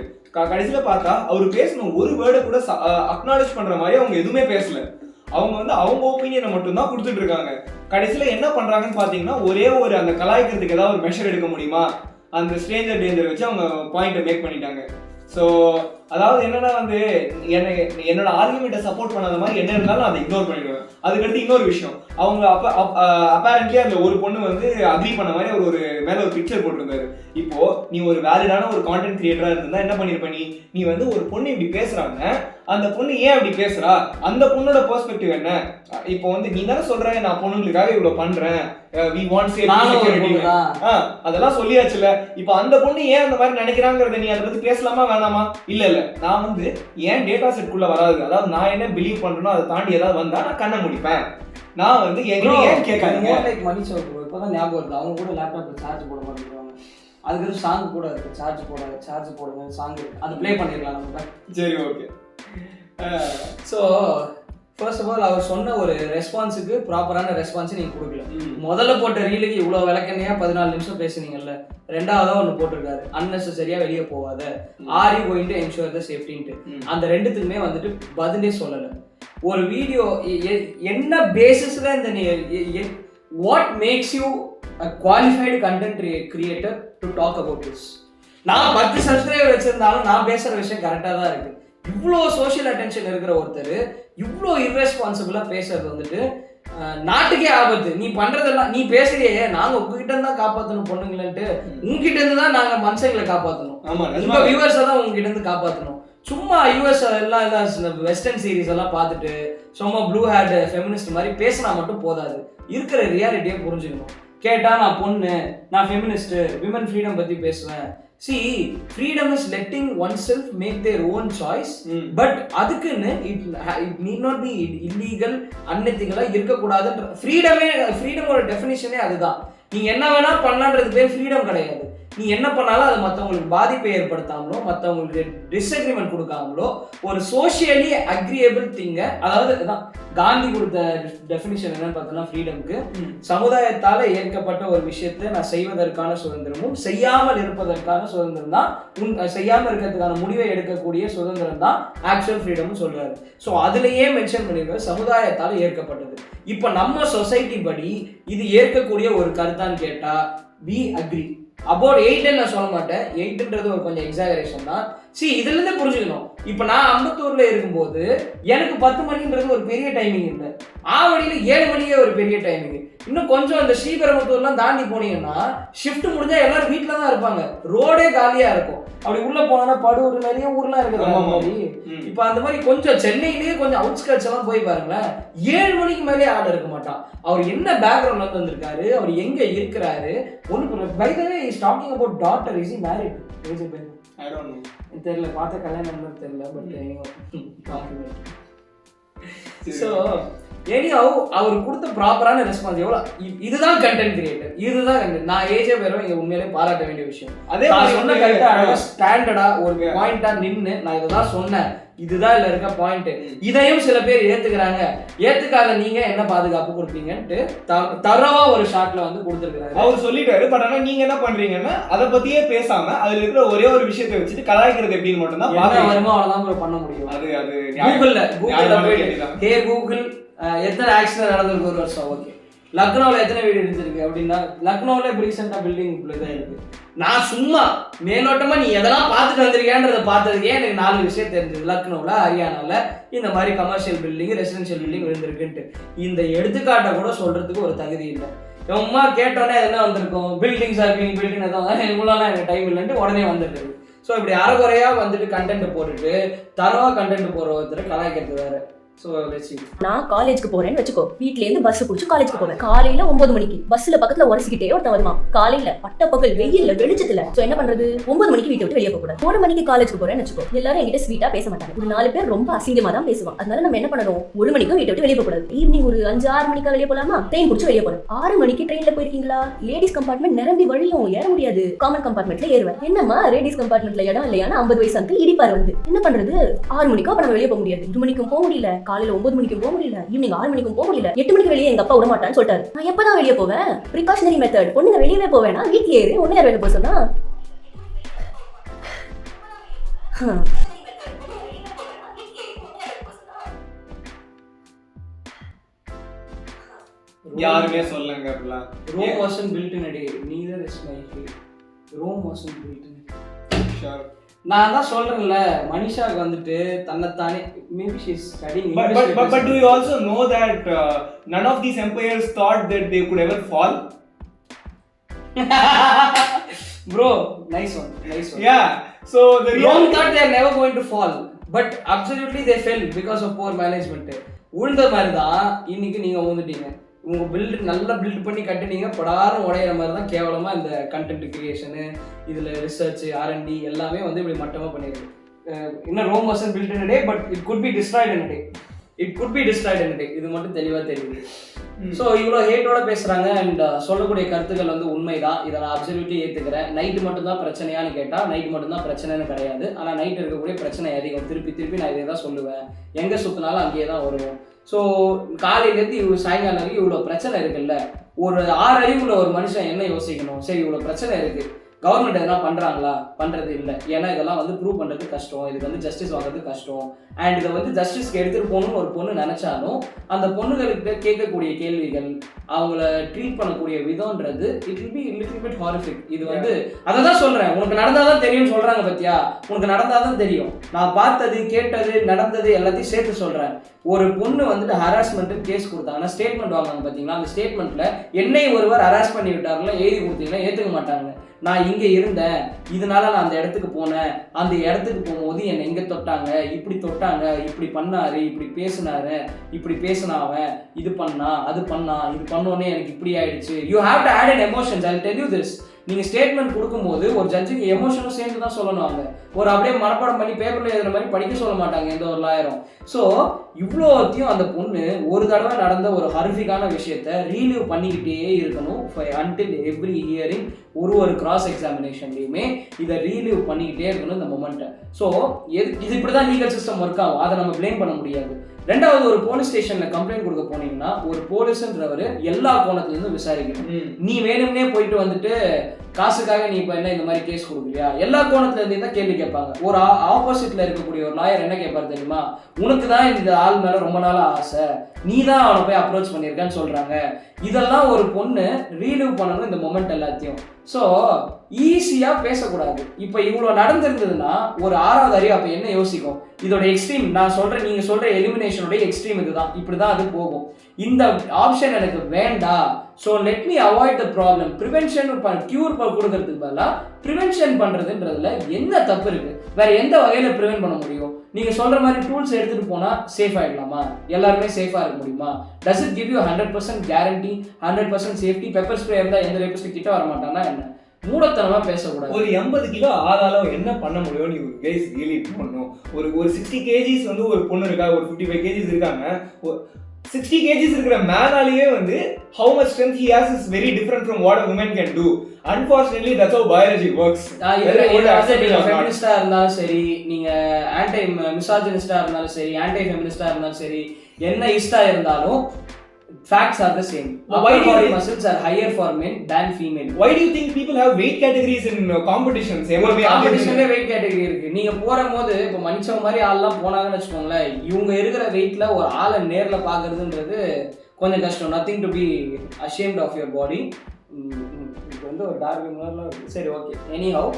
கடைசியில் பார்த்தா அவர் பேசணும் ஒரு வேர்டை கூட அக்னாலேஜ் பண்ணுற மாதிரி அவங்க எதுவுமே பேசல. அவங்க வந்து அவங்க ஒப்பீனியனை மட்டும்தான் கொடுத்துட்டு இருக்காங்க. கடைசியில் என்ன பண்ணுறாங்கன்னு பார்த்தீங்கன்னா ஒரே ஒரு அந்த கலாய்க்கிறதுக்கு ஏதாவது ஒரு மெஷர் எடுக்க முடியுமா அந்த ஸ்ட்ரேஞ்சர் டேஞ்சர் வச்சு அவங்க பாயிண்ட்டை மேக் பண்ணிட்டாங்க. ஸோ அதாவது என்னன்னா வந்து என்னோட ஆர்குமெண்ட்டை சப்போர்ட் பண்ணாத மாதிரி என்ன இருந்தாலும் அதை இக்னோர் பண்ணிடுவேன். அதுக்கடுத்து இன்னொரு விஷயம், அவங்க அப்பேரண்ட்லி அந்த ஒரு பொண்ணு வந்து அக்ரி பண்ண மாதிரி ஒரு மேலே ஒரு பிக்சர் போட்டிருந்தாரு. இப்போ நீ ஒரு வேலிடான ஒரு கான்டென்ட் கிரியேட்டரா இருந்தா என்ன பண்ணிருப்ப? நீ வந்து ஒரு பொண்ணு இப்படி பேசுறாங்க, அந்த பொண்ணு ஏன் அப்படி பேசுறா, அந்த பொண்ணோட பெர்ஸ்பெக்டிவ் என்ன? இப்போ வந்து நீ தானே சொல்ற நான் பொண்ணுங்களுக்காக இவ்வளவு பண்றேன், we want safety security, அதெல்லாம் சொல்லியாச்சுல. இப்போ அந்த பொண்ணு ஏன் அந்த மாதிரி நினைக்கிறாங்கிறத நீ அதை பத்தி பேசலாமா வேணாமா? இல்ல நான் வந்து ஏன் டேட்டா செட்குள்ள வராது, அதாவது நான் என்ன பிலீவ் பண்றேனோ அதை தாண்டி ஏதாவது வந்தா நான் கண்ண முடிப்பேன். நான் வந்து ஏன் கேட்காதீங்க. இப்பதான் ஞாபகம் வருது, அவங்க கூட லேப்டாப்ல சார்ஜ் போட மாட்டேங்கிறாங்க. அதுக்கு சாங் கூட இருக்கு, சார்ஜ் போடுங்க சாங் இருக்கு, அது ப்ளே பண்ணிடலாம் நம்ம. சரி, okay. So first of all அவர் சொன்ன ஒரு ரெஸ்பான்ஸுக்கு ப்ராப்பரான ரெஸ்பான்ஸ் நீங்கள் கொடுக்கல. முதல்ல போட்ட ரீலுக்கு இவ்வளோ விளக்கணையா 14 நிமிஷம் பேசுனீங்கல்ல. ரெண்டாவதாக ஒன்று போட்டிருக்காரு, அன்னெசரியா வெளியே போகாத, or you going to ensure the சேஃப்டின்ட்டு. அந்த ரெண்டுத்துக்குமே வந்துட்டு பதிலே சொல்லலை. ஒரு வீடியோ என்ன பேசிஸ்ல இந்த what makes you a qualified content creator to talk about this? நான் 10 சப்ஸ்கிரைபர் வச்சிருந்தாலும் நான் பேசுற விஷயம் கரெக்டாக தான் இருக்கு. இவ்வளோ சோஷியல் அட்டென்ஷன் இருக்கிற ஒருத்தர் இவ்வளோ இர்ரெஸ்பான்சிபிளா பேசுறது வந்துட்டு நாட்டுக்கே ஆபத்து. நீ பண்றதெல்லாம் நீ பேசுறியே, நாங்க உங்ககிட்ட இருந்து தான் காப்பாற்றணும் பொண்ணுங்களன்ட்டு, உங்ககிட்ட இருந்து தான் நாங்க மனுஷங்களை காப்பாற்றணும், உங்க வியூவர்ஸை தான் உங்ககிட்ட இருந்து காப்பாற்றணும். சும்மா யூஎஸ் எல்லாம் வெஸ்டர்ன் சீரீஸ் எல்லாம் பார்த்துட்டு சும்மா ப்ளூ ஹேட் ஃபெமினிஸ்ட் மாதிரி பேசினா மட்டும் போதாது, இருக்கிற ரியாலிட்டியை புரிஞ்சுக்கணும். கேட்டா நான் பொண்ணு, நான் ஃபெமினிஸ்ட், விமன் ஃப்ரீடம் பத்தி பேசுவேன். See, freedom is letting oneself make their own choice, but அதுக்குன்னு it need not be illegal, unethical இருக்கக்கூடாதுன்ற ஃப்ரீடமோட டெஃபினிஷனே அதுதான். நீ என்ன வேணா பண்ணலான்றது பேர் ஃப்ரீடம் கிடையாது. நீ என்ன பண்ணாலும் அது மற்றவங்களுக்கு பாதிப்பை ஏற்படுத்தாமலோ மற்றவங்களுக்கு டிஸ்அக்ரிமெண்ட் கொடுக்காமலோ ஒரு சோஷியலி அக்ரியபிள் திங்கை, அதாவது காந்தி கொடுத்த டெஃபினிஷன் என்னன்னு பார்த்தோம்னா ஃப்ரீடம்க்கு சமுதாயத்தால ஏற்கப்பட்ட ஒரு விஷயத்தை நான் செய்வதற்கான சுதந்திரமும் செய்யாமல் இருப்பதற்கான சுதந்திரம் தான், செய்யாமல் இருக்கிறதுக்கான முடிவை எடுக்கக்கூடிய சுதந்திரம் தான் ஆக்சுவல் ஃப்ரீடம்னு சொல்றாரு. ஸோ அதுலயே மென்ஷன் பண்ணிருக்காரு சமுதாயத்தால ஏற்கப்பட்டது. இப்போ நம்ம சொசைட்டி படி இது ஏற்கக்கூடிய ஒரு கருத்தான்னு கேட்டா we agree. அபவுட் 8 நான் சொல்ல மாட்டேன், 8ன்றது ஒரு கொஞ்சம் எக்ஸாகரேஷன் தான். இதுல இருந்தே புரிஞ்சுக்கணும். இப்ப நான் அம்பத்தூர்ல இருக்கும்போது எனக்கு 10 மணின்றது ஒரு பெரிய டைமிங் இல்லை, ஆவடியில 7 மணிக்கே ஒரு பெரிய டைமிங். இன்னும் கொஞ்சம் அந்த ஸ்ரீபெரும்புத்தூர்லாம் தாண்டி போனீங்கன்னா ஷிஃப்ட் முடிஞ்சா எல்லாரும் வீட்டுல தான் இருப்பாங்க, ரோடே காலியா இருக்கும். அப்படி உள்ள போனா படூர் நிறைய ஊர்லாம் இருக்குது. இப்ப அந்த மாதிரி கொஞ்சம் சென்னையிலேயே கொஞ்சம் அவுட்ஸ்கர்ட்ஸ் எல்லாம் போய் பாருங்களேன், 7 மணிக்கு மேலே ஆள் இருக்க மாட்டான். அவர் என்ன பேக்ரவுண்ட்ல இருந்து வந்திருக்காரு, அவர் எங்க இருக்கிறாரு ஒண்ணு. By the way is talking about daughter, is he married? I don't know. தெரியல, பார்த்த கல்யாணம் தெரியல. பட் ஸோ எனிஹவ் அவர் கொடுத்த ப்ராப்பரான ரெஸ்பான்ஸ் எவ்வளோ, இதுதான் கண்டென்ட் கிரியேட்டர், இதுதான் கண்டென்ட். நான் ஏஜே பேரும் இங்கே உண்மையிலே பாராட்ட வேண்டிய விஷயம். அதே நான் சொன்ன கரெக்டாக அழகாக ஸ்டாண்டர்டாக ஒரு பாயிண்டா நின்று நான் இதை தான் சொன்னேன், இதுதான் இல்ல இருக்க பாயிண்ட். இதையும் சில பேர் ஏத்துக்கிறாங்க. ஏத்துக்காத நீங்க என்ன பாதுகாப்பு கொடுப்பீங்கன்ட்டு தரவா ஒரு ஷாட்ல வந்து கொடுத்துருக்காரு. அவர் சொல்லிட்டாரு. பட் ஆனா நீங்க என்ன பண்றீங்கன்னா அதை பத்தியே பேசாம அதுல இருக்கிற ஒரே ஒரு விஷயத்தை வச்சுட்டு கலாய்க்கிறது எப்படின்னு மட்டும் தான் வருமோ அவ்வளவுதான் பண்ண முடியும். அது கூகுள்ல போயிட்டு ஹே கூகுள் எத்தனை ஆக்சிடென்ட் நடந்திருக்கு ஒரு வருஷம், ஓகே லக்னோவில் எத்தனை வீடு இருந்திருக்கு அப்படின்னா, லக்னோவில் இப்போ ரீசெண்டாக பில்டிங் இப்படிதான் இருக்கு. நான் சும்மா மேலோட்டமா நீ எதெல்லாம் பார்த்துட்டு வந்திருக்கேன்றதை பார்த்ததுக்கே எனக்கு 4 விஷயம் தெரிஞ்சது. லக்னோவில், ஹரியானாவில் இந்த மாதிரி கமர்ஷியல் பில்டிங், ரெசிடென்ஷியல் பில்டிங் இருந்திருக்குன்ட்டு. இந்த எடுத்துக்காட்டை கூட சொல்றதுக்கு ஒரு தகுதி இல்லை. சும்மா கேட்டோன்னே என்ன வந்திருக்கும், பில்டிங்ஸ் ஆர் பீயிங் பில்டிங், எதாவது இவ்வளோலாம் எனக்கு டைம் இல்லைன்ட்டு உடனே வந்துட்டு. ஸோ இப்படி அரைகுறையா வந்துட்டு கண்டென்ட் போட்டுட்டு தரவா கண்டென்ட் போற ஒருத்தர் கலாய்க்கிறது வேற. நான் காலேஜ்க்கு போறேன்னு வச்சுக்கோ, வீட்ல இருந்து பஸ் புடிச்சு காலேஜ்க்கு போவேன். காலையில 9 மணிக்கு பஸ்ல பக்கத்துல உரசிக்கிட்டே ஒருத்தன் வருவான். காலையில பட்டப்பகல் வெயில்ல வெளிச்சத்துல. சோ என்ன பண்றது, 9 மணிக்கு வீட்டை விட்டு வெளியே போக கூடாது. 1 மணிக்கு காலேஜ்க்கு போறேன்னு வச்சுக்கோ, எல்லாரும் என்கிட்ட ஸ்வீட்டா பேச மாட்டாங்க. ஒரு 4 பேர் ரொம்ப அசிங்கமா தான் பேசுவாங்க. அதனால நம்ம என்ன பண்ணணும், 1 மணிக்கும் வீட்டை விட்டு வெளியே போக கூடாது. ஈவினிங் ஒரு 5-6 மணிக்கா வெளியே போலாமா, ட்ரெயின் புடிச்சு வெளியே போறேன். 6 மணிக்கு ட்ரெயின்ல போயிருக்கீங்களா, லேடிஸ் கம்பார்ட்மெண்ட் நிரம்பி வழியும், ஏற முடியாது. காமன் கம்பார்ட்மெண்ட்ல ஏறுவேன். என்னமா லேடிஸ் கம்பார்ட்மெண்ட்ல இடம் இல்லையானா 50 வயசு அங்கிள் இடிப்பாரு வந்து. என்ன பண்றது, 6 மணிக்கும் அப்ப நம்ம வெளியே போக முடியாது. 2 மணிக்கும் போக முடியல, காலையில 9 மணிக்கும் போக முடியல, ஈவினிங் 6 மணிக்கும் போக முடியல. 8 மணிக்கு வெளியே எங்க அப்பா விட மாட்டான்னு சொல்லிட்டாரு. நான் எப்பதான் வெளியே போவேன், பிரிகாஷனரி மெத்தட். பொண்ணுங்க வெளியவே போவேனா, வீட்லயே ஏறு, ஒண்ணு யார் வெளியே போக சொன்னா. யாருமே சொல்லங்க. அப்படிலாம் Rome wasn't built in a day, neither is my faith. Rome wasn't built in a day. Sure. நான் தான் சொல்றேன்ல, மனிஷாக்கு வந்துட்டு தன்னைத்தானே maybe she is studying English. But do you also know that none of these empires thought that they could ever fall? Bro, nice one. Yeah. So the Rome thought they are never going to fall, but absolutely they fell because of poor management. உழுந்த மாதிரி தான் இன்னைக்கு நீங்க ஊந்துட்டீங்க. உங்க நல்லா build பண்ணி கட்டினீங்க, படாரம் உடையிற மாதிரி தான் கேவலமா இந்த கண்டென்ட் கிரியேஷனு, இதுல ரிசர்ச், R&D எல்லாமே வந்து இப்படி மட்டமா பண்ணிருக்கு. இன்னும் Rome wasn't built in a day, but it could be destroyed in a day. இது மட்டும் தெளிவா தெரியுது. ஸோ இவ்வளோ ஹேட்டோட பேசுறாங்க அண்ட் சொல்லக்கூடிய கருத்துக்கள் வந்து உண்மைதான். இதை நான் அப்சல்யூட்லி ஏற்றுக்கிறேன். நைட்டு மட்டும்தான் பிரச்சனையான்னு கேட்டால் நைட்டு மட்டும்தான் பிரச்சனைன்னு கிடையாது. ஆனால் நைட் இருக்கக்கூடிய பிரச்சனை அதிகம். திருப்பி நான் இதை தான் சொல்லுவேன், எங்கே சுற்றினாலும் அங்கேயே தான் வருவோம். ஸோ காலையிலேருந்து இவ்வளோ சாயங்காலம் வரைக்கும் இவ்வளோ பிரச்சனை இருக்குல்ல, ஒரு 6 அறிவுள்ள ஒரு மனுஷன் என்ன யோசிக்கணும், சரி இவ்வளோ பிரச்சனை இருக்குது, கவர்மெண்ட் எதனா பண்ணுறாங்களா, பண்ணுறது இல்லை. ஏன்னா இதெல்லாம் வந்து ப்ரூவ் பண்ணுறது கஷ்டம், இதுக்கு வந்து ஜஸ்டிஸ் வாங்குறது கஷ்டம். அண்ட் இதை வந்து ஜஸ்டிஸ்க்கு எடுத்துகிட்டு போகணும்னு ஒரு பொண்ணு நினச்சாலும் அந்த பொண்ணுகளுக்கு கேட்கக்கூடிய கேள்விகள், அவங்கள ட்ரீட் பண்ணக்கூடிய விதம்ன்றது it will be little bit horrific. இது வந்து அதை தான் சொல்கிறேன், உனக்கு நடந்தால் தான் தெரியும்னு சொல்கிறாங்க பத்தியா, உனக்கு நடந்தால் தான் தெரியும். நான் பார்த்தது, கேட்டது, நடந்தது எல்லாத்தையும் சேர்த்து சொல்கிறேன். ஒரு பொண்ணு வந்துட்டு ஹராஸ்மெண்ட்டு கேஸ் கொடுத்தாங்கன்னா ஸ்டேட்மெண்ட் வாங்குவாங்க பார்த்தீங்களா, அந்த ஸ்டேட்மெண்ட்டில் என்னை ஒருவர் ஹராஸ் பண்ணி விட்டாருன்னா எழுதி கொடுத்தீங்கன்னா ஏற்றுக்க மாட்டாங்க. நான் இங்கே இருந்தேன், இதனால நான் அந்த இடத்துக்கு போனேன், அந்த இடத்துக்கு போகும்போது என்னை எங்கே தொட்டாங்க, இப்படி தொட்டாங்க, இப்படி பண்ணாரு, இப்படி பேசினாரு, இப்படி பேசினாவன், இது பண்ணா, அது பண்ணா, இது பண்ணோன்னே எனக்கு இப்படி ஆயிடுச்சு. You have to add an emotions. I will tell you this. நீங்கள் ஸ்டேட்மெண்ட் கொடுக்கும்போது ஒரு ஜட்ஜுக்கு எமோஷனும் சேர்ந்து தான் சொல்லணும். அவங்க ஒரு அப்படியே மனப்பாடம் பண்ணி பேப்பர்ல எழுதுற மாதிரி படிக்க சொல்ல மாட்டாங்க எந்த ஒரு லாயரும். ஸோ இவ்வளோத்தையும் அந்த பொண்ணு ஒரு தடவை நடந்த ஒரு ஹரிஃபிக்கான விஷயத்த ரீலிவ் பண்ணிக்கிட்டே இருக்கணும் அன்டில் எவ்ரி ஹியரிங். ஒரு கிராஸ் எக்ஸாமினேஷன்லையுமே இதை ரீலிவ் பண்ணிக்கிட்டே இருக்கணும் இந்த மொமெண்ட்டை. ஸோ இது இப்படி தான் லீகல் சிஸ்டம் ஒர்க் ஆகும், அதை நம்ம பிளேம் பண்ண முடியாது. ரெண்டாவது, ஒரு போலீஸ் ஸ்டேஷன்ல கம்ப்ளைண்ட் கொடுக்க போனீங்கன்னா ஒரு போலீஸ்ன்றவர் எல்லா கோணத்துல இருந்து விசாரிக்கணும். நீ வேணும்னே போயிட்டு வந்துட்டு காசுக்காக நீ இப்ப என்ன இந்த மாதிரி கேஸ் கொடுக்கலையா, எல்லா கோணத்துல இருந்து தான் கேள்வி கேட்பாங்க. ஒரு ஆப்போசிட்ல இருக்கக்கூடிய ஒரு லாயர் என்ன கேட்பாரு தெரியுமா, உனக்கு தான் இந்த ஆள் மேல ரொம்ப நாளா ஆசை, நீ தான் அவனை போய் அப்ரோச் பண்ணியிருக்கான்னு சொல்றாங்க. இதெல்லாம் ஒரு பொண்ணு ரீலிவ் பண்ணணும் இந்த மொமெண்ட் எல்லாத்தையும். ஸோ ஈஸியா பேசக்கூடாது. இப்போ இவ்வளோ நடந்திருந்ததுன்னா ஒரு 6வது அறிவு அப்போ என்ன யோசிக்கும், இதோட எக்ஸ்ட்ரீம் நான் சொல்றேன், நீங்க சொல்ற எலிமினேஷனோட எக்ஸ்ட்ரீம் இதுதான், இப்படிதான் அது போகும். இந்த ஆப்ஷன் எனக்கு வேண்டாம். So let me avoid the problem. Prevention cure கொடுக்கறதுக்கு பதிலாக ப்ரிவென்ஷன் பண்றதுன்றதுல என்ன தப்பு இருக்கு? வேற எந்த வகையில ப்ரிவென்ட் பண்ண முடியும்? நீங்க சொல்ற மாதிரி டூல்ஸ் எடுத்துட்டு போனா சேஃப் ஆயிடலாமா? எல்லாருமே சேஃபா இருக்க முடியுமா? Does it give you 100% guarantee, 100% safety? Pepper spray இருந்தா எந்த ரேபிஸ்ட் கிட்ட வர மாட்டானா என்ன? மூடத்தனமா பேசக்கூடாது. ஒரு 80 கிலோ ஆதாளம் என்ன பண்ண முடியும் நீ கைஸ் ரியலி பண்ணணும். ஒரு 60 kgs வந்து ஒரு பொண்ணு இருக்கா, ஒரு 55 kgs இருக்காங்க. 60 kgs இருக்கிற மேனாலேயே வந்து how much strength he has is very different from what a woman can do. Unfortunately that's how biology works. நீங்க ஃபெமினிஸ்டா இருந்தாலும் சரி, நீங்க ஆன்டி மிசாஜினிஸ்டா இருந்தாலும் சரி, ஆன்டி ஃபெமினிஸ்டா இருந்தாலும் சரி, என்ன இஷ்டா இருந்தாலும் facts are the same. Why body muscles are higher for men than female? Why do you think people have weight categories in competitions? காம்படிஷன்ல weight category இருக்கு. நீங்க போறம்போது இப்ப மனுஷங்க மாதிரி ஆள்லாம் போனாங்கன்னு வெச்சுக்கோங்களேன், இவங்க இருக்கிற வெயிட்ல ஒரு ஆளை நேர்ல பாக்குறதுன்றது கொஞ்சம் கஷ்டம். nothing to be ashamed of your body. இது வந்து ஒரு டார்க் ஹியூமர்ல சரி ஓகே. எனிஹவ்,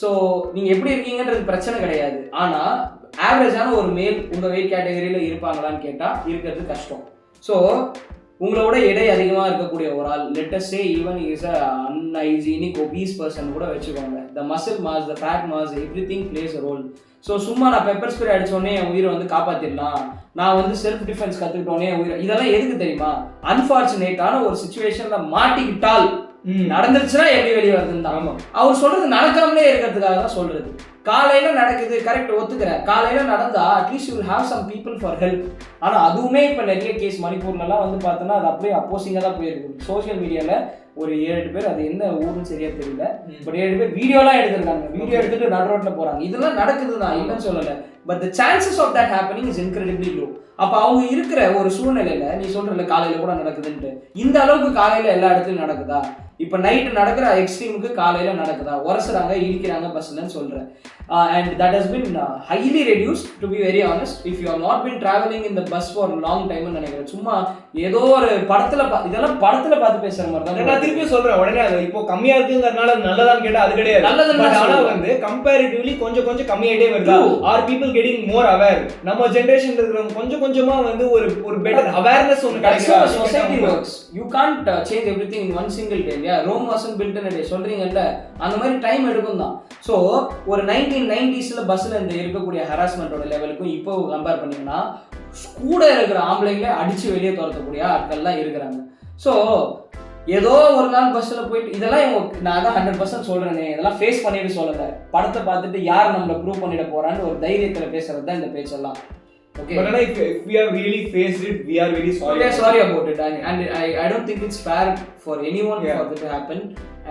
ஸோ நீங்க எப்படி இருக்கீங்கன்றது பிரச்சனை கிடையாது. ஆனா ஆவரேஜான ஒரு மேல் உங்க வெயிட் கேட்டகரியில இருப்பாங்களான்னு கேட்டா இருக்கிறது கஷ்டம். ஸோ உங்களோட எடை அதிகமாக இருக்கக்கூடிய ஒரு ஆள், let's say even is a unhygienic obese person கூட வச்சுக்கோங்க, the muscle mass, the fat mass, everything plays a role. So சும்மா நான் பெப்பர் ஸ்ப்ரே அடிச்சோடனே என் உயிரை வந்து காப்பாற்றிடலாம், நான் வந்து செல்ஃப் டிஃபென்ஸ் கற்றுக்கிட்டோன்னே உயிரை, இதெல்லாம் எதுக்கு தெரியுமா? அன்ஃபார்ச்சுனேட்டான ஒரு சுச்சுவேஷன்ல மாட்டிக்கிட்டால் நடந்துருச்சுன்னா எப்படி வெளியே வருதுன்னு தான். அவர் சொல்றது நடக்காமலே இருக்கிறதுக்காக தான் சொல்றது. காலையில நடக்குது, கரெக்ட், ஒத்துக்கிறேன். காலையில நடந்தா at least you will have some people for help. ஆனா அதுவுமே இப்ப நிறைய கேஸ் மணிப்பூர்லாம் வந்து பார்த்தோன்னா அது அப்படியே அப்போசிங்கா தான் போயிருக்கு. சோசியல் மீடியால ஒரு 7 பேர், அது என்ன ஊருன்னு சரியா தெரியல, பட் 7 பேர் வீடியோலாம் எடுத்திருக்காங்க. வீடியோ எடுத்துட்டு நடு ரோட்ல போறாங்க. இதெல்லாம் நடக்குது தான், இல்லைன்னு சொல்லல. But the chances of that happening is incredibly low. அப்ப அவங்க இருக்கிற ஒரு சூழ்நிலையில நீ சொல்றல காலையில கூட நடக்குதுன்ட்டு, இந்த அளவுக்கு காலையில எல்லா இடத்துலயும் நடக்குதா? இப்ப நைட்டு நடக்கிற எக்ஸ்ட்ரீமுக்கு காலையில நடக்குதா? உரசுறாங்க, இடிக்கிறாங்க பஸ்லன்னு சொல்றேன். And that has been highly reduced, to be very honest. If you have not been traveling in the bus for a long time ன்னு நினைக்கிறேன். சும்மா ஏதோ ஒரு படத்துல இதெல்லாம் படத்துல பார்த்து பேசுற மாதிரி தான். நான் திருப்பி சொல்றேன், உடனே அது இப்போ கம்மியா இருக்குங்கிறதுனால நல்லதான்னு கேட்டா அது கிடையாது. நல்லதுன்னு ஆனா வந்து கம்பேரிட்டிவ்லி கொஞ்சம் கம்மியாயிட்டே வருதா? Are people getting more aware? நம்ம ஜெனரேஷன்ல இருக்கிறவங்க கொஞ்சமா வந்து ஒரு பெட்டர் அவேர்னஸ் ஒன்னு கிடைக்குது. Society works. You can't change everything in one single day. Rome wasn't built in a day சொல்றீங்கல்ல, அந்த மாதிரி டைம் எடுக்கும் தான். ஸோ ஒரு 1990s பஸ்ல இந்த இருக்கக்கூடிய ஹராஸ்மெண்டோட லெவலுக்கும் இப்போ கம்பேர் பண்ணீங்கன்னா கூட இருக்கிற ஆம்பளைங்களே அடிச்சு வெளியே துரத்தக்கூடிய ஆட்கள்லாம் இருக்கிறாங்க. ஸோ ஏதோ ஒரு நாள் பஸ்ல போயிட்டு இதெல்லாம் நான் தான் 100% சொல்றேனே, இதெல்லாம் ஃபேஸ் பண்ணிட்டு சொல்லல, படத்தை பார்த்துட்டு யார் நம்மளை ப்ரூவ் பண்ணிட போறான்னு ஒரு தைரியத்துல பேசுறது தான் இந்த பேச்செல்லாம். Okay. But if we have really faced it, we are very sorry. We are sorry about it, and I don't think it's fair for anyone for that to happen.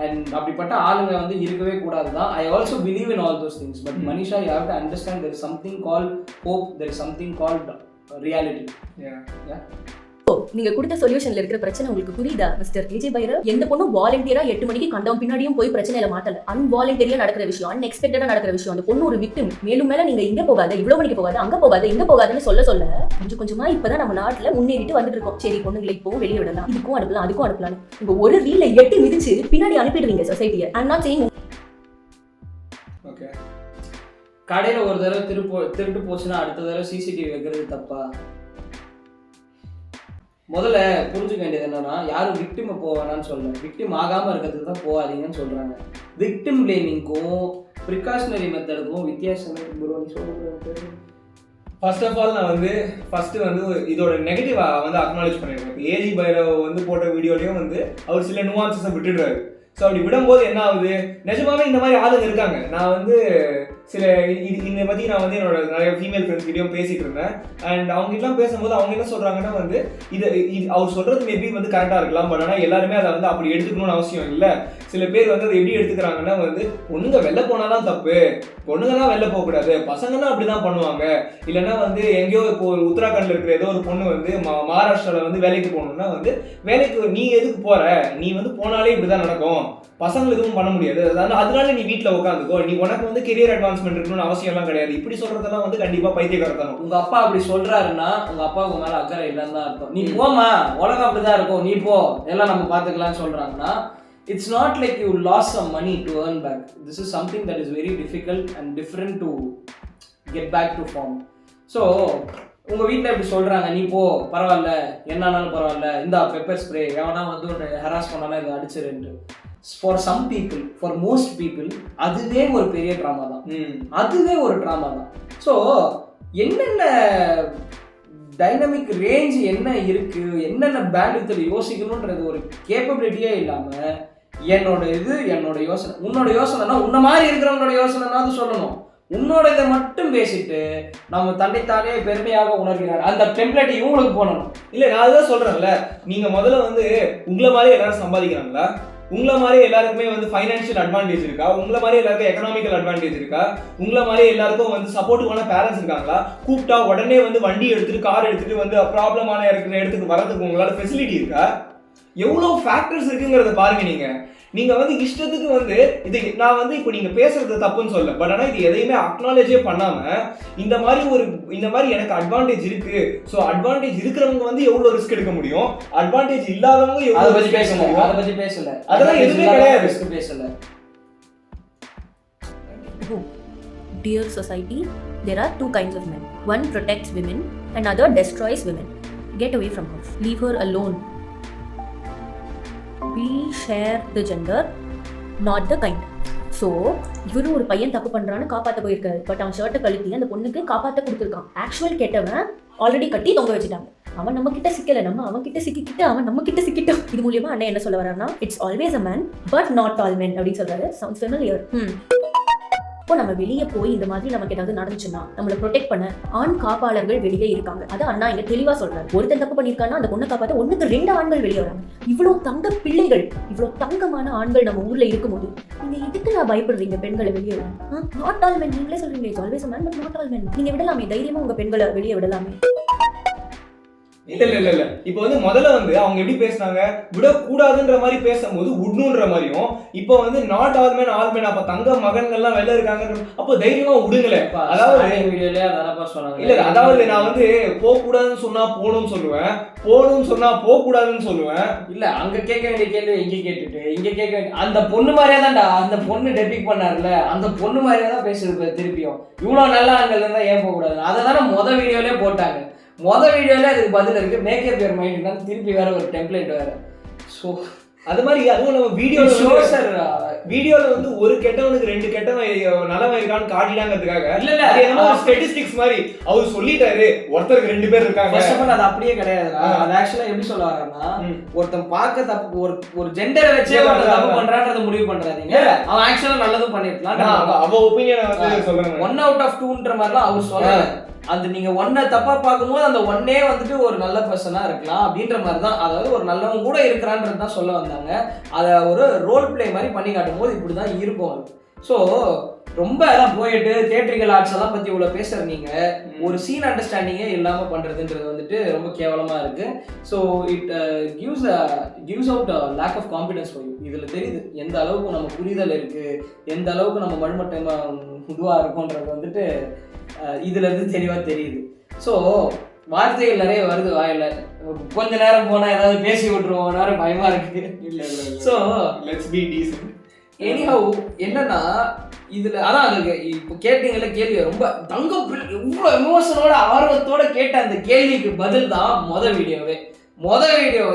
And அப்படிப்பட்ட ஆளுங்க வந்து இருக்கவே கூடாது தான். I also believe in all those things. But Manisha, you have to understand there is something called hope. There is something called reality. Yeah. நீங்க கொடுத்த சொல்யூஷன்ல இருக்கிற பிரச்சனை உங்களுக்கு புரியுதா மிஸ்டர் ஏஜே பைரவ்? எந்த பொண்ணும் வாலண்டியரா 8 மணிக்கு கண்டவுன் பின்னாடியும் போய் பிரச்சனையில மாட்டல. அன்வாலண்டியரா நடக்கிற விஷயம், அன்எக்ஸ்பெக்டடா நடக்கிற விஷயம். அந்த பொண்ணு ஒரு விக்டிம். மேலும் மேல நீங்க இங்க போகாத, இவ்வளவு மணிக்கு போகாத, அங்க போகாத, இங்க போகாதுன்னு சொல்ல கொஞ்சமா இப்பதான் நம்ம நாட்டுல முன்னேறிட்டு வந்துட்டு இருக்கோம். சரி, பொண்ணுங்களை இப்போ வெளியே விடலாம், இதுக்கும் அனுப்பலாம், அதுக்கும் அனுப்பலாம். உங்க ஒரு ரீல 8 மிதிச்சு பின்னாடி அனுப்பிடுவீங்க சொசைட்டியை. ஐ அம் நாட் சேயிங். ஓகே, கடையில ஒரு தடவை திருட்டு போச்சுன்னா அடுத்த தடவை சிசிடிவி வைக்கிறது தப்பா? முதல்ல புரிஞ்சுக்க வேண்டியது என்னன்னா, யாரும் விக்டிம் போவானான்னு சொல்லல, விக்டிம் ஆகாம இருக்கிறதுக்கு தான் போகாதீங்கன்னு சொல்றாங்க. விக்டிம் பிளேமிங்க்கும் ப்ரிகாஷனரி மெத்தடுக்கும் வித்தியாசம் சொல்லுங்க. ஃபர்ஸ்ட் ஆஃப் ஆல் நான் வந்து இதோட நெகட்டிவ் வந்து அக்னாலேஜ் பண்ணிருக்கேன். இப்போ ஏஜி பைரவ் வந்து போட்ட வீடியோலையும் வந்து அவர் சில நுவான்சஸை விட்டுடுறாரு. ஸோ அப்படி விடும்போது என்ன ஆகுது, நிஜமாவே இந்த மாதிரி ஆளுங்க இருக்காங்க. நான் வந்து சில இதை பற்றி நான் வந்து என்னோட நிறைய ஃபீமேல் ஃப்ரெண்ட்ஸ் கிட்டயும் பேசிட்டு இருந்தேன். அண்ட் அவங்க எல்லாம் பேசும்போது அவங்க என்ன சொல்கிறாங்கன்னா வந்து இது அவர் சொல்கிறது மேபி வந்து கரெக்டாக இருக்கலாம். பட் ஆனால் எல்லாருமே அதை வந்து அப்படி எடுத்துக்கணும்னு அவசியம் இல்லை. சில பேர் வந்து அதை எப்படி எடுத்துக்கிறாங்கன்னா வந்து பொண்ணுங்க வெளில போனாதான் தப்பு, பொண்ணுங்க தான் வெளில போகக்கூடாது, பசங்கன்னா அப்படி தான் பண்ணுவாங்க. இல்லைன்னா வந்து எங்கேயோ இப்போ ஒரு உத்தராகண்டில் இருக்கிற ஏதோ ஒரு பொண்ணு வந்து மகாராஷ்டிராவில் வந்து வேலைக்கு போகணுன்னா வந்து வேலைக்கு நீ எதுக்கு போகிற, நீ வந்து போனாலே இப்படி தான் நடக்கும், பசங்களை எதுவும் பண்ண முடியாது, அதனால நீ வீட்டில் உட்காந்துக்கோ, நீ உனக்கு வந்து கெரியர் அட்வான்ஸ்மெண்ட் இருக்கணும்னு அவசியம்லாம் கிடையாது. இப்படி சொல்றதெல்லாம் வந்து கண்டிப்பாக பைத்தியக்காரத்தனம். உங்க அப்பா அப்படி சொல்றாருன்னா உங்க அப்பாவுக்கு மேல அக்கறை இல்லைன்னு தான் அர்த்தம். நீ போமா, உலகம் அப்படிதான் இருக்கும், நீ போ, எல்லாம் நம்ம பார்த்துக்கலாம்னு சொல்றாங்கன்னா it's not like you lost some money to earn back. This is something that is very difficult and different to get back to form. So உங்க வீட்டில் எப்படி சொல்றாங்க, நீ போ, பரவாயில்ல, என்னானாலும் பரவாயில்ல, இந்த பெப்பர் ஸ்ப்ரே எவனா வந்து ஹராஸ் பண்ணாலும் இதை அடிச்சிருன்ட்டு. For some people, for most people அதுவே ஒரு பெரிய ட்ராமா தான். அதுவே ஒரு ட்ராமா தான். ஸோ என்னென்ன டைனமிக் ரேஞ்ச் என்ன இருக்கு, என்னென்ன பேண்ட்வித்தில் யோசிக்கணுன்றது ஒரு கேப்பபிலிட்டியே இல்லாமல் என்னோட யோசனை, உன்னோட யோசனைனா உன்ன மாதிரி இருக்கிறவங்களோட யோசனைனா அது சொல்லணும். உன்னோட இதை மட்டும் பேசிட்டு நம்ம தன்னைத்தானே பெருமையாக உணர்கிறார். அந்த டெம்ப்ளேட் இவங்களுக்கு போனோம். இல்லை, நான் அதுதான் சொல்றேன்ல, நீங்க முதல்ல வந்து உங்களை மாதிரி எல்லாரும் சம்பாதிக்கிறாங்களா, உங்களை மாதிரி எல்லாருக்குமே வந்து ஃபைனான்ஷியல் அட்வான்டேஜ் இருக்கா, உங்களை மாதிரி எல்லாருக்கும் எக்கனாமிக்கல் அட்வான்டேஜ் இருக்கா, உங்களை மாதிரி எல்லாருக்கும் வந்து சப்போர்ட்டிவான பேரண்ட்ஸ் இருக்காங்களா, கூப்பிட்டா உடனே வந்து வண்டி எடுத்துட்டு கார் எடுத்துட்டு வந்து ப்ராப்ளமான இடத்துக்கு வரதுக்கு உங்களால ஃபெசிலிட்டி இருக்கா, எவ்வளோ ஃபேக்டர்ஸ் இருக்குங்கிறத பாருங்க. நீங்க வந்து இஷ்டத்துக்கு வந்து இது நான் வந்து இப்போ நீங்க பேசுறது தப்புன்னு சொல்ல, பட் ஆனால் இது எதையுமே அக்னாலேஜே பண்ணாம இந்த மாதிரி எனக்கு அட்வான்டேஜ் இருக்கு, ஸோ அட்வான்டேஜ் இருக்கிறவங்க வந்து எவ்வளவு ரிஸ்க் எடுக்க முடியும், அட்வான்டேஜ் இல்லாதவங்க எவ்வளவு பத்தி பேசல, அதெல்லாம் எதுவுமே கிடையாது. ரிஸ்க் பேசல. Dear society, there are two kinds of men. One protects women and other destroys women. Get away from her. Leave her alone. We share the gender, not the kind. So இவரும் ஒரு பையன் தப்பு பண்ணுறான்னு காப்பாற்ற போயிருக்காரு. But அவன் ஷர்ட்டை கழுத்தி அந்த பொண்ணுக்கு காப்பாற்ற கொடுத்துருக்கான். ஆக்சுவல் கெட்டவன் ஆல்ரெடி கட்டி தொங்க வச்சுட்டாங்க. அவன் நம்ம கிட்ட சிக்கலை, நம்ம அவன் கிட்ட சிக்கிக்கிட்டு அவன் நம்ம கிட்ட சிக்கிட்டோம். இது மூலியமா அண்ணன் என்ன சொல்ல வர்றாருன்னா, it's always a man but not all men அப்படின்னு சொல்றாரு. Sounds familiar. இப்போ நம்ம வெளியே போய் இந்த மாதிரி நமக்கு ஏதாவது நடந்துச்சுன்னா நம்மளை ப்ரொடெக்ட் பண்ண ஆண் காப்பாளர்கள் வெளியே இருக்காங்க. அது அண்ணா இங்க தெளிவா சொல்றாரு. ஒருத்தன் தப்பு பண்ணியிருக்கான்னா அந்த பொண்ணை காப்பாற்ற 1-2 ஆண்கள் வெளியே வராங்க. இவ்வளவு தங்க பிள்ளைகள், இவ்வளவு தங்கமான ஆண்கள் நம்ம ஊர்ல இருக்கும்போது நீங்க எதுக்கு நான் பயப்படுறீங்க பெண்களை வெளியே விட? நாட் ஆல் மென் நீங்களே சொல்றீங்க, it's always a man but not all men. நீங்க விடலாமே, தைரியமா உங்க பெண்களை வெளியே விடலாமே. இல்ல இப்போ வந்து முதல்ல வந்து அவங்க எப்படி பேசினாங்க, விடக்கூடாதுன்ற மாதிரி பேசும்போது விடணுன்ற மாதிரியும், இப்போ வந்து not all man all man, அப்ப தங்க மகன்கள்லாம் வெளில இருக்காங்க, அப்போ தைரியமா விடுங்களே. அதாவது இல்ல, அதாவது நான் வந்து போக கூடாதுன்னு சொன்னா போகணும்னு சொல்லுவேன், போகணும்னு சொன்னா போக கூடாதுன்னு சொல்லுவேன். இல்ல, அங்க கேட்க வேண்டிய கேள்வி இங்க கேட்டுட்டு இங்க கேட்க வேண்டிய அந்த பொண்ணு மாதிரியே தான்டா, அந்த பொண்ணு டெபிக் பண்ணாருல, அந்த பொண்ணு மாதிரியே தான் பேசுறது. திருப்பியும் இவ்வளவு நல்ல ஆண்கள் இருந்தா ஏன் போக கூடாது, அதை தானே மொதல் வீடியோலயே போட்டாங்க. மொதல் வீடியோல அதுக்கு பதில் இருக்கு, மேக்கப் யுவர் மைண்ட் தான். திருப்பி வேற ஒரு டெம்ப்ளேட் வேற. ஸோ அது மாதிரி அதுவும் நம்ம வீடியோல வந்து ஒரு கெட்டவனுக்கு 2 கெட்டவன் நல்லவன் இருக்கான்னு காட்டிடாங்கிறதுக்காக இல்ல ஸ்டாட்டிஸ்டிக்ஸ் மாதிரி அவர் சொல்லிட்டாரு, ஒருத்தருக்கு 2 பேர் இருக்காங்க. ஃபர்ஸ்ட் ஆஃப் ஆல் அது அப்படியே கிடையாது. அது ஆக்சுவலா எப்படி சொல்ல வர்றாங்கன்னா, ஒருத்தன் பார்க்க தப்பு, ஒரு ஜெண்டரை வச்சே ஒரு தப்பு பண்றான்றத முடிவு பண்றாதீங்க. அவன் ஆக்சுவலா நல்லதும் பண்ணிருக்கலாம். அவ ஒபினியனை வந்து சொல்றாங்க. 1 out of 2ன்ற மாதிரிலாம் அவர் சொல்லல. அது நீங்க 1 தப்பா பார்க்கும்போது அந்த 1 வந்துட்டு ஒரு நல்ல பர்சனா இருக்கலாம் அப்படின்ற மாதிரி தான். அதாவது ஒரு நல்லவங்க கூட இருக்கிறான்றது தான் சொல்ல வந்தாங்க. அதை ஒரு ரோல் பிளே மாதிரி பண்ணி காட்டும் போது இப்படிதான் இருக்கும். ஸோ ரொம்ப எல்லாம் போயிட்டு தியேட்ரிக்கல் ஆர்ட்ஸ் எல்லாம் பத்தி இவ்வளவு பேசுற நீங்க ஒரு சீன் அண்டர்ஸ்டாண்டிங்கே இல்லாம பண்றதுன்றது வந்துட்டு ரொம்ப கேவலமா இருக்கு. So it gives out lack of confidence for you. இதுல தெரியுது எந்த அளவுக்கு நம்ம புரிதல் இருக்கு, எந்த அளவுக்கு நம்ம மண்மட்டமா இதுவா இருக்கும்ன்றது வந்துட்டு இதுல இருந்து தெளிவா தெரியுது. ஸோ வார்த்தைகள் நிறைய வருது வாயில, கொஞ்ச நேரம் போனா ஏதாவது பேசி விட்டுருவோம், நேரம் பயமா இருக்கு. So let's be decent. Anyhow என்னன்னா இதுல அதான் அதுக்கு இப்போ கேட்டீங்கல்ல கேள்வி, ரொம்ப தங்கம் இவ்வளோ எமோஷனோட ஆர்வத்தோட கேட்ட அந்த கேள்விக்கு பதில் தான் மொதல் வீடியோவே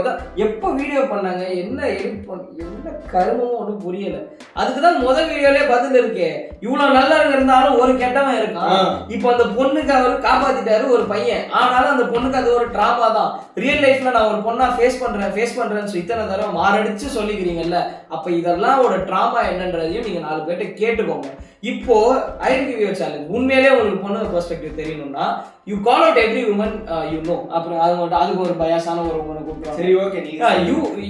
தான். எப்போ வீடியோ பண்ணாங்க, என்ன எடிட் என்ன கருமமும் ஒன்றும் புரியல. அதுக்கு தான் முதல் வீடியோலே பதில் இருக்கே. இவ்வளோ நல்லா இருந்தாலும் ஒரு கெட்டவன் இருக்கான். இப்போ அந்த பொண்ணுக்கு அவர் காப்பாத்திட்டாரு ஒரு பையன், ஆனாலும் அந்த பொண்ணுக்கு அது ஒரு ட்ராமா தான். ரியல் லைஃப்ல நான் ஒரு பொண்ணா ஃபேஸ் பண்றேன்னு இத்தனை தடவை மாரடிச்சு சொல்லிக்கிறீங்கல்ல, அப்ப இதெல்லாம் ஒரு ட்ராமா என்னன்றதையும் நீங்க 4 பேர்ட்ட கேட்டுக்கோங்க. இப்போ ஐ கிவ் யூ சேலஞ்ச். உண்மையிலே உங்களுக்கு பொண்ணு பெர்ஸ்பெக்டிவ் தெரியணும்னா you call out every woman you know. அப்புறம் அதுக்கு ஒரு பயாசான ஒரு உமனை கூப்பிடுவாங்க. சரி ஓகே, நீங்க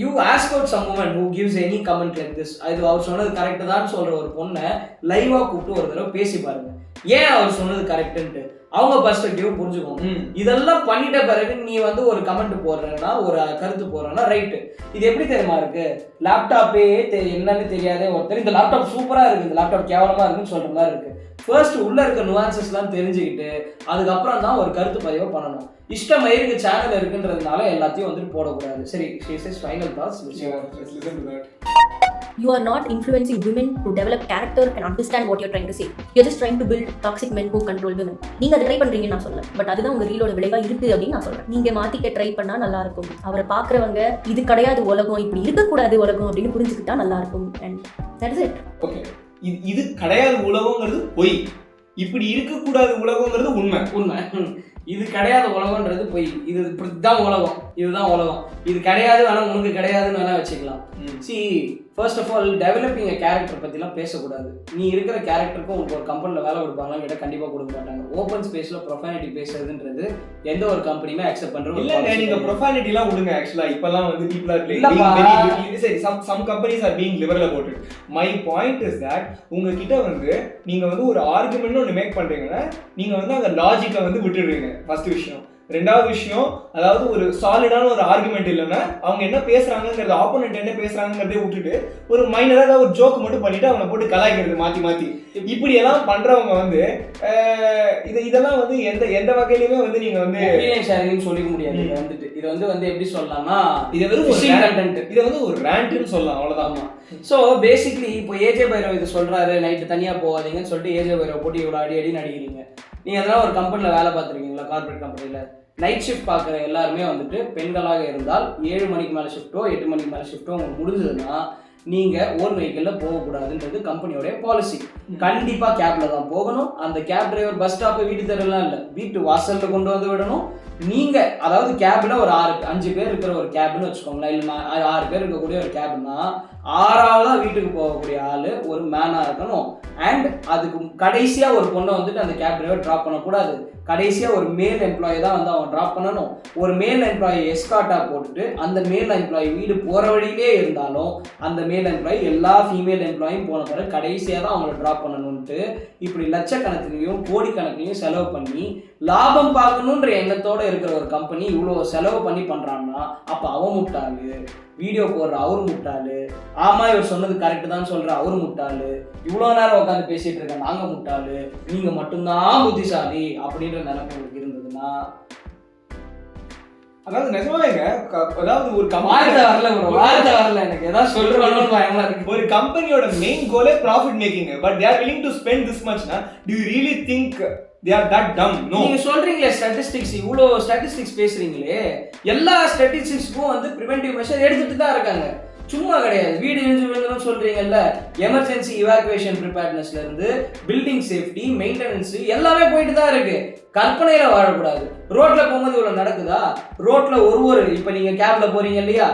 you ask out some woman who gives any comment like this. அது அவர் சொன்னது கரெக்ட் தான் சொல்ற ஒரு பொண்ணை லைவா கூப்பிட்டு ஒரு தடவை பேசி பாருங்க, ஏன் அவர் சொன்னது கரெக்ட்ன்ட்டு. அவங்க பெர்ஸ்பெக்டிவ் புரிஞ்சுக்கோங்க. இதெல்லாம் பண்ணிட்ட பிறகு நீ வந்து ஒரு கமெண்ட் போடுறேன்னா, ஒரு கருத்து போடுறேன்னா ரைட்டு. இது எப்படி தெரியுமா இருக்கு, லேப்டாப்பே என்னன்னு தெரியாதே ஒருத்தர் இந்த லேப்டாப் சூப்பரா இருக்கு, இந்த லேப்டாப் கேவலமா இருக்குன்னு சொல்ற மாதிரி இருக்கு. ஃபர்ஸ்ட் உள்ள இருக்க நுவான்சஸ்லாம் தெரிஞ்சுக்கிட்டு அதுக்கப்புறம் தான் ஒரு கருத்து பதிவை பண்ணணும். இஷ்டம் மயிருக்கு சேனல் இருக்குன்றதுனால எல்லாத்தையும் வந்துட்டு போடக்கூடாது. சரி, final thoughts. You are not influencing women to develop character and understand what you're trying to say. You're just trying to build toxic men who control women. நீங்க அதை ட்ரை பண்றீங்கன்னு நான் சொல்ல, பட் அதுதான் உங்க ரீலோட விளைவா இருக்கு அப்படின்னு நான் சொல்றேன். நீங்க மாத்திக்க ட்ரை பண்ணா நல்லா இருக்கும். அவரை பாக்குறவங்க இது கிடையாது உலகம், இப்படி இருக்கக்கூடாது உலகம் அப்படின்னு புரிஞ்சுக்கிட்டா நல்லா இருக்கும். And that is it. Okay, இது கிடையாது உலகங்கிறது பொய், இப்படி இருக்கக்கூடாது உலகங்கிறது உண்மை. இது கிடையாது உலகம்ன்றது பொய், இது இப்படிதான் உலகம், இதுதான் உலகம். இது கிடையாது வேணா உனக்கு கிடையாதுன்னு வேணா வச்சுக்கலாம். See first of all developing character பற்றிலாம் பேசக்கூடாது. நீ இருக்கிற கேரக்டருக்கும் உங்களுக்கு ஒரு கம்பெனியில் வேலை கொடுப்பாங்களான்னு கேட்டால் கண்டிப்பாக கொடுக்க மாட்டாங்க. ஓப்பன் ஸ்பேஸில் ப்ரொஃபானிட்டி பேசுறதுன்றது எந்த ஒரு கம்பெனியுமே அக்செப்ட் பண்ணுறது இல்லை. நீங்கள் ப்ரொஃபானிட்டிலாம் விடுங்க. ஆக்சுவலாக இப்போலாம் வந்து பீப்புள் ஆர் சரி, some companies are being liberal about it. My point is that உங்ககிட்ட வந்து நீங்கள் வந்து ஒரு ஆர்குமெண்ட் ஒன்று மேக் பண்ணுறீங்கன்னா நீங்கள் வந்து அந்த லாஜிக்கை வந்து விட்டுடுறீங்க. ஃபர்ஸ்ட் விஷயம். ரெண்டாவது விஷயம், அதாவது ஒரு சாலிடான ஒரு ஆர்குமெண்ட் இல்லைன்னா அவங்க என்ன பேசுறாங்கிறது, ஆப்போனன்ட் என்ன பேசுறாங்கிறதே விட்டுட்டு ஒரு மைனராக ஒரு ஜோக் மட்டும் பண்ணிட்டு அவனை போட்டு கலாய்க்கிறது மாற்றி இப்படி எல்லாம் பண்றவங்க வந்து இதெல்லாம் வந்து எந்த வகையிலுமே வந்து நீங்க வந்து ஷேரிங்னு சொல்லிக்க முடியாது. இது வந்து எப்படி சொல்லலாம்னா, இதை வந்து ஒரு ரேண்ட்னு சொல்லலாம், அவ்வளவுதான். ஸோ பேசிக்லி இப்போ ஏஜே பைரவ் இது சொல்றாரு, நைட்டு தனியாக போகாதீங்கன்னு சொல்லிட்டு ஏஜே பைரவ் போட்டு இவ்வளோ அடி நடிக்கிறீங்க. நீங்கள் அதெல்லாம் ஒரு கம்பெனியில் வேலை பார்த்துருக்கீங்களா? கார்பரேட் கம்பெனியில் நைட் ஷிஃப்ட் பார்க்குற எல்லாருமே வந்துட்டு பெண்களாக இருந்தால் 7 மணிக்கு மேலே ஷிஃப்ட்டோ 8 மணிக்கு மேலே ஷிஃப்ட்டோ உங்களுக்கு முடிஞ்சதுன்னா நீங்கள் ஓன் வெஹிக்கிளில் போகக்கூடாதுன்றது கம்பெனியோடைய பாலிசி. கண்டிப்பாக கேபில் தான் போகணும். அந்த கேப் டிரைவர் பஸ் ஸ்டாப்பு வீட்டு தெருலாம் இல்லை, வீட்டு வாசலில் கொண்டு வந்து விடணும். நீங்கள் அதாவது கேபில் ஒரு 5 பேர் இருக்கிற ஒரு கேப்னு வச்சுக்கோங்களேன், இல்லை 6 பேர் இருக்கக்கூடிய ஒரு கேப்னா 6ஆவதாக வீட்டுக்கு போகக்கூடிய ஆள் ஒரு மேனாக இருக்கணும். அண்ட் அதுக்கு கடைசியாக ஒரு பொண்ணை வந்துட்டு அந்த கேப் டிரைவர் ட்ராப் பண்ணக்கூடாது. கடைசியாக ஒரு மேல் எம்ப்ளாயி தான் வந்து அவன் ட்ராப் பண்ணணும். ஒரு மேல் எம்ப்ளாயி எஸ்கார்ட்டாக போட்டுட்டு அந்த மேல் எம்ப்ளாயி வீடு போகிற வழியிலே இருந்தாலும் அந்த மேல் எம்ப்ளாயி எல்லா ஃபீமேல் எம்ப்ளாயும் போன பிறகு கடைசியாக தான் அவங்கள ட்ராப் பண்ணணும்ட்டு இப்படி லட்சக்கணக்கிலையும் கோடிக்கணக்கிலையும் செலவு பண்ணி லாபம் பார்க்கணுன்ற எண்ணத்தோடு இருக்கிற ஒரு கம்பெனி இவ்வளோ செலவு பண்ணி பண்ணுறாங்கன்னா அப்போ அவன் முட்டாளு, வீடியோ போடுற அவரு முட்டாளு, ஆமா இவர் சொன்னது கரெக்டு தான் சொல்ற அவரு முட்டாளு, இவ்வளோ நேரம் உட்காந்து பேசிட்டு இருக்க நாங்க முட்டாளு, நீங்க மட்டும்தான் புத்திசாலி அப்படின்ற நினைப்பு உங்களுக்கு இருந்ததுன்னா, அதாவது நிஜமாவேங்க, அதாவது ஒரு வார்த்தை வரல எனக்கு ஏதாவது சொல்றோம்னு பயமா இருக்கு. ஒரு கம்பெனியோட மெயின் கோலே profit making, but they are willing to spend this much na, do you really think they are that dumb? No. நீங்க சொல்றீங்களே ஸ்டாட்டிஸ்டிக்ஸ், இவ்வளோ ஸ்டாட்டிஸ்டிக்ஸ் பேசுறீங்களே, எல்லா ஸ்டாட்டிஸ்டிக்ஸ்க்கும் வந்து ப்ரிவென்டிவ் மெஷர் எடுத்துட்டு தான் இருக்காங்க, சும்மா கிடையாது. வீடு இடிஞ்சு விழுந்தணும்னு சொல்றீங்கல்ல, எமர்ஜென்சி இவாக்குவேஷன் ப்ரிப்பேர்ட்னஸ்ல இருந்து பில்டிங் சேஃப்டி மெயின்டெனன்ஸ் எல்லாமே போயிட்டு தான் இருக்கு. கற்பனையில வாழக்கூடாது. ரோட்ல போகும்போது இவ்வளவு நடக்குதா? ரோட்ல ஒரு இப்ப நீங்க கேப்ல போறீங்க இல்லையா,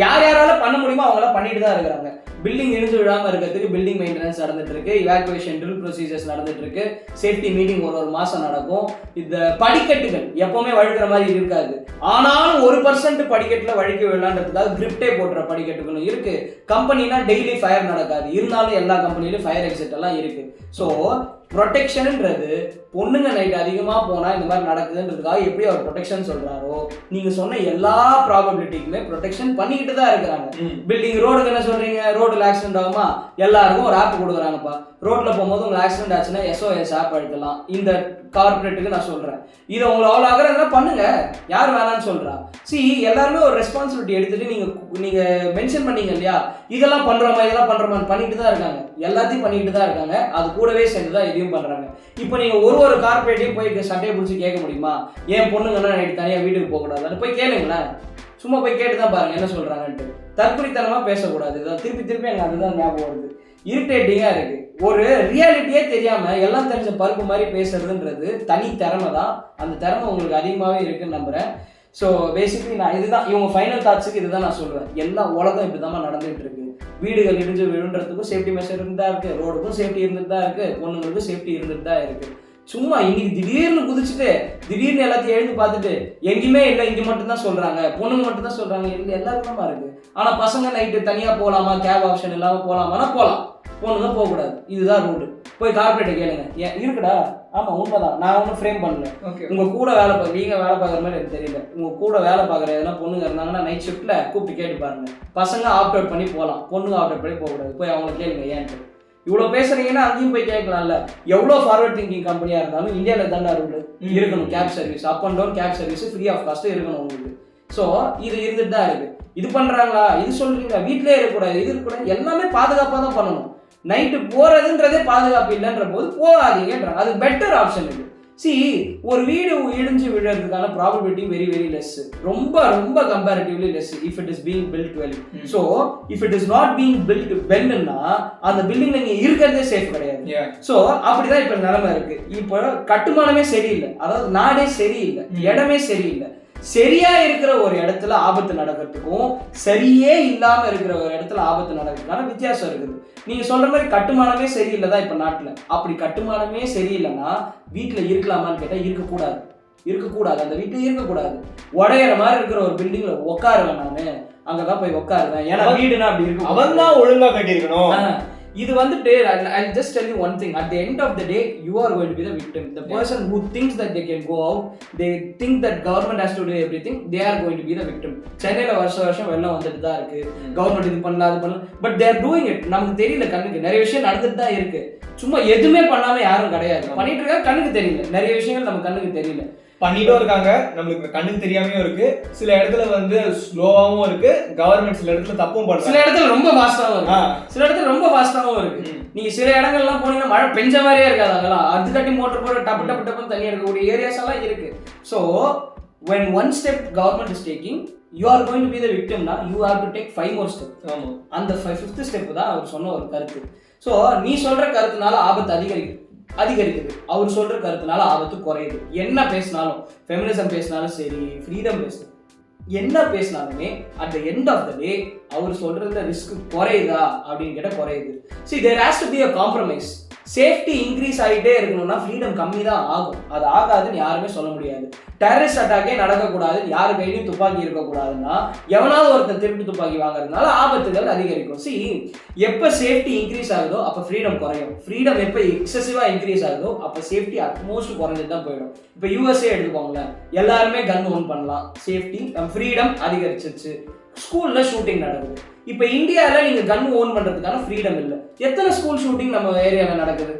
யாரால பண்ண முடியுமோ அவங்களாம் பண்ணிட்டு தான் இருக்கிறாங்க. பில்டிங் இடிஞ்சு விழாம இருக்கிறதுக்கு பில்டிங் மெயின்டெனன்ஸ் நடந்துட்டு இருக்கு, இவாக்குவேஷன் ட்ரில் ப்ரொசீஜர்ஸ் நடந்துட்டு இருக்கு, சேஃப்டி மீட்டிங் ஒரு மாசம் நடக்கும். இந்த படிக்கட்டுகள் எப்பவுமே வழுக்கிற மாதிரி இருக்காது, ஆனாலும் 1% படிக்கட்டுல வழுக்கி விழான்றதுக்காக கிரிப்டே போட்டுற படிக்கட்டுகளும் இருக்கு. கம்பெனினா டெய்லி ஃபயர் நடக்காது, இருந்தாலும் எல்லா கம்பெனிலும் ஃபயர் எக்ஸிட் எல்லாம் இருக்கு. ஸோ ப்ரொடெக்ஷன்ன்றது பொண்ணுங்க நைட் அதிகமாக போனால் இந்த மாதிரி நடக்குதுன்றதுக்காக எப்படி அவர் ப்ரொடெக்ஷன் சொல்கிறாரோ, நீங்கள் சொன்ன எல்லா ப்ராபபிலிட்டிக்குமே ப்ரொடெக்ஷன் பண்ணிக்கிட்டு தான் இருக்கிறாங்க. பில்டிங் ரோடுக்கு என்ன சொல்கிறீங்க, ரோட்டில் ஆக்சிடென்ட் ஆகுமா, எல்லாருக்கும் ஒரு ஆப் கொடுக்குறாங்கப்பா. ரோட்டில் போகும்போது உங்களுக்கு ஆக்சிடென்ட் ஆச்சுன்னா SOS ஆப் அழுத்தலாம். இந்த கார்பரேட்டுக்கு நான் சொல்கிறேன், இதை உங்களை அவ்வளோ ஆகிறதுனா பண்ணுங்க, யார் வேணான்னு சொல்கிறா. எல்லாருமே ஒரு ரெஸ்பான்சிபிலிட்டி எடுத்துகிட்டு நீங்கள் மென்ஷன் பண்ணீங்க இல்லையா, இதெல்லாம் பண்ணுறோமா இதெல்லாம் பண்ணுறோமான்னு பண்ணிட்டு தான் இருக்காங்க, எல்லாத்தையும் பண்ணிக்கிட்டு தான் இருக்காங்க. அது கூடவே சேர்ந்து தான் இதையும் பண்ணுறாங்க. இப்போ நீங்கள் ஒரு கார்பரேட்டையும் போய் சட்டையை பிடிச்சி கேட்க முடியுமா, ஏன் பொண்ணுங்கன்னா நைட்டு தனியாக வீட்டுக்கு போகக்கூடாது? போய் கேளுங்களேன், சும்மா போய் கேட்டு தான் பாருங்க என்ன சொல்கிறாங்கன்ட்டு. தற்குறித்தனமாக பேசக்கூடாது. இதை திருப்பி எனக்கு அதுதான் ஞாபகம் வருது. இரிட்டேட்டிங்காக இருக்குது. ஒரு ரியாலிட்டியே தெரியாமல் எல்லாம் தெரிஞ்ச பருப்பு மாதிரி பேசுறதுன்றது தனி திறமை தான். அந்த திறமை உங்களுக்கு அதிகமாகவே இருக்குன்னு நம்புகிறேன். ஸோ பேசிக்லி நான் இதுதான் இவங்க ஃபைனல் தாட்ஸுக்கு இதுதான் நான் சொல்லுவேன். எல்லா உலகம் இப்படி தான் நடந்துகிட்டு இருக்கு. வீடுகள் இடிஞ்சு விழுன்றதுக்கும் சேஃப்டி மெஷர் இருந்துட்டு தான் இருக்கு, ரோடுக்கும் சேஃப்டி இருந்துட்டு தான் இருக்கு, பொண்ணுங்களுக்கும் சேஃப்டி இருந்துட்டு தான் இருக்கு. சும்மா இன்னைக்கு திடீர்னு குதிச்சுட்டு திடீர்னு எல்லாத்தையும் எழுந்து பார்த்துட்டு எங்கேயுமே இல்லை, இங்கே மட்டும்தான் சொல்றாங்க, பொண்ணுங்க மட்டும் தான் சொல்றாங்க, இல்லை எல்லாருக்குமா இருக்கு. ஆனால் பசங்க நைட்டு தனியாக போகலாமா, கேப் ஆப்ஷன் இல்லாமல் போகலாமான்னா போகலாம், பொண்ணுங்க போகக்கூடாது. இதுதான் ரூல். போய் கார்பரேட்டை கேளுங்க, ஏன் இருக்குடா. ஆமாம் உண்மைதான், நான் ஒன்றும் ஃப்ரேம் பண்ணல. உங்கள் கூட வேலை பார்க்க நீங்கள் வேலை பார்க்குற மாதிரி எனக்கு தெரியல. உங்கள் கூட வேலை பார்க்குற எதனா பொண்ணுங்க இருந்தாங்கன்னா நைட் ஷிஃப்ட்டில் கூப்பிட்டு கேட்டு பாருங்க. பசங்க ஆப்ரேட் பண்ணி போகலாம், பொண்ணுங்க ஆப்ரேட் பண்ணி போகக்கூடாது. போய் அவங்களை கேளுங்க ஏன்ட்டு. இவ்வளோ பேசுறீங்கன்னா அங்கேயும் போய் கேட்கலாம்ல. எவ்வளோ ஃபார்வர்ட் திங்கிங் கம்பெனியாக இருந்தாலும் இந்தியாவில் தாண்டா ரூல் இருக்கணும். Cab service, up and down cab service free of cost இருக்கணும் உங்களுக்கு. ஸோ இது இருந்துட்டு தான் இருக்கு. இது பண்ணுறாங்களா, இது சொல்றீங்களா, வீட்டிலே இருக்கக்கூடாது, இது இருக்கக்கூடாது, எல்லாமே பாதுகாப்பாக தான் பண்ணணும். நைட்டு போகிறதுன்றதே பாதுகாப்பு இல்லைன்ற போது போகாதீங்கன்றாங்க. அது பெட்டர் ஆப்ஷன் இது. சி, ஒரு வீடு இடிஞ்சு விழுறதுக்கான ப்ராபபிலிட்டி வெரி வெரி லெஸ், ரொம்ப ரொம்ப comparatively less if it is being built well. So if it is not being built வெல்னா அந்த பில்டிங் நீங்க இருக்கிறதே சேஃப் கிடையாது. ஸோ அப்படிதான் இப்போ நிலைமை இருக்கு. இப்போ கட்டுமானமே சரியில்லை, அதாவது நாடே சரியில்லை, இடமே சரியில்லை. சரியா இருக்கிற ஒரு இடத்துல ஆபத்து நடக்கிறதுக்கும் சரியே இல்லாம இருக்கிற ஒரு இடத்துல ஆபத்து நடக்கிறதுக்கான வித்தியாசம் இருக்குது. நீங்க சொல்ற மாதிரி கட்டுமானமே சரியில்லை தான் இப்ப நாட்டுல. அப்படி கட்டுமானமே சரியில்லைன்னா வீட்டுல இருக்கலாமான்னு கேட்டா இருக்கக்கூடாது. அந்த வீட்டுல இருக்கக்கூடாது. உடையிற மாதிரி இருக்கிற ஒரு பில்டிங்ல உட்காருவேன் நானு, அங்கதான் போய் உட்காருவேன். ஏன்னா வீடுனா அப்படி இருக்கு, அவன் தான் ஒழுங்கா கட்டியிருக்கணும். இது வந்துட்டு I'll just tell you one thing. At the end of the day, you are going to be the victim. The person who thinks that they can go out, they think that government has to do everything, they are going to be the victim. சென்னையில வருஷம் வெள்ளம் வந்துட்டு தான் இருக்கு. Government இது பண்ணல அது பண்ணல, but they are doing it. நமக்கு தெரியல, கண்ணுக்கு நிறைய விஷயம் நடந்துட்டு தான் இருக்கு. சும்மா எதுவுமே பண்ணாம யாரும் கிடையாது, பண்ணிட்டு இருக்காங்க, கண்ணுக்கு தெரியல. நிறைய விஷயங்கள் நம்ம கண்ணுக்கு தெரியல, பண்ணிட்டும் இருக்காங்க, நம்மளுக்கு கண்ணுக்கு தெரியாமையும் இருக்கு. சில இடத்துல வந்து ஸ்லோவாகவும் இருக்கு, கவர்மெண்ட் சில இடத்துல தப்பும் பண்றாங்க, சில இடத்துல ரொம்ப ஃபாஸ்டாகவும் இருக்கு, சில இடத்துல ரொம்ப ஃபாஸ்டாகவும் இருக்கு. நீங்க சில இடங்கள்லாம் போனீங்கன்னா மழை பெஞ்ச மாதிரியே இருக்காது, அங்கெல்லாம் அது கட்டி மோட்டர் போட்டு டப்பு டப்பு டப்புன்னு தண்ணி எடுக்கக்கூடிய ஏரியாஸ் எல்லாம் இருக்கு. So when one step government is taking, you are going to be the victim. Now you have to take 5 more steps. அந்த 5th ஸ்டெப் தான் அவர் சொன்ன ஒரு கருத்து. ஸோ நீ சொல்ற கருத்துனால ஆபத்து அதிகரிக்குது, அவர் சொல்ற கருத்துனால ஆபத்து குறையுது. என்ன பேசினாலும், ஃபெமினிசம் பேசினாலும் சரி, ஃப்ரீடம் பேசினாலும், என்ன பேசினாலுமே at the end of the day அவர் சொல்றதுல ரிஸ்க் குறையுதா அப்படின்னு கேட்டால் குறையுது. See, there has to be a compromise. Safety increase ஆகிட்டே இருக்கணும்னா ஃப்ரீடம் கம்மி தான் ஆகும். அது ஆகாதுன்னு யாருமே சொல்ல முடியாது. டெரரிஸ்ட் அட்டாக்கே நடக்கக்கூடாதுன்னு யாரு கையிலையும் துப்பாக்கி இருக்கக்கூடாதுன்னா எவனாவது ஒருத்தர் திருப்பி துப்பாக்கி வாங்குறதுனால ஆபத்துகள் அதிகரிக்கும். சி, எப்போ சேஃப்டி இன்க்ரீஸ் ஆகுதோ அப்போ ஃப்ரீடம் குறையும். ஃப்ரீடம் எப்போ எக்ஸசிவாக இன்க்ரீஸ் ஆகுதோ அப்போ சேஃப்டி அட்மோஸ்ட் குறைஞ்சிட்டு தான் போயிடும். இப்போ யூஎஸ்ஏ எடுத்துக்கோங்களேன், எல்லாருமே கன் ஓன் பண்ணலாம், சேஃப்டி ஃப்ரீடம் அதிகரிச்சிருச்சு. ஸ்கூல்ல ஷூட்டிங் நடக்குது. இப்போ இந்தியாவில் நீங்கள் கன் ஓன் பண்ணுறதுக்கான ஃப்ரீடம் இல்லை. எத்தனை ஸ்கூல் ஷூட்டிங் நம்ம ஏரியாவில் நடக்குது?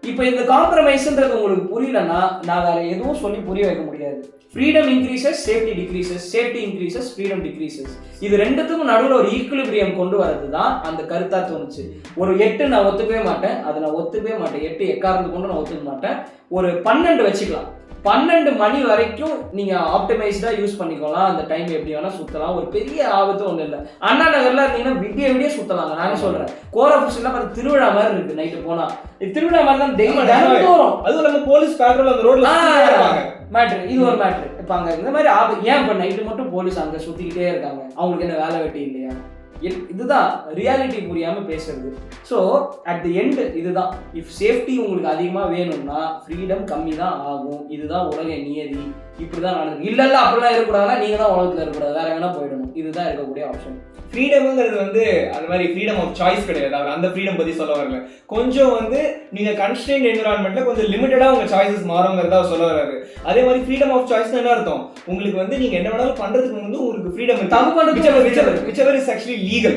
இப்போ இந்த காம்ப்ரமைஸ்ன்றது உங்களுக்கு புரியலன்னா நான் வேற எதுவும் சொல்லி புரிய வைக்க முடியாது. Freedom increases, safety decreases, safety increases, freedom decreases. இது ரெண்டுத்துக்கும் நடுவில் ஒரு ஈக்குலிபிரியம் கொண்டு வரது தான் அந்த கருத்தா தோணுச்சு. ஒரு 8 நான் ஒத்துக்கவே மாட்டேன், அதை நான் ஒத்துக்கவே மாட்டேன். 8 எக்காரந்து கொண்டு நான் ஒத்துக்க மாட்டேன். ஒரு 12 வச்சுக்கலாம். 12 மணி வரைக்கும் நீங்க ஆப்டிமைஸ்டா யூஸ் பண்ணிக்கலாம். அந்த டைம் எப்படி வேணா சுத்தலாம், ஒரு பெரிய ஆபத்து ஒண்ணு இல்லை. அண்ணா நகர்ல இருந்தீங்கன்னா விடிய சுத்தலாங்க. நானே சொல்றேன், கோரபுஷன்லாம் பார்த்து திருவிழா மாதிரி இருக்கு. நைட்டு போனா திருவிழா மாதிரி தான் டெய்லி வரும். அதுவும் நம்ம போலீஸ் பேட்ரோல் அந்த ரோட்ல மேட்ரு. இது ஒரு மேட்ரு. இப்ப அங்க இந்த மாதிரி ஏன் இப்ப நைட்டு மட்டும் போலீஸ் அங்க சுத்திக்கிட்டே இருக்காங்க? அவங்களுக்கு என்ன வேலை வெட்டி இல்லையா? இதுதான் ரியாலிட்டி புரியாம பேசுறது. ஸோ அட் தி எண்ட் இதுதான், இஃப் சேஃப்டி உங்களுக்கு அதிகமாக வேணும்னா ஃப்ரீடம் கம்மி தான் ஆகும். இதுதான் உலக நியதி, இப்படிதான் நடக்குது. இல்ல அப்படிலாம் இருக்கக்கூடாதுன்னா நீங்க தான் உலகத்துல இருக்கக்கூடாது, வேற எங்கன்னா போயிடணும். இதுதான் இருக்கக்கூடிய ஆப்ஷன். ஃப்ரீடம்ங்கிறது வந்து அந்த மாதிரி ஃப்ரீடம் ஆஃப் சாய்ஸ் கிடையாது. அவர் அந்த ஃப்ரீடம் பத்தி சொல்ல வரல. கொஞ்சம் வந்து நீங்க கன்ஸ்ட்ரெயின்ட் என்விரான்மெண்ட்ல கொஞ்சம் லிமிட்டடா உங்க சாய்ஸஸ் மாறுங்கிறதா சொல்ல வராரு. அதே மாதிரி ஃப்ரீடம் ஆஃப் சாய்ஸ் என்ன அர்த்தம்? உங்களுக்கு வந்து நீங்க என்ன வேணாலும் பண்றதுக்கு வந்து உங்களுக்கு ஃப்ரீடம் இருக்கு. தப்பு பண்றது whichever is actually legal.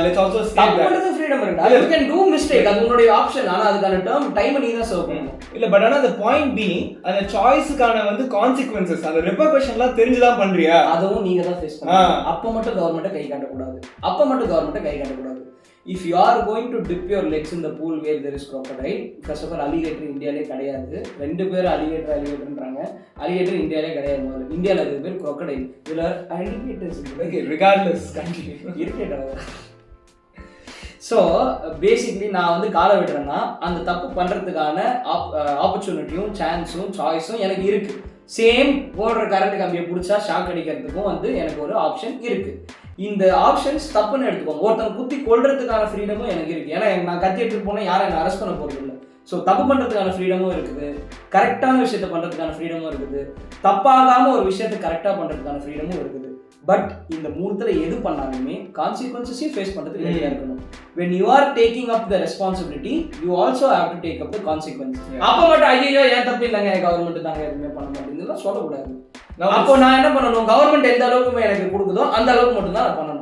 Let's also state that freedom இருக்கு. you can do mistake, அது உங்களுடைய ஆப்ஷன். ஆனா அதுக்கான டர்ம் டைம் நீ தான் சர்வ் பண்ணணும். இல்ல பட் ஆனா the point being அந்த சாய்ஸ்க்கான வந்து consequences, அந்த repercussionலாம் தெரிஞ்சுதான் பண்றியா? அதுவும் நீங்க தான் ஃபேஸ் பண்ணணும். அப்ப மட்டும் கவர்மெண்ட்டை கை காட்ட கூடாது. If you are going to dip your legs in the pool where there is crocodile, first of all alligator இந்தியாலே கிடையாது. 2 பேர் alligatorன்றாங்க. alligator இந்தியாலே கிடையாது. முதல்ல இந்தியால இருக்கிற பேர் crocodile. இதுல alligators இருக்கு. regardless continue இருக்கேடா. ஸோ பேசிக்லி நான் வந்து காலை விடுறேன்னா அந்த தப்பு பண்ணுறதுக்கான ஆப்பர்ச்சுனிட்டியும் சான்ஸும் சாய்ஸும் எனக்கு இருக்குது. சேம் போடுற கரண்ட் கம்பியை பிடிச்சா ஷாக் அடிக்கிறதுக்கும் வந்து எனக்கு ஒரு ஆப்ஷன் இருக்கு. இந்த ஆப்ஷன்ஸ் தப்புன்னு எடுத்துக்கோங்க. ஒருத்தன் குத்தி கொள்றதுக்கான ஃப்ரீடமும் எனக்கு இருக்கு. ஏன்னா நான் கத்தி எடுத்துட்டு போனால் யாரும் என்னை அரெஸ்ட் பண்ண போறது இல்லை. ஸோ தப்பு பண்ணுறதுக்கான ஃப்ரீடமும் இருக்குது, கரெக்டான விஷயத்த பண்ணுறதுக்கான ஃப்ரீடமும் இருக்குது, தப்பாகாமல் ஒரு விஷயத்தை கரெக்டாக பண்ணுறதுக்கான ஃப்ரீடமும் இருக்குது. பட் இந்த மூணுத்துல எது பண்ணாலுமே கான்சிக்வன்சஸையும் ஃபேஸ் பண்ணுறதுக்கு ரெடியாக இருக்கணும். when you are taking up the responsibility you also have to take up the consequence. அப்போ மட்டும் ஐயோ ஏன் தப்பு இல்லைங்க கவர்மெண்ட் தாங்க எதுவுமே பண்ண மாட்டேங்குதுலாம் சொல்லக்கூடாது. அப்போ நான் என்ன பண்ணணும், கவர்மெண்ட் எந்த அளவுக்கு எனக்கு கொடுக்குதோ அந்த அளவுக்கு மட்டும் தான் நான் பண்ணணும்.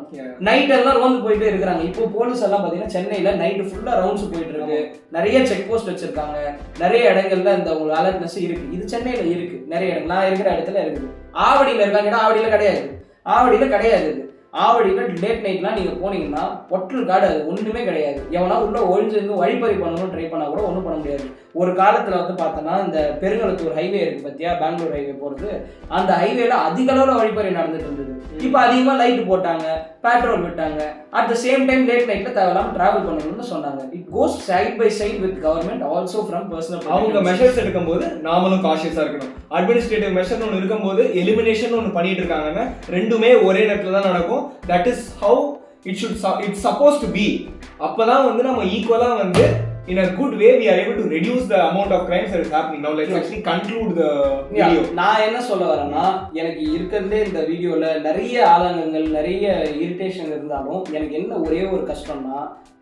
நைட் எல்லாம் ரோந்து போயிட்டே இருக்கிறாங்க. இப்போ போலீஸ் எல்லாம் பார்த்தீங்கன்னா சென்னையில நைட்டு ஃபுல்லா ரவுண்ட்ஸ் போயிட்டு இருக்கு, நிறைய செக் போஸ்ட் வச்சிருக்காங்க, நிறைய இடங்கள்ல இந்த உங்களுக்கு அலர்ட்னஸ் இருக்கு. இது சென்னையில இருக்கு நிறைய இடம், நான் இருக்கிற இடத்துல இருக்குது. ஆவடியில் இருக்காங்க, ஆவடியில கிடையாது, ஆவடியில கிடையாது. ஆவடியில லேட் நைட்லாம் நீங்க போனீங்கன்னா பொட்டல் காடு அது ஒண்ணுமே கிடையாது. எவனா உள்ள ஒழிஞ்சிருந்து வழிப்பறி பண்ணணும்னு ட்ரை பண்ணா கூட ஒன்றும் பண்ண முடியாது. ஒரு காலத்துல வந்து பார்த்தோன்னா இந்த பெருங்கலத்தூர் ஹைவே இருக்கு பத்தியா, பெங்களூர் ஹைவே போறது, அந்த ஹைவேல அதிக அளவில் வழிப்பறி நடந்துட்டு இருந்தது. இப்போ அதிகமா லைட் போட்டாங்க, பெட்ரோல் விட்டாங்க. At the same time late நைட்ல தேவையில்லாம டிராவல் பண்ணணும்னு சொன்னாங்க. It goes side by side with government also from personal. அவங்க மெஷர்ஸ் எடுக்கும்போது நாமளும் காஷியஸா இருக்கணும். அட்மினிஸ்ட்ரேட்டிவ் மெஷர்னு ஒன்று இருக்கும்போது எலிமினேஷன் ஒன்று பண்ணிட்டு இருக்காங்கன்னா ரெண்டுமே ஒரே நேரத்தில் தான் நடக்கும். That is how it's suppose to be. அப்பதான் வந்து நம்ம ஈக்குவலா வந்து in a good way we are able to reduce the amount of crimes that is happening. Now let's actually conclude the video. நான் என்ன சொல்ல வரேன்னா, எனக்கு இருக்கிறதுலே இந்த வீடியோல நிறைய ஆதங்கங்கள் நிறைய இரிட்டேஷன் இருந்தாலும் எனக்கு என்ன ஒரே ஒரு கஷ்டம்னா,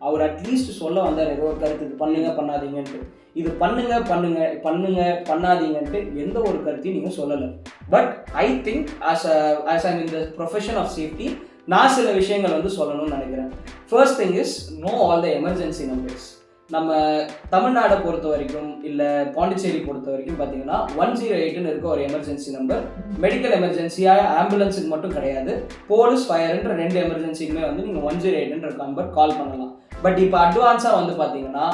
அவர் அட்லீஸ்ட் சொல்ல வந்தார் ஏதோ ஒரு கருத்து, இது பண்ணுங்க பண்ணாதீங்கன்ட்டு. இது பண்ணுங்க பண்ணுங்க பண்ணுங்க பண்ணாதீங்கன்ட்டு எந்த ஒரு கருத்தையும் நீங்க சொல்லலை. But I think as I'm in the profession of safety நான் சில விஷயங்கள் வந்து சொல்லணும்னு நினைக்கிறேன். First thing is know all the emergency numbers. நம்ம தமிழ்நாடை பொறுத்த வரைக்கும் இல்லை பாண்டிச்சேரி பொறுத்த வரைக்கும் பார்த்தீங்கன்னா 108ன்னு இருக்க ஒரு எமர்ஜென்சி நம்பர். மெடிக்கல் எமர்ஜென்சியாக ஆம்புலன்ஸுக்கு மட்டும் கிடையாது, போலீஸ் ஃபயர்ன்ற 2 எமர்ஜென்சிக்குமே வந்து நீங்கள் 108ன்ற நம்பர் கால் பண்ணலாம். பட் இப்போ அட்வான்ஸாக வந்து பார்த்தீங்கன்னா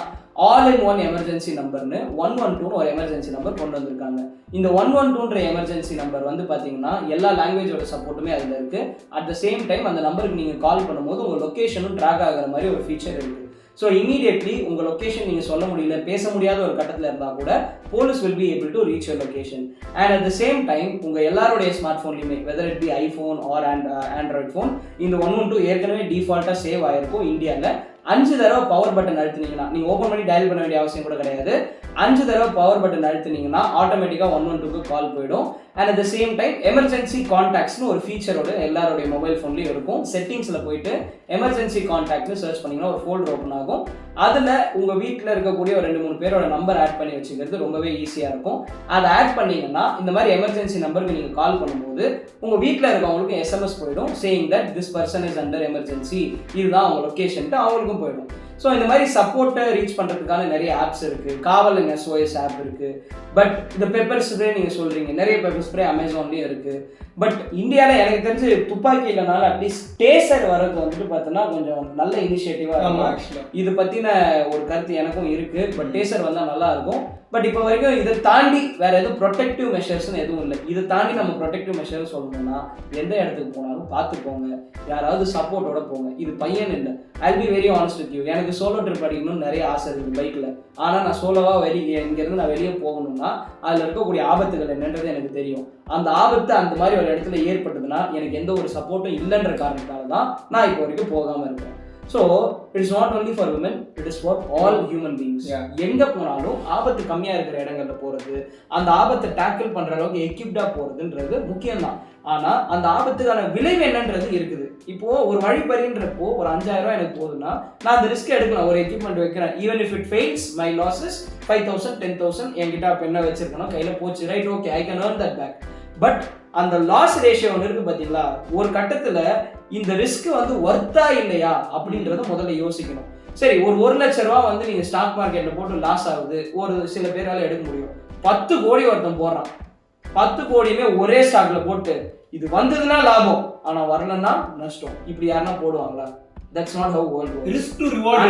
ஆல் இன் ஒன் எமர்ஜென்சி நம்பர்னு 112ன்னு ஒரு எமர்ஜென்சி நம்பர் கொண்டு வந்திருக்காங்க. இந்த 112ன்ற எமர்ஜென்சி நம்பர் வந்து பார்த்தீங்கன்னா எல்லா லாங்குவேஜோட சப்போர்ட்டுமே அதில் இருக்குது. அட் த சேம் டைம் அந்த நம்பருக்கு நீங்கள் கால் பண்ணும்போது உங்கள் லொக்கேஷனும் ட்ராக் ஆகிற மாதிரி ஒரு ஃபீச்சர் இருக்குது. ஸோ இமீடியட்லி உங்கள் லொக்கேஷன் நீங்கள் சொல்ல முடியல, பேச முடியாத ஒரு கட்டத்தில் இருந்தால் கூட police will be able to reach your location. And at the same time உங்கள் எல்லாருடைய ஸ்மார்ட் ஃபோன்லையுமே whether it be iPhone or Android phone இந்த 112 ஏற்கனவே டிஃபால்ட்டாக சேவ் ஆகிருக்கும். இந்தியாவில் 5 தடவை பவர் பட்டன் அழுத்தினீங்கன்னா, நீங்கள் ஓப்பன் பண்ணி டயல் பண்ண வேண்டிய அவசியம் கூட கிடையாது. 5 தடவை பவர் பட்டன் அழுத்தினீங்கன்னா ஆட்டோமேட்டிக்காக 112க்கு கால் போயிடும். And at the same time emergency கான்டாக்ட்ஸ்னு ஒரு ஃபீச்சரோட எல்லாருடைய மொபைல் ஃபோன்லேயும் இருக்கும். செட்டிங்ஸில் போயிட்டு எமர்ஜென்சி கான்டாக்ட்னு சர்ச் பண்ணிங்கன்னா ஒரு ஃபோல்டர் ஓப்பன் ஆகும். அதில் உங்கள் வீட்டில் இருக்கக்கூடிய ஒரு 2-3 பேரோட நம்பர் ஆட் பண்ணி வச்சுக்கிறது ரொம்பவே ஈஸியாக இருக்கும். அதை ஆட் பண்ணிங்கன்னா இந்த மாதிரி எமர்ஜென்சி நம்பருக்கு நீங்கள் கால் பண்ணும்போது உங்கள் வீட்டில் இருக்கவங்களுக்கு எஸ்எம்எஸ் போயிடும் saying that this person is under emergency, இதுதான் அவங்க லொக்கேஷன்ட்டு அவங்களுக்கும் போயிடும். ஸோ இந்த மாதிரி சப்போர்ட்டை ரீச் பண்ணுறதுக்கான நிறைய ஆப்ஸ் இருக்குது. காவலன் SOS ஆப் இருக்குது. பட் இந்த பெப்பர் ஸ்ப்ரே நீங்கள் சொல்கிறீங்க, நிறைய பெப்பர் ஸ்ப்ரே அமேசான்லேயும் இருக்குது. பட் இந்தியாவில் எனக்கு தெரிஞ்சு துப்பாக்கி இல்லைனால அட்லீஸ்ட் டேசர் வரது வந்துட்டு பார்த்தோன்னா கொஞ்சம் நல்ல இனிஷியேட்டிவாக இருக்கும். ஆக்சுவலாக இது பற்றின ஒரு கருத்து எனக்கும் இருக்குது. பட் டேசர் வந்தால் நல்லாயிருக்கும். பட் இப்போ வரைக்கும் இதை தாண்டி வேறு எதுவும் ப்ரொடெக்டிவ் மெஷர்ஸ்னு எதுவும் இல்லை. இதை தாண்டி நம்ம ப்ரொடெக்டிவ் மெஷர்ஸ் சொல்லணும்னா எந்த இடத்துக்கு போனாலும் பார்த்து போங்க, யாராவது சப்போர்ட்டோட போங்க. இது பையன் இல்லை, I'll be very honest with you. எனக்கு சோலோ ட்ரிப் அடிக்கணும்னு நிறைய ஆசை இருக்குது பைக்கில். ஆனால் நான் சோலோவாக இங்கேருந்து நான் வெளியே போகணும்னா அதில் இருக்கக்கூடிய ஆபத்துகள் என்னன்றது எனக்கு தெரியும். அந்த ஆபத்து அந்த மாதிரி ஒரு இடத்துல ஏற்பட்டதுன்னா எனக்கு எந்த ஒரு சப்போர்ட்டும் இல்லைன்ற காரணத்தால தான் நான் இப்போ வரைக்கும் போகாமல் இருக்கேன். So it's not only for women, it is for all human beings. எங்கே போனாலும் ஆபத்து கம்மியாக இருக்கிற இடங்கள்ல போகிறது, அந்த ஆபத்தை டேக்கிள் பண்ணுற அளவுக்கு எக்யூப்டாக போகிறதுன்றது முக்கியம்தான். ஆனால் அந்த ஆபத்துக்கான விளைவு என்னன்றது இருக்குது. இப்போது ஒரு வழிபறின்றப்போ ஒரு 5000 ரூபாய் எனக்கு போகுதுன்னா நான் அந்த ரிஸ்க் எடுக்கலாம், ஒரு எக்யூப்மெண்ட் வைக்கிறேன். Even if it fails my losses 5000 10,000 என்கிட்ட அப்போ என்ன வச்சிருக்கணும் கையில் போச்சு, right, okay, I can earn that back. But அந்த லாஸ் ரேஷியோ ஒன்று இருக்குது பார்த்தீங்களா, ஒரு கட்டத்தில் இந்த ரிஸ்க் வந்து ஒர்த்தா இல்லையா அப்படின்றத முதல்ல யோசிக்கணும். சரி, ஒரு 1 லட்ச ரூபா வந்து நீங்கள் ஸ்டாக் மார்க்கெட்டில் போட்டு லாஸ் ஆகுது, ஒரு சில பேரால் எடுக்க முடியும். 10 கோடி ஒருத்தன் போடுறான், 10 கோடியுமே ஒரே ஸ்டாக்ல போட்டு இது வந்ததுன்னா லாபம் ஆனால் வரலன்னா நஷ்டம், இப்படி யாருன்னா போடுவாங்களா? That's not how world works. Risk to reward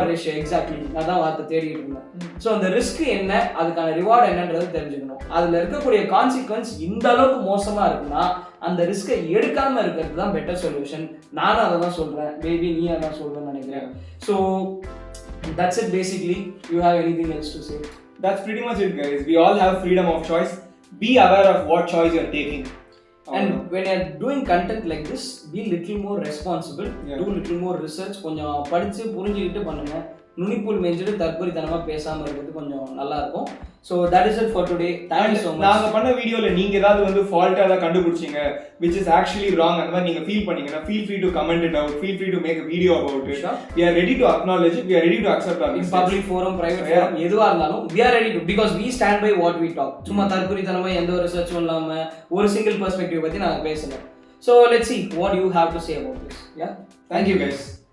ratio. Exactly. அதான் வார்த்தை தேடிட்டு இருந்தேன். ஸோ அந்த ரிஸ்க் என்ன, அதுக்கான ரிவார்டு என்னன்றது தெரிஞ்சுக்கணும். அதில் இருக்கக்கூடிய கான்சிக்வன்ஸ் இந்த அளவுக்கு மோசமாக இருக்குன்னா அந்த ரிஸ்கை எடுக்காமல் இருக்கிறது தான் பெட்டர் சொல்யூஷன். நானும் அதை தான் சொல்கிறேன், மேபி நீ அதான் சொல்கிறேன்னு நினைக்கிறேன். So that's it basically. You have anything else to say? That's pretty much it, guys. We all have freedom of choice. be aware of what choice you're taking. And when you're doing content like this, be little more responsible, Yeah. do little more research, கொஞ்சம் படிச்சு புரிஞ்சுக்கிட்டு பண்ணுங்க. நுனிப்புல் மேஞ்சிட்டு தற்கொலைத்தனமா பேசாம இருக்கிறது கொஞ்சம் நல்லா இருக்கும். So that is it for today. Thank you so much. நாங்க பண்ண வீடியோல நீங்க ஏதாவது வந்து ஃபால்ட்டா ஏதாவது கண்டுபிடிச்சீங்க which is actually wrong அந்த மாதிரி நீங்க ஃபீல் பண்ணீங்கன்னா feel free to comment it out, feel free to make a video about it. Sure. We are ready to acknowledge it, we are ready to accept our In mistakes. public forum, private forum, எதுவா இருந்தாலும் we are ready to, because we stand by what we talk. சும்மா தற்கொலைத்தனமா எந்த ஒரு ரிசர்ச்சும் இல்லாம ஒரு single perspective பத்தி நாங்க பேசல. So let's see what you have to say about this. Yeah. Thank you guys.